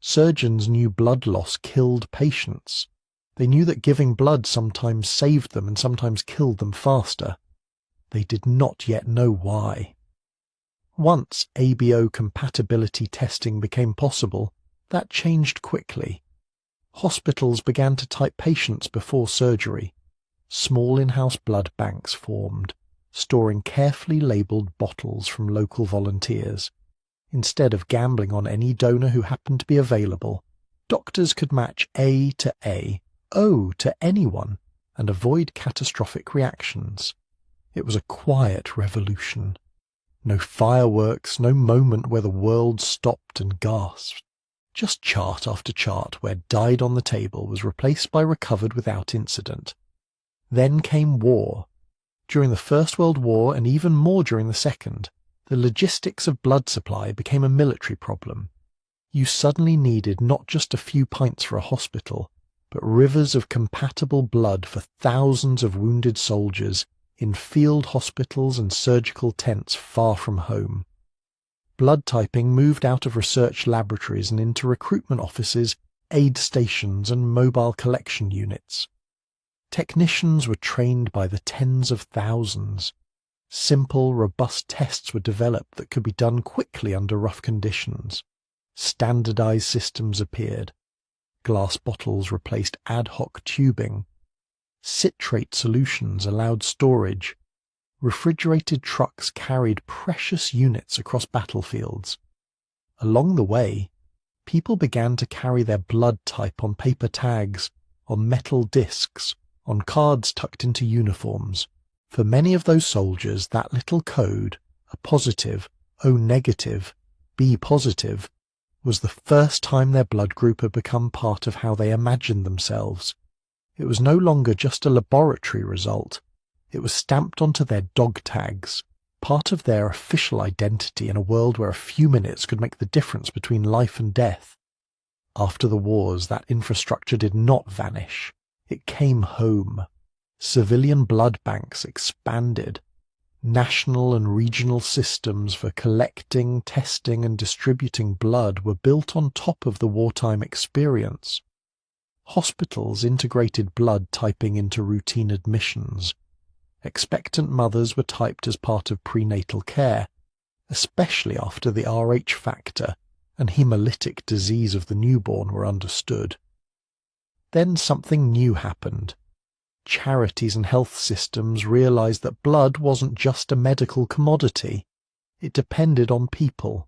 Surgeons knew blood loss killed patients. They knew that giving blood sometimes saved them and sometimes killed them faster. They did not yet know why. Once ABO compatibility testing became possible, that changed quickly. Hospitals began to type patients before surgery. Small in-house blood banks formed, storing carefully labelled bottles from local volunteers. Instead of gambling on any donor who happened to be available, doctors could match A to A, O to anyone, and avoid catastrophic reactions. It was a quiet revolution. No fireworks, no moment where the world stopped and gasped. Just chart after chart where died on the table was replaced by recovered without incident. Then came war. During the First World War, and even more during the Second, the logistics of blood supply became a military problem. You suddenly needed not just a few pints for a hospital, but rivers of compatible blood for thousands of wounded soldiers in field hospitals and surgical tents far from home. Blood typing moved out of research laboratories and into recruitment offices, aid stations, and mobile collection units. Technicians were trained by the tens of thousands. Simple, robust tests were developed that could be done quickly under rough conditions. Standardized systems appeared. Glass bottles replaced ad hoc tubing. Citrate solutions allowed storage. Refrigerated trucks carried precious units across battlefields. Along the way, people began to carry their blood type on paper tags, on metal discs, on cards tucked into uniforms. For many of those soldiers, that little code, a positive, O negative, B positive, was the first time their blood group had become part of how they imagined themselves. It was no longer just a laboratory result. It was stamped onto their dog tags, part of their official identity in a world where a few minutes could make the difference between life and death. After the wars, that infrastructure did not vanish. It came home. Civilian blood banks expanded. National and regional systems for collecting, testing, and distributing blood were built on top of the wartime experience. Hospitals integrated blood typing into routine admissions. Expectant mothers were typed as part of prenatal care, especially after the Rh factor and hemolytic disease of the newborn were understood. Then something new happened. Charities and health systems realized that blood wasn't just a medical commodity. It depended on people,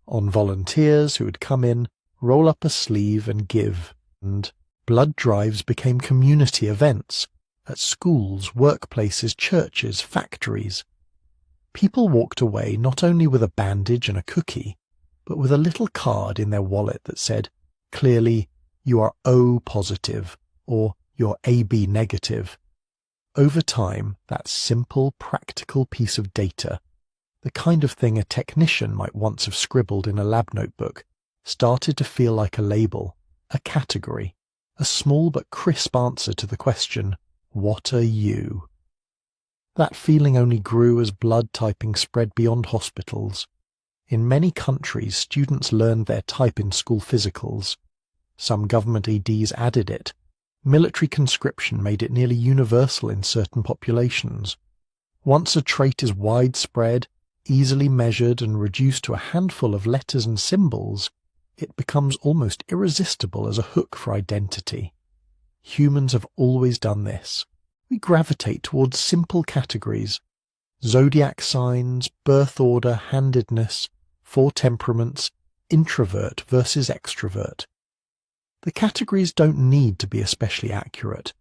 on volunteers who would come in, roll up a sleeve and give. And blood drives became community events at schools, workplaces, churches, factories. People walked away not only with a bandage and a cookie, but with a little card in their wallet that said, clearly, you are O positive, or you're AB negative. Over time, that simple, practical piece of data, the kind of thing a technician might once have scribbled in a lab notebook, started to feel like a label, a category, a small but crisp answer to the question, what are you? That feeling only grew as blood typing spread beyond hospitals. In many countries, students learned their type in school physicals. Some government EDs added it. Military conscription made it nearly universal in certain populations. Once a trait is widespread, easily measured and reduced to a handful of letters and symbols, it becomes almost irresistible as a hook for identity. Humans have always done this. We gravitate towards simple categories: zodiac signs, birth order, handedness, 4 temperaments, introvert versus extrovert. The categories don't need to be especially accurate.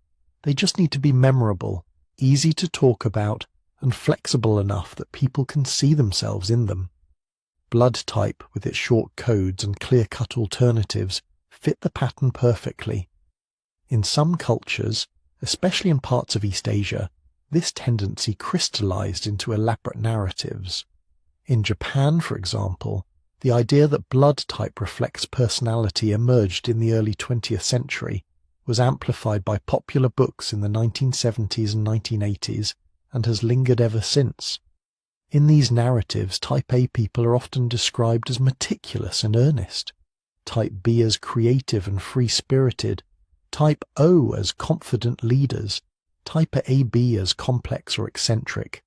They just need to be memorable, easy to talk about, and flexible enough that people can see themselves in them. Blood type, with its short codes and clear-cut alternatives, fit the pattern perfectly. In some cultures, especially in parts of East Asia, this tendency crystallized into elaborate narratives. In Japan, for example, the idea that blood type reflects personality emerged in the early 20th century, was amplified by popular books in the 1970s and 1980s, and has lingered ever since. In these narratives, Type A people are often described as meticulous and earnest, Type B as creative and free-spirited, Type O as confident leaders, Type AB as complex or eccentric.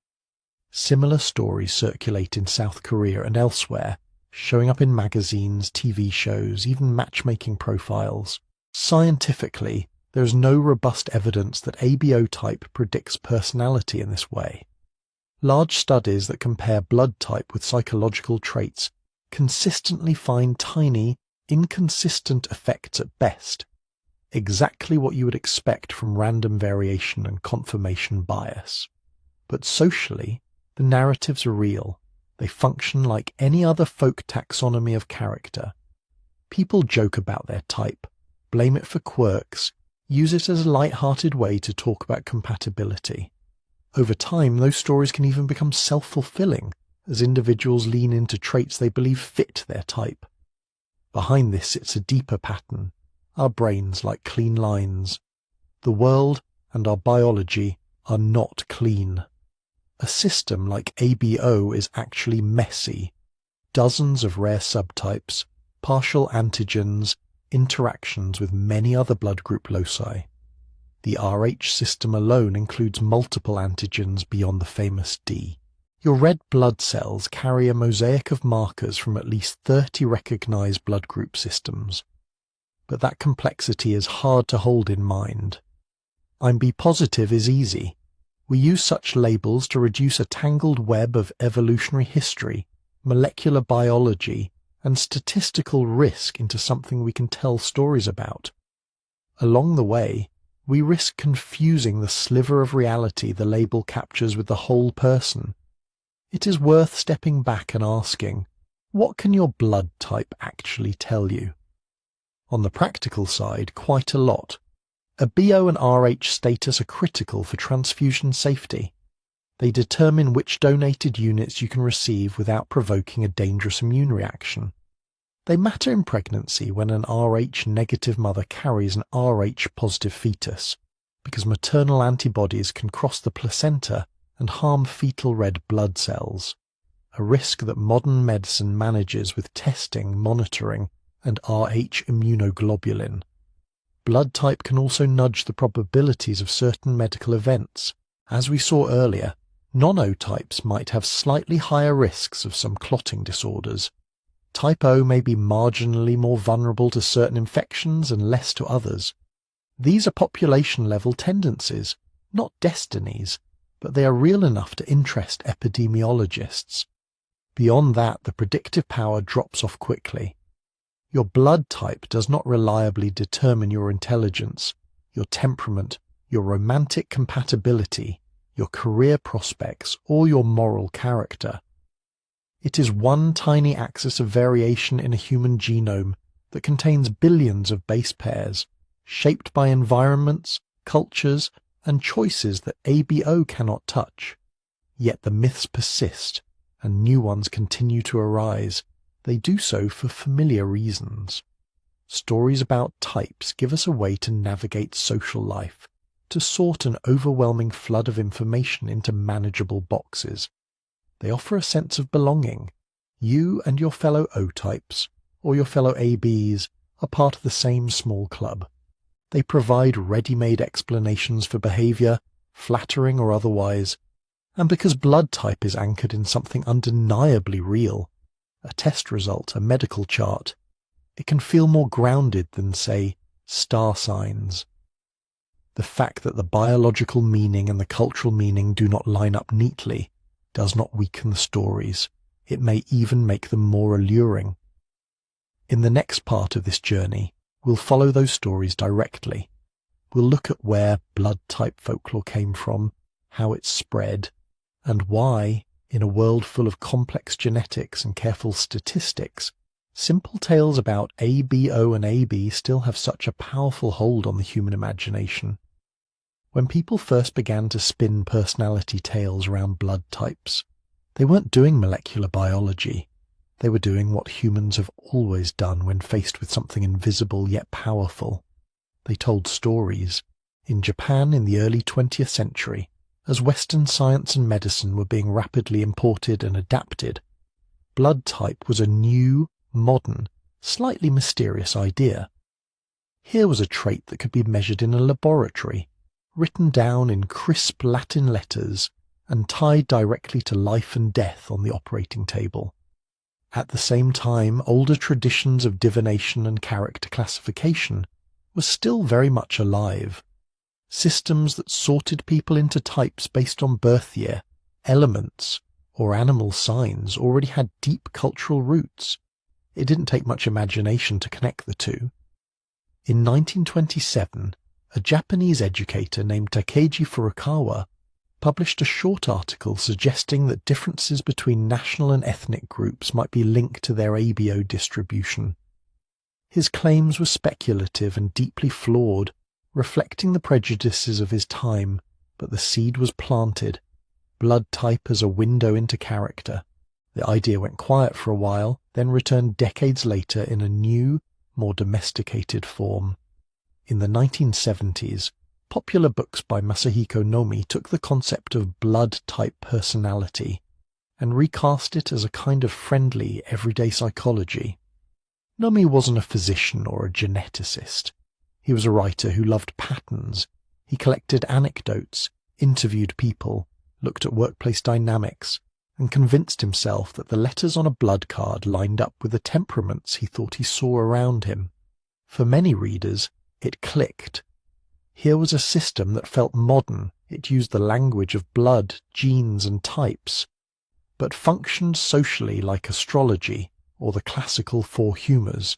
Similar stories circulate in South Korea and elsewhere, showing up in magazines, TV shows, even matchmaking profiles. Scientifically, there is no robust evidence that ABO type predicts personality in this way. Large studies that compare blood type with psychological traits consistently find tiny, inconsistent effects at best, exactly what you would expect from random variation and confirmation bias. But socially, the narratives are real. They function like any other folk taxonomy of character. People joke about their type, blame it for quirks, use it as a light-hearted way to talk about compatibility. Over time, those stories can even become self-fulfilling, as individuals lean into traits they believe fit their type. Behind this sits a deeper pattern. Our brains like clean lines. The world and our biology are not clean. A system like ABO is actually messy. Dozens of rare subtypes, partial antigens, interactions with many other blood group loci. The Rh system alone includes multiple antigens beyond the famous D. Your red blood cells carry a mosaic of markers from at least 30 recognized blood group systems. But that complexity is hard to hold in mind. I'm B positive is easy. We use such labels to reduce a tangled web of evolutionary history, molecular biology, and statistical risk into something we can tell stories about. Along the way, we risk confusing the sliver of reality the label captures with the whole person. It is worth stepping back and asking, what can your blood type actually tell you? On the practical side, quite a lot. A BO and Rh status are critical for transfusion safety. They determine which donated units you can receive without provoking a dangerous immune reaction. They matter in pregnancy when an Rh negative mother carries an Rh positive fetus, because maternal antibodies can cross the placenta and harm fetal red blood cells, a risk that modern medicine manages with testing, monitoring, and Rh immunoglobulin. Blood type can also nudge the probabilities of certain medical events. As we saw earlier, non-O types might have slightly higher risks of some clotting disorders. Type O may be marginally more vulnerable to certain infections and less to others. These are population-level tendencies, not destinies, but they are real enough to interest epidemiologists. Beyond that, the predictive power drops off quickly. Your blood type does not reliably determine your intelligence, your temperament, your romantic compatibility, your career prospects, or your moral character. It is one tiny axis of variation in a human genome that contains billions of base pairs, shaped by environments, cultures, and choices that ABO cannot touch. Yet the myths persist, and new ones continue to arise. They do so for familiar reasons. Stories about types give us a way to navigate social life, to sort an overwhelming flood of information into manageable boxes. They offer a sense of belonging. You and your fellow O-types, or your fellow ABs, are part of the same small club. They provide ready-made explanations for behavior, flattering or otherwise, and because blood type is anchored in something undeniably real, a test result, a medical chart, it can feel more grounded than, say, star signs. The fact that the biological meaning and the cultural meaning do not line up neatly does not weaken the stories. It may even make them more alluring. In the next part of this journey, we'll follow those stories directly. We'll look at where blood type folklore came from, how it spread, and why, in a world full of complex genetics and careful statistics, simple tales about ABO and AB still have such a powerful hold on the human imagination. When people first began to spin personality tales around blood types, they weren't doing molecular biology. They were doing what humans have always done when faced with something invisible yet powerful. They told stories. In Japan in the early 20th century, as Western science and medicine were being rapidly imported and adapted, blood type was a new, modern, slightly mysterious idea. Here was a trait that could be measured in a laboratory, written down in crisp Latin letters and tied directly to life and death on the operating table. At the same time, older traditions of divination and character classification were still very much alive. Systems that sorted people into types based on birth year, elements, or animal signs already had deep cultural roots. It didn't take much imagination to connect the two. In 1927, a Japanese educator named Takeji Furukawa published a short article suggesting that differences between national and ethnic groups might be linked to their ABO distribution. His claims were speculative and deeply flawed, reflecting the prejudices of his time, but the seed was planted. Blood type as a window into character. The idea went quiet for a while, then returned decades later in a new, more domesticated form. In the 1970s, popular books by Masahiko Nomi took the concept of blood-type personality and recast it as a kind of friendly, everyday psychology. Nomi wasn't a physician or a geneticist. He was a writer who loved patterns. He collected anecdotes, interviewed people, looked at workplace dynamics, and convinced himself that the letters on a blood card lined up with the temperaments he thought he saw around him. For many readers, it clicked. Here was a system that felt modern. It used the language of blood, genes, and types, but functioned socially like astrology or the classical four humours.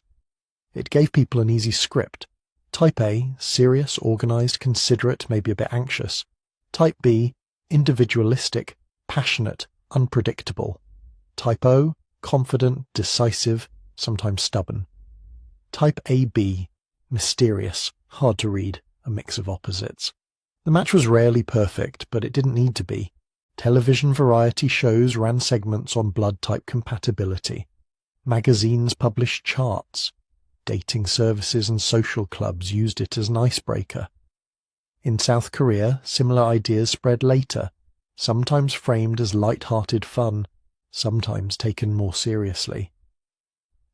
It gave people an easy script. Type A, serious, organised, considerate, maybe a bit anxious. Type B, individualistic, passionate, unpredictable. Type O, confident, decisive, sometimes stubborn. Type AB, mysterious, hard to read, a mix of opposites. The match was rarely perfect, but it didn't need to be. Television variety shows ran segments on blood type compatibility. Magazines published charts. Dating services and social clubs used it as an icebreaker. In South Korea, similar ideas spread later, sometimes framed as light-hearted fun, sometimes taken more seriously.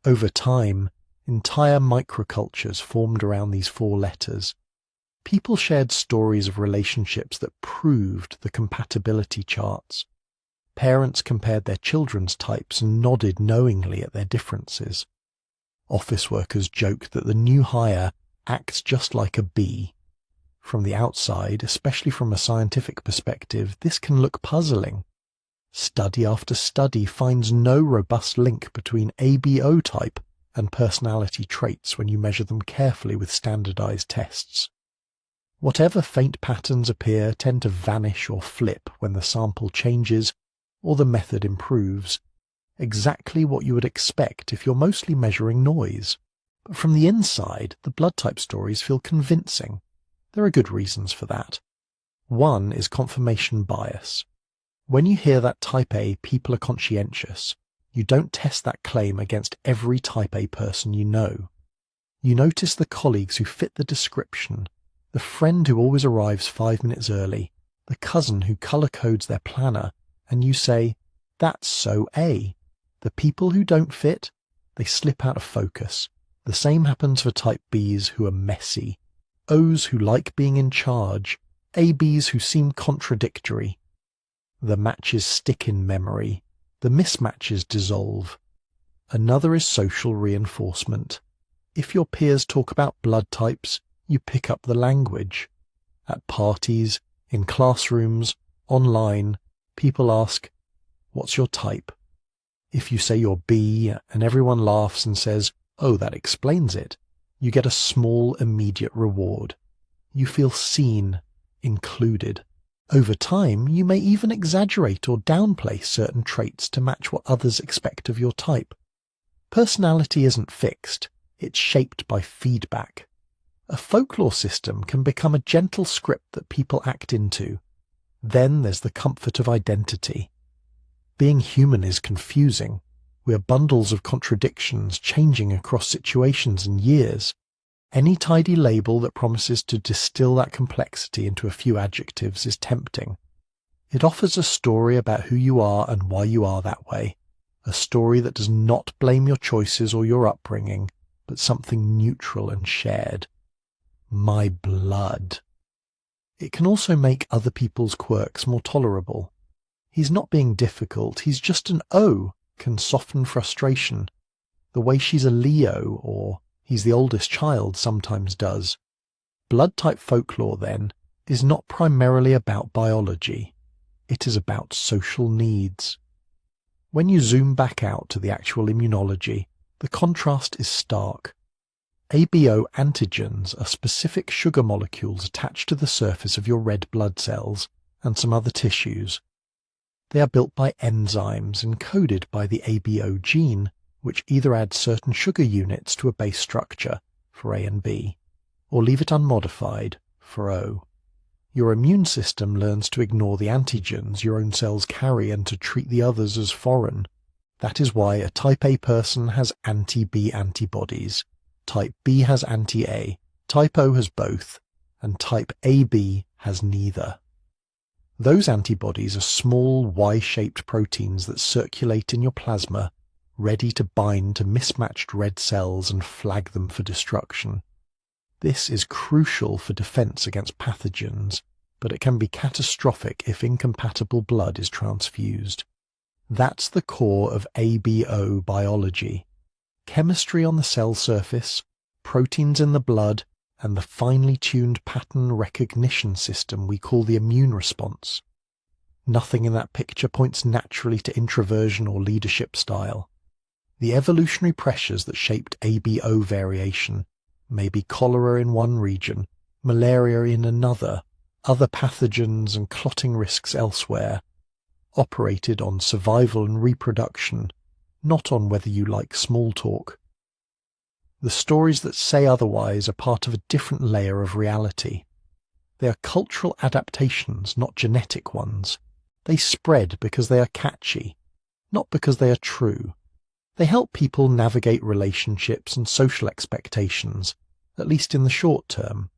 Over time, entire microcultures formed around these four letters. People shared stories of relationships that proved the compatibility charts. Parents compared their children's types and nodded knowingly at their differences. Office workers joked that the new hire acts just like a bee. From the outside, especially from a scientific perspective, this can look puzzling. Study after study finds no robust link between ABO type and personality traits when you measure them carefully with standardized tests. Whatever faint patterns appear tend to vanish or flip when the sample changes or the method improves. Exactly what you would expect if you're mostly measuring noise. But from the inside, the blood type stories feel convincing. There are good reasons for that. One is confirmation bias. When you hear that type A people are conscientious, you don't test that claim against every type A person you know. You notice the colleagues who fit the description, the friend who always arrives 5 minutes early, the cousin who colour codes their planner, and you say, that's so A. The people who don't fit, they slip out of focus. The same happens for type Bs who are messy. O's who like being in charge, ABs who seem contradictory. The matches stick in memory, the mismatches dissolve. Another is social reinforcement. If your peers talk about blood types, you pick up the language. At parties, in classrooms, online, people ask, "What's your type?" If you say you're B and everyone laughs and says, "Oh, that explains it," you get a small immediate reward. You feel seen, included. Over time, you may even exaggerate or downplay certain traits to match what others expect of your type. Personality isn't fixed, it's shaped by feedback. A folklore system can become a gentle script that people act into. Then there's the comfort of identity. Being human is confusing. We are bundles of contradictions changing across situations and years. Any tidy label that promises to distill that complexity into a few adjectives is tempting. It offers a story about who you are and why you are that way. A story that does not blame your choices or your upbringing, but something neutral and shared. My blood. It can also make other people's quirks more tolerable. He's not being difficult, he's just an O, can soften frustration. The way she's a Leo, or he's the oldest child, sometimes does. Blood type folklore, then, is not primarily about biology. It is about social needs. When you zoom back out to the actual immunology, the contrast is stark. ABO antigens are specific sugar molecules attached to the surface of your red blood cells and some other tissues. They are built by enzymes encoded by the ABO gene, which either add certain sugar units to a base structure, for A and B, or leave it unmodified, for O. Your immune system learns to ignore the antigens your own cells carry and to treat the others as foreign. That is why a type A person has anti-B antibodies, type B has anti-A, type O has both, and type AB has neither. Those antibodies are small Y-shaped proteins that circulate in your plasma, ready to bind to mismatched red cells and flag them for destruction. This is crucial for defense against pathogens, but it can be catastrophic if incompatible blood is transfused. That's the core of ABO biology. Chemistry on the cell surface, proteins in the blood, and the finely tuned pattern recognition system we call the immune response. Nothing in that picture points naturally to introversion or leadership style. The evolutionary pressures that shaped ABO variation may be cholera in one region, malaria in another, other pathogens and clotting risks elsewhere, operated on survival and reproduction, not on whether you like small talk. The stories that say otherwise are part of a different layer of reality. They are cultural adaptations, not genetic ones. They spread because they are catchy, not because they are true. They help people navigate relationships and social expectations, at least in the short term.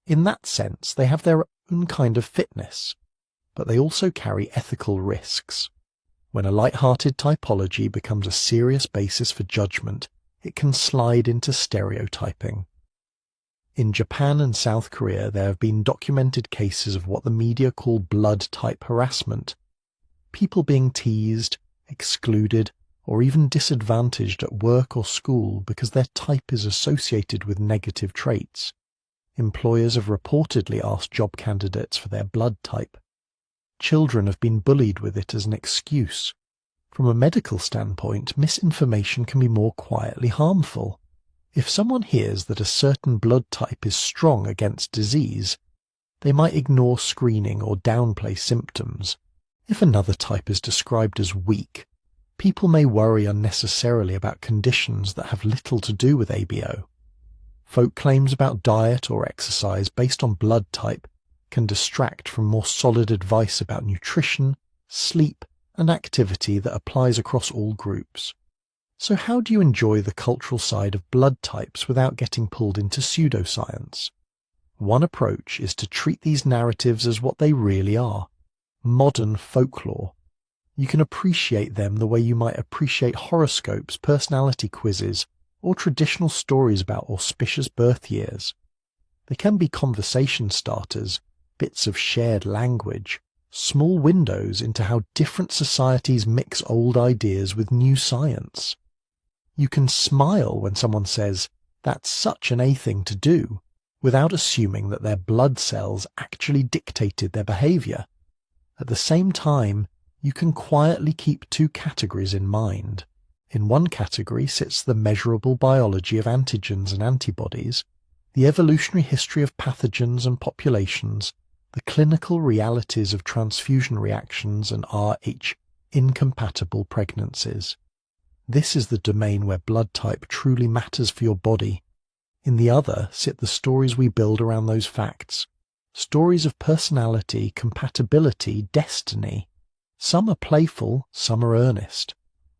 In that sense, they have their own kind of fitness, but they also carry ethical risks. When a light-hearted typology becomes a serious basis for judgment, it can slide into stereotyping. In Japan and South Korea, there have been documented cases of what the media call blood type harassment. People being teased, excluded, or even disadvantaged at work or school because their type is associated with negative traits. Employers have reportedly asked job candidates for their blood type. Children have been bullied with it as an excuse. From a medical standpoint, misinformation can be more quietly harmful. If someone hears that a certain blood type is strong against disease, they might ignore screening or downplay symptoms. If another type is described as weak, people may worry unnecessarily about conditions that have little to do with ABO. Folk claims about diet or exercise based on blood type can distract from more solid advice about nutrition, sleep, and activity that applies across all groups. So how do you enjoy the cultural side of blood types without getting pulled into pseudoscience? One approach is to treat these narratives as what they really are, modern folklore. You can appreciate them the way you might appreciate horoscopes, personality quizzes, or traditional stories about auspicious birth years. They can be conversation starters, bits of shared language, small windows into how different societies mix old ideas with new science. You can smile when someone says, "That's such an A thing to do," without assuming that their blood cells actually dictated their behavior. At the same time, you can quietly keep two categories in mind. In one category sits the measurable biology of antigens and antibodies, the evolutionary history of pathogens and populations, the clinical realities of transfusion reactions and Rh incompatible pregnancies. This is the domain where blood type truly matters for your body. In the other sit the stories we build around those facts. Stories of personality, compatibility, destiny. Some are playful, some are earnest.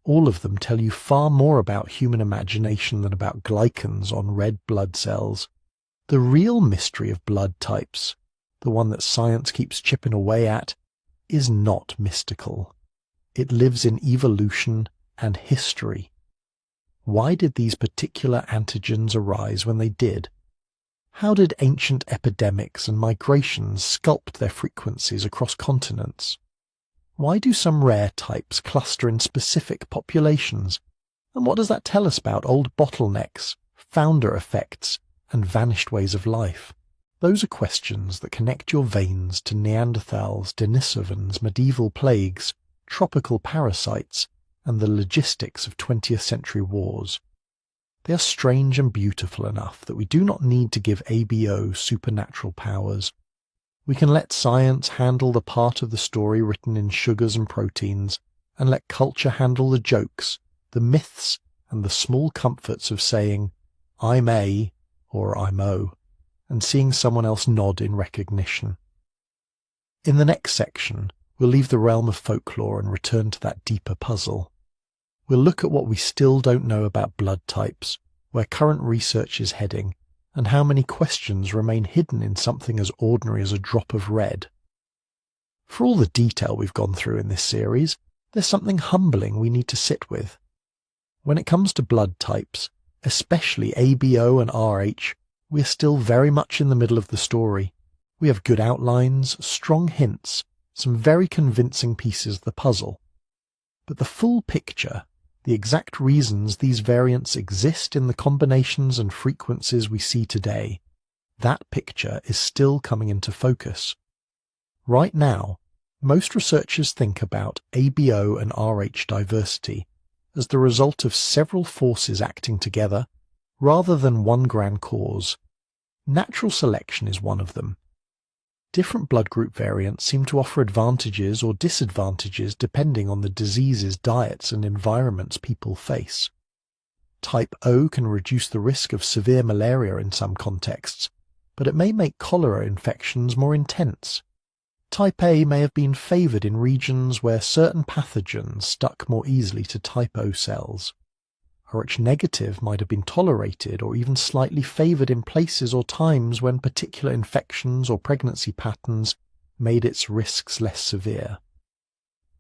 All of them tell you far more about human imagination than about glycans on red blood cells. The real mystery of blood types, the one that science keeps chipping away at, is not mystical. It lives in evolution and history. Why did these particular antigens arise when they did? How did ancient epidemics and migrations sculpt their frequencies across continents? Why do some rare types cluster in specific populations? And what does that tell us about old bottlenecks, founder effects, and vanished ways of life? Those are questions that connect your veins to Neanderthals, Denisovans, medieval plagues, tropical parasites, and the logistics of 20th century wars. They are strange and beautiful enough that we do not need to give ABO supernatural powers. We can let science handle the part of the story written in sugars and proteins, and let culture handle the jokes, the myths, and the small comforts of saying, "I'm A," or "I'm O," and seeing someone else nod in recognition. In the next section, we'll leave the realm of folklore and return to that deeper puzzle. We'll look at what we still don't know about blood types, where current research is heading, and how many questions remain hidden in something as ordinary as a drop of red. For all the detail we've gone through in this series, there's something humbling we need to sit with. When it comes to blood types, especially ABO and Rh, we are still very much in the middle of the story. We have good outlines, strong hints, some very convincing pieces of the puzzle. But the full picture, the exact reasons these variants exist in the combinations and frequencies we see today, that picture is still coming into focus. Right now, most researchers think about ABO and Rh diversity as the result of several forces acting together, rather than one grand cause. Natural selection is one of them. Different blood group variants seem to offer advantages or disadvantages depending on the diseases, diets, and environments people face. Type O can reduce the risk of severe malaria in some contexts, but it may make cholera infections more intense. Type A may have been favoured in regions where certain pathogens stuck more easily to type O cells. Rh negative might have been tolerated or even slightly favoured in places or times when particular infections or pregnancy patterns made its risks less severe.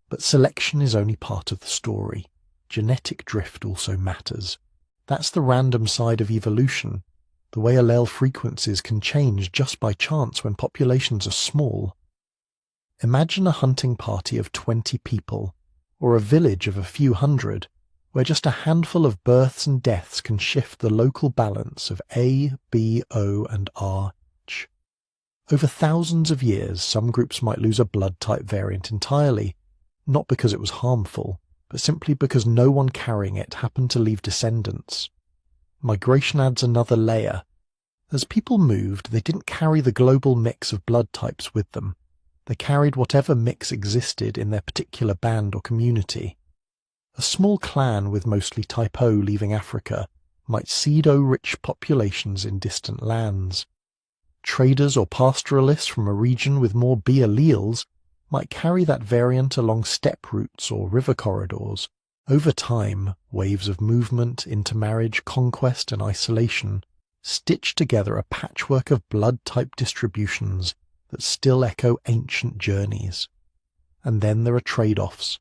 But selection is only part of the story. Genetic drift also matters. That's the random side of evolution, the way allele frequencies can change just by chance when populations are small. Imagine a hunting party of 20 people, or a village of a few hundred, where just a handful of births and deaths can shift the local balance of A, B, O, and Rh. Over thousands of years, some groups might lose a blood type variant entirely, not because it was harmful, but simply because no one carrying it happened to leave descendants. Migration adds another layer. As people moved, they didn't carry the global mix of blood types with them. They carried whatever mix existed in their particular band or community. A small clan with mostly type O leaving Africa might seed O-rich populations in distant lands. Traders or pastoralists from a region with more B alleles might carry that variant along steppe routes or river corridors. Over time, waves of movement, intermarriage, conquest, and isolation stitch together a patchwork of blood type distributions that still echo ancient journeys. And then there are trade-offs.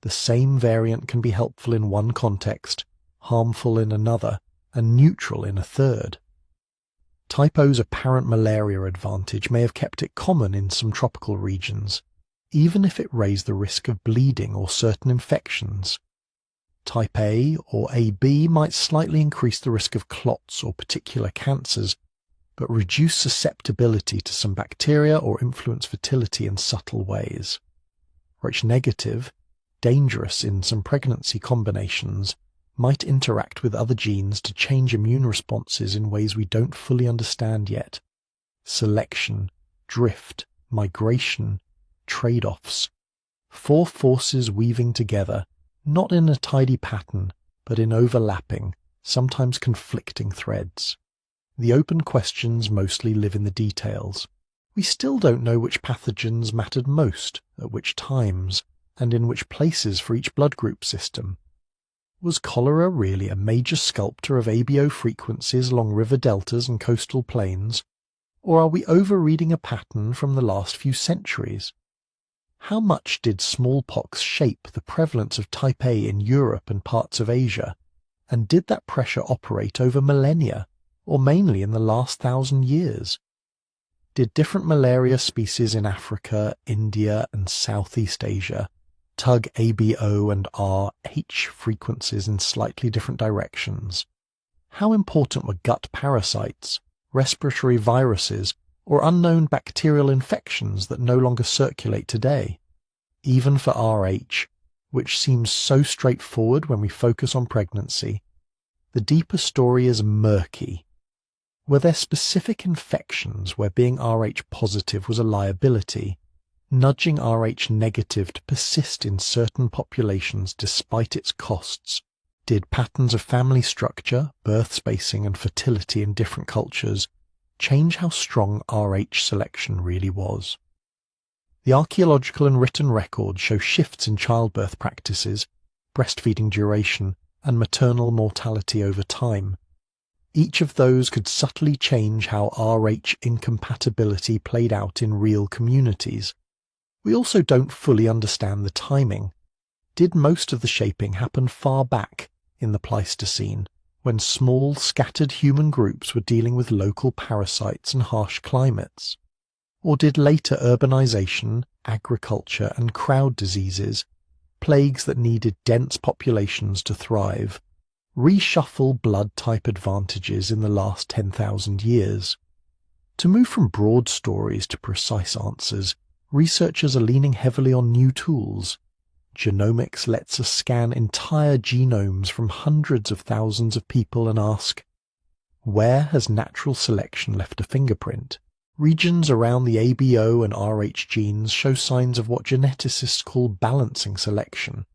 The same variant can be helpful in one context, harmful in another, and neutral in a third. Type O's apparent malaria advantage may have kept it common in some tropical regions, even if it raised the risk of bleeding or certain infections. Type A or AB might slightly increase the risk of clots or particular cancers, but reduce susceptibility to some bacteria or influence fertility in subtle ways. Rh negative, dangerous in some pregnancy combinations, might interact with other genes to change immune responses in ways we don't fully understand yet. Selection, drift, migration, trade-offs. 4 forces weaving together, not in a tidy pattern, but in overlapping, sometimes conflicting threads. The open questions mostly live in the details. We still don't know which pathogens mattered most, at which times, and in which places for each blood group system. Was cholera really a major sculptor of ABO frequencies along river deltas and coastal plains, or are we overreading a pattern from the last few centuries? How much did smallpox shape the prevalence of type A in Europe and parts of Asia, and did that pressure operate over millennia, or mainly in the last 1,000 years? Did different malaria species in Africa, India, and Southeast Asia tug ABO and RH frequencies in slightly different directions? How important were gut parasites, respiratory viruses, or unknown bacterial infections that no longer circulate today? Even for RH, which seems so straightforward when we focus on pregnancy, the deeper story is murky. Were there specific infections where being Rh positive was a liability, nudging Rh negative to persist in certain populations despite its costs? Did patterns of family structure, birth spacing, and fertility in different cultures change how strong Rh selection really was? The archaeological and written records show shifts in childbirth practices, breastfeeding duration, and maternal mortality over time. Each of those could subtly change how Rh incompatibility played out in real communities. We also don't fully understand the timing. Did most of the shaping happen far back in the Pleistocene, when small, scattered human groups were dealing with local parasites and harsh climates? Or did later urbanization, agriculture, and crowd diseases, plagues that needed dense populations to thrive, reshuffle blood type advantages in the last 10,000 years? To move from broad stories to precise answers, researchers are leaning heavily on new tools. Genomics lets us scan entire genomes from hundreds of thousands of people and ask, where has natural selection left a fingerprint? Regions around the ABO and Rh genes show signs of what geneticists call balancing selection,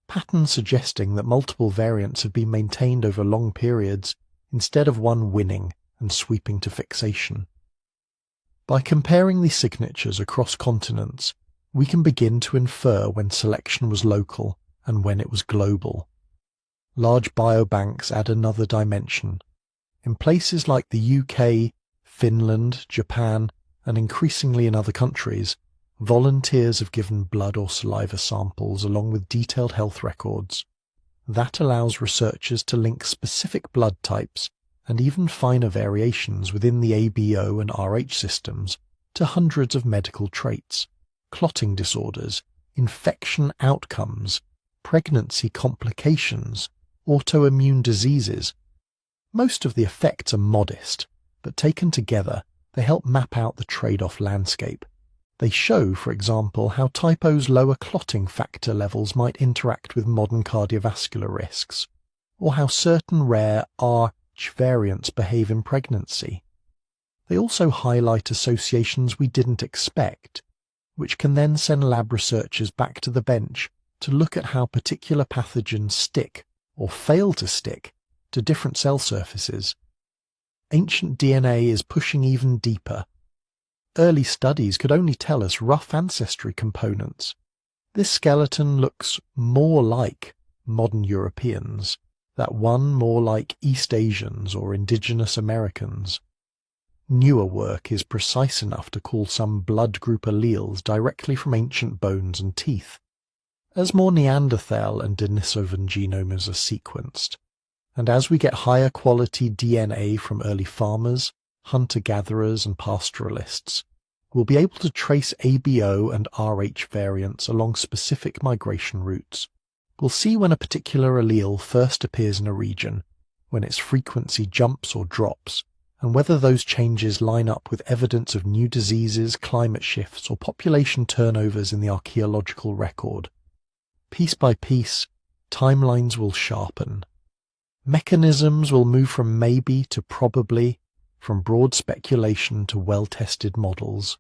patterns suggesting that multiple variants have been maintained over long periods instead of one winning and sweeping to fixation. By comparing these signatures across continents, we can begin to infer when selection was local and when it was global. Large biobanks add another dimension. In places like the UK, Finland, Japan, and increasingly in other countries, volunteers have given blood or saliva samples along with detailed health records. That allows researchers to link specific blood types and even finer variations within the ABO and Rh systems to hundreds of medical traits, clotting disorders, infection outcomes, pregnancy complications, autoimmune diseases. Most of the effects are modest, but taken together, they help map out the trade-off landscape. They show, for example, how type O's lower clotting factor levels might interact with modern cardiovascular risks, or how certain rare Rh variants behave in pregnancy. They also highlight associations we didn't expect, which can then send lab researchers back to the bench to look at how particular pathogens stick, or fail to stick, to different cell surfaces. Ancient DNA is pushing even deeper. Early studies could only tell us rough ancestry components. This skeleton looks more like modern Europeans, that one more like East Asians or indigenous Americans. Newer work is precise enough to call some blood group alleles directly from ancient bones and teeth, as more Neanderthal and Denisovan genomes are sequenced. And as we get higher quality DNA from early farmers, hunter-gatherers and pastoralists, will be able to trace ABO and Rh variants along specific migration routes. We'll see when a particular allele first appears in a region, when its frequency jumps or drops, and whether those changes line up with evidence of new diseases, climate shifts, or population turnovers in the archaeological record. Piece by piece, timelines will sharpen. Mechanisms will move from maybe to probably, from broad speculation to well-tested models.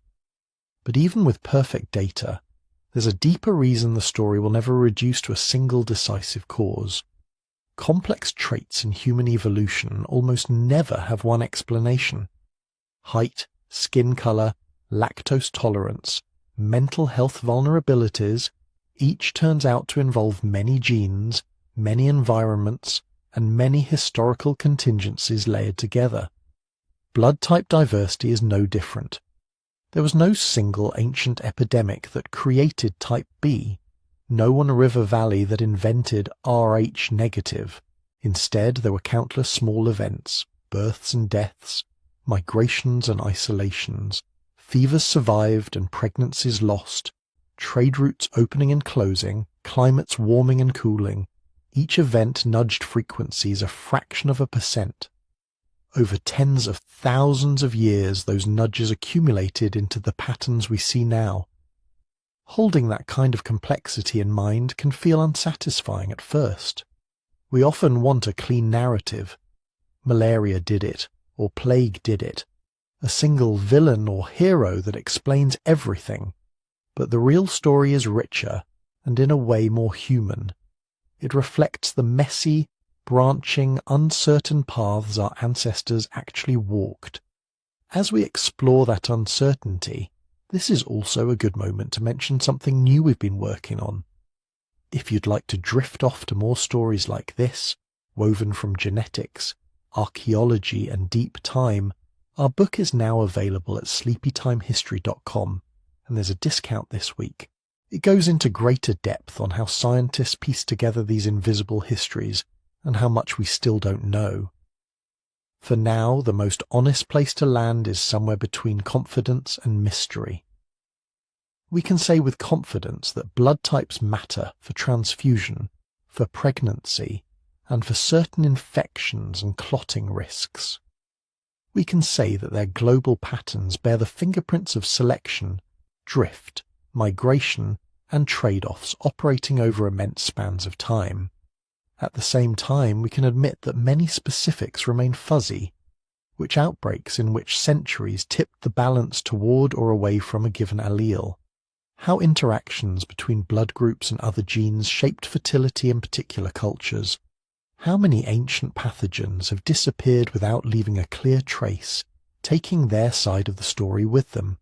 But even with perfect data, there's a deeper reason the story will never reduce to a single decisive cause. Complex traits in human evolution almost never have one explanation. Height, skin color, lactose tolerance, mental health vulnerabilities, each turns out to involve many genes, many environments, and many historical contingencies layered together. Blood type diversity is no different. There was no single ancient epidemic that created type B, no one river valley that invented Rh negative. Instead, there were countless small events, births and deaths, migrations and isolations, fevers survived and pregnancies lost, trade routes opening and closing, climates warming and cooling. Each event nudged frequencies a fraction of a percent. Over tens of thousands of years, those nudges accumulated into the patterns we see now. Holding that kind of complexity in mind can feel unsatisfying at first. We often want a clean narrative. Malaria did it, or plague did it. A single villain or hero that explains everything. But the real story is richer, and in a way more human. It reflects the messy, branching, uncertain paths our ancestors actually walked. As we explore that uncertainty, this is also a good moment to mention something new we've been working on. If you'd like to drift off to more stories like this, woven from genetics, archaeology, and deep time, our book is now available at sleepytimehistory.com, and there's a discount this week. It goes into greater depth on how scientists piece together these invisible histories, and how much we still don't know. For now, the most honest place to land is somewhere between confidence and mystery. We can say with confidence that blood types matter for transfusion, for pregnancy, and for certain infections and clotting risks. We can say that their global patterns bear the fingerprints of selection, drift, migration, and trade-offs operating over immense spans of time. At the same time, we can admit that many specifics remain fuzzy, which outbreaks in which centuries tipped the balance toward or away from a given allele, how interactions between blood groups and other genes shaped fertility in particular cultures, how many ancient pathogens have disappeared without leaving a clear trace, taking their side of the story with them.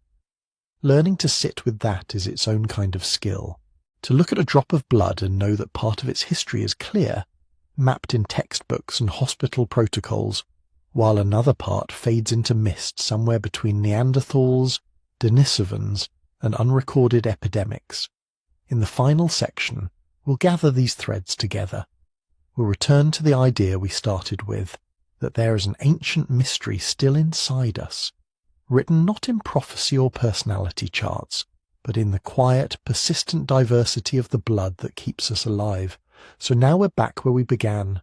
Learning to sit with that is its own kind of skill. To look at a drop of blood and know that part of its history is clear, mapped in textbooks and hospital protocols, while another part fades into mist somewhere between Neanderthals, Denisovans, and unrecorded epidemics. In the final section, we'll gather these threads together. We'll return to the idea we started with, that there is an ancient mystery still inside us, written not in prophecy or personality charts, but in the quiet, persistent diversity of the blood that keeps us alive. So now we're back where we began.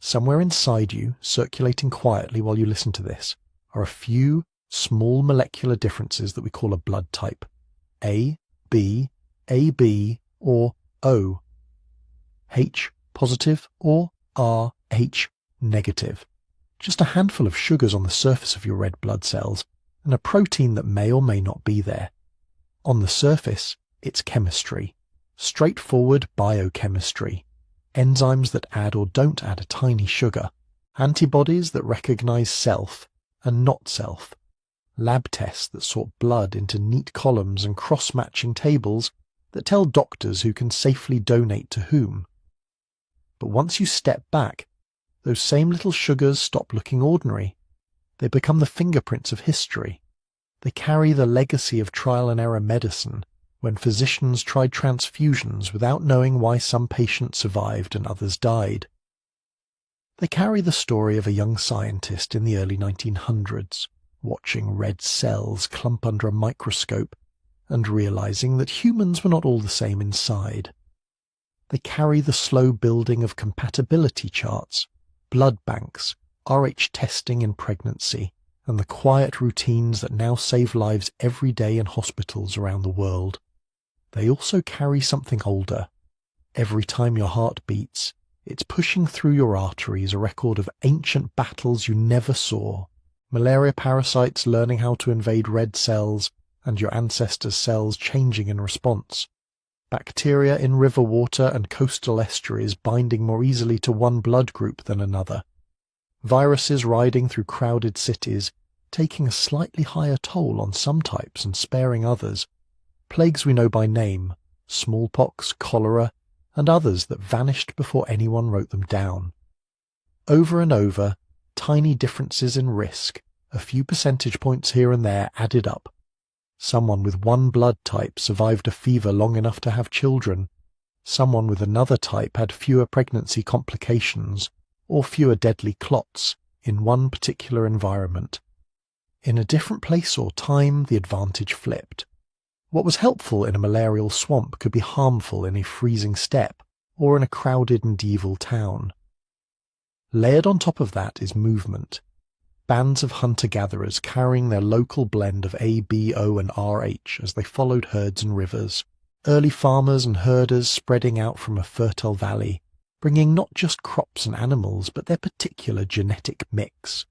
Somewhere inside you, circulating quietly while you listen to this, are a few small molecular differences that we call a blood type. A, B, AB, or O. H positive or Rh negative. Just a handful of sugars on the surface of your red blood cells, and a protein that may or may not be there. On the surface, it's chemistry, straightforward biochemistry, enzymes that add or don't add a tiny sugar, antibodies that recognize self and not self, lab tests that sort blood into neat columns and cross-matching tables that tell doctors who can safely donate to whom. But once you step back, those same little sugars stop looking ordinary. They become the fingerprints of history. They carry the legacy of trial and error medicine, when physicians tried transfusions without knowing why some patients survived and others died. They carry the story of a young scientist in the early 1900s, watching red cells clump under a microscope and realizing that humans were not all the same inside. They carry the slow building of compatibility charts, blood banks, Rh testing in pregnancy, and the quiet routines that now save lives every day in hospitals around the world. They also carry something older. Every time your heart beats, it's pushing through your arteries a record of ancient battles you never saw, malaria parasites learning how to invade red cells, and your ancestors' cells changing in response. Bacteria in river water and coastal estuaries binding more easily to one blood group than another. Viruses riding through crowded cities, taking a slightly higher toll on some types and sparing others. Plagues we know by name, smallpox, cholera, and others that vanished before anyone wrote them down. Over and over, tiny differences in risk, a few percentage points here and there added up. Someone with one blood type survived a fever long enough to have children. Someone with another type had fewer pregnancy complications or fewer deadly clots in one particular environment. In a different place or time, the advantage flipped. What was helpful in a malarial swamp could be harmful in a freezing steppe or in a crowded medieval town. Layered on top of that is movement. Bands of hunter-gatherers carrying their local blend of A, B, O and Rh as they followed herds and rivers. Early farmers and herders spreading out from a fertile valley, bringing not just crops and animals but their particular genetic mix.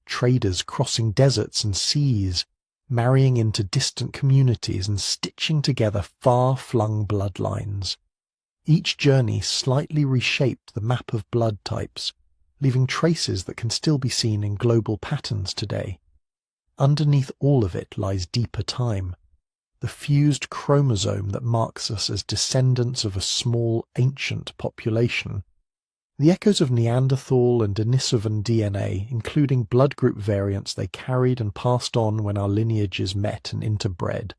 Traders crossing deserts and seas, marrying into distant communities and stitching together far-flung bloodlines. Each journey slightly reshaped the map of blood types, leaving traces that can still be seen in global patterns today. Underneath all of it lies deeper time, the fused chromosome that marks us as descendants of a small, ancient population. The echoes of Neanderthal and Denisovan DNA, including blood group variants they carried and passed on when our lineages met and interbred.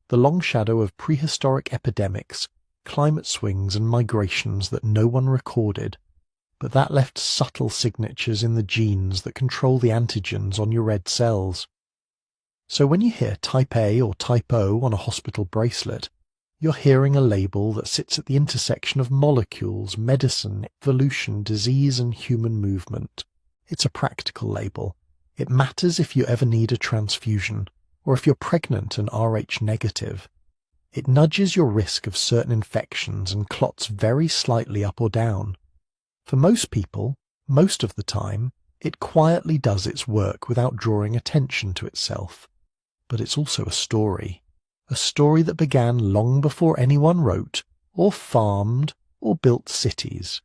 The long shadow of prehistoric epidemics, climate swings and migrations that no one recorded, but that left subtle signatures in the genes that control the antigens on your red cells. So when you hear type A or type O on a hospital bracelet, you're hearing a label that sits at the intersection of molecules, medicine, evolution, disease, and human movement. It's a practical label. It matters if you ever need a transfusion, or if you're pregnant and Rh negative. It nudges your risk of certain infections and clots very slightly up or down. For most people, most of the time, it quietly does its work without drawing attention to itself. But it's also a story that began long before anyone wrote, or farmed, or built cities.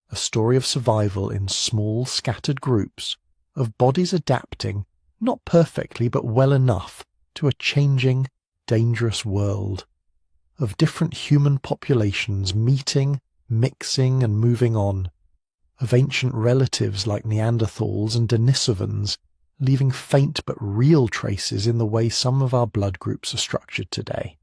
A story of survival in small, scattered groups, of bodies adapting, not perfectly but well enough, to a changing, dangerous world. Of different human populations meeting, mixing, and moving on. Of ancient relatives like Neanderthals and Denisovans, leaving faint but real traces in the way some of our blood groups are structured today.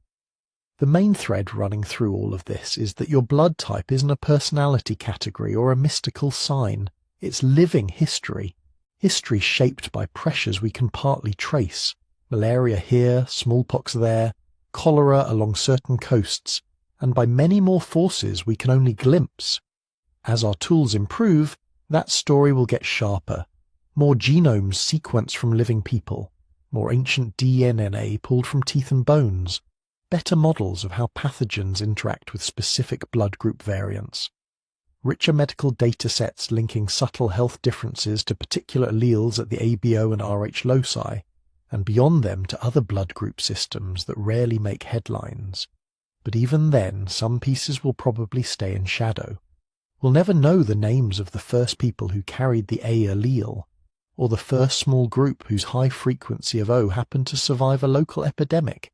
The main thread running through all of this is that your blood type isn't a personality category or a mystical sign. It's living history. History shaped by pressures we can partly trace. Malaria here, smallpox there, cholera along certain coasts, and by many more forces we can only glimpse. As our tools improve, that story will get sharper. More genomes sequenced from living people, more ancient DNA pulled from teeth and bones, better models of how pathogens interact with specific blood group variants, richer medical data sets linking subtle health differences to particular alleles at the ABO and Rh loci, and beyond them to other blood group systems that rarely make headlines. But even then, some pieces will probably stay in shadow. We'll never know the names of the first people who carried the A allele, or the first small group whose high frequency of O happened to survive a local epidemic.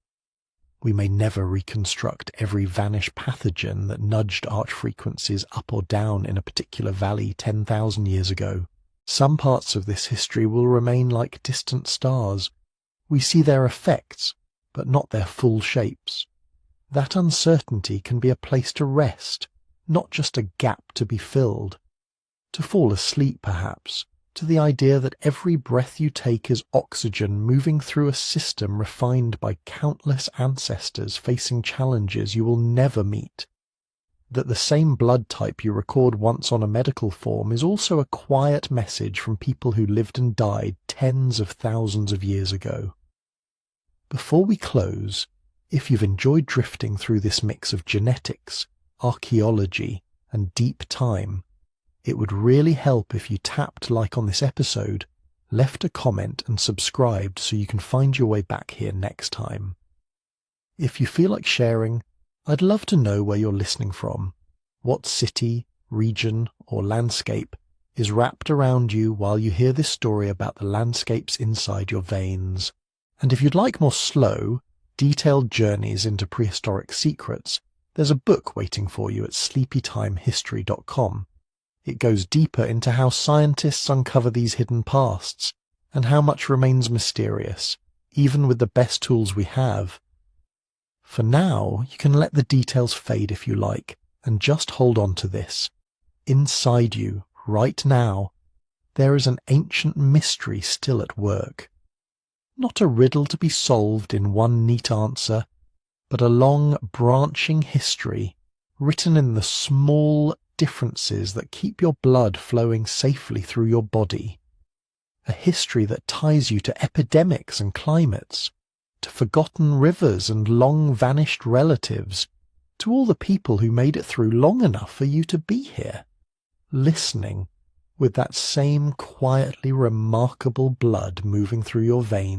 We may never reconstruct every vanished pathogen that nudged arch frequencies up or down in a particular valley 10,000 years ago. Some parts of this history will remain like distant stars. We see their effects, but not their full shapes. That uncertainty can be a place to rest, not just a gap to be filled. To fall asleep, perhaps, to the idea that every breath you take is oxygen moving through a system refined by countless ancestors facing challenges you will never meet, that the same blood type you record once on a medical form is also a quiet message from people who lived and died tens of thousands of years ago. Before we close, if you've enjoyed drifting through this mix of genetics, archaeology, and deep time, it would really help if you tapped like on this episode, left a comment and subscribed so you can find your way back here next time. If you feel like sharing, I'd love to know where you're listening from, what city, region, or landscape is wrapped around you while you hear this story about the landscapes inside your veins. And if you'd like more slow, detailed journeys into prehistoric secrets, there's a book waiting for you at sleepytimehistory.com. It goes deeper into how scientists uncover these hidden pasts, and how much remains mysterious, even with the best tools we have. For now, you can let the details fade if you like, and just hold on to this. Inside you, right now, there is an ancient mystery still at work. Not a riddle to be solved in one neat answer, but a long, branching history written in the small differences that keep your blood flowing safely through your body. A history that ties you to epidemics and climates, to forgotten rivers and long-vanished relatives, to all the people who made it through long enough for you to be here, listening with that same quietly remarkable blood moving through your veins.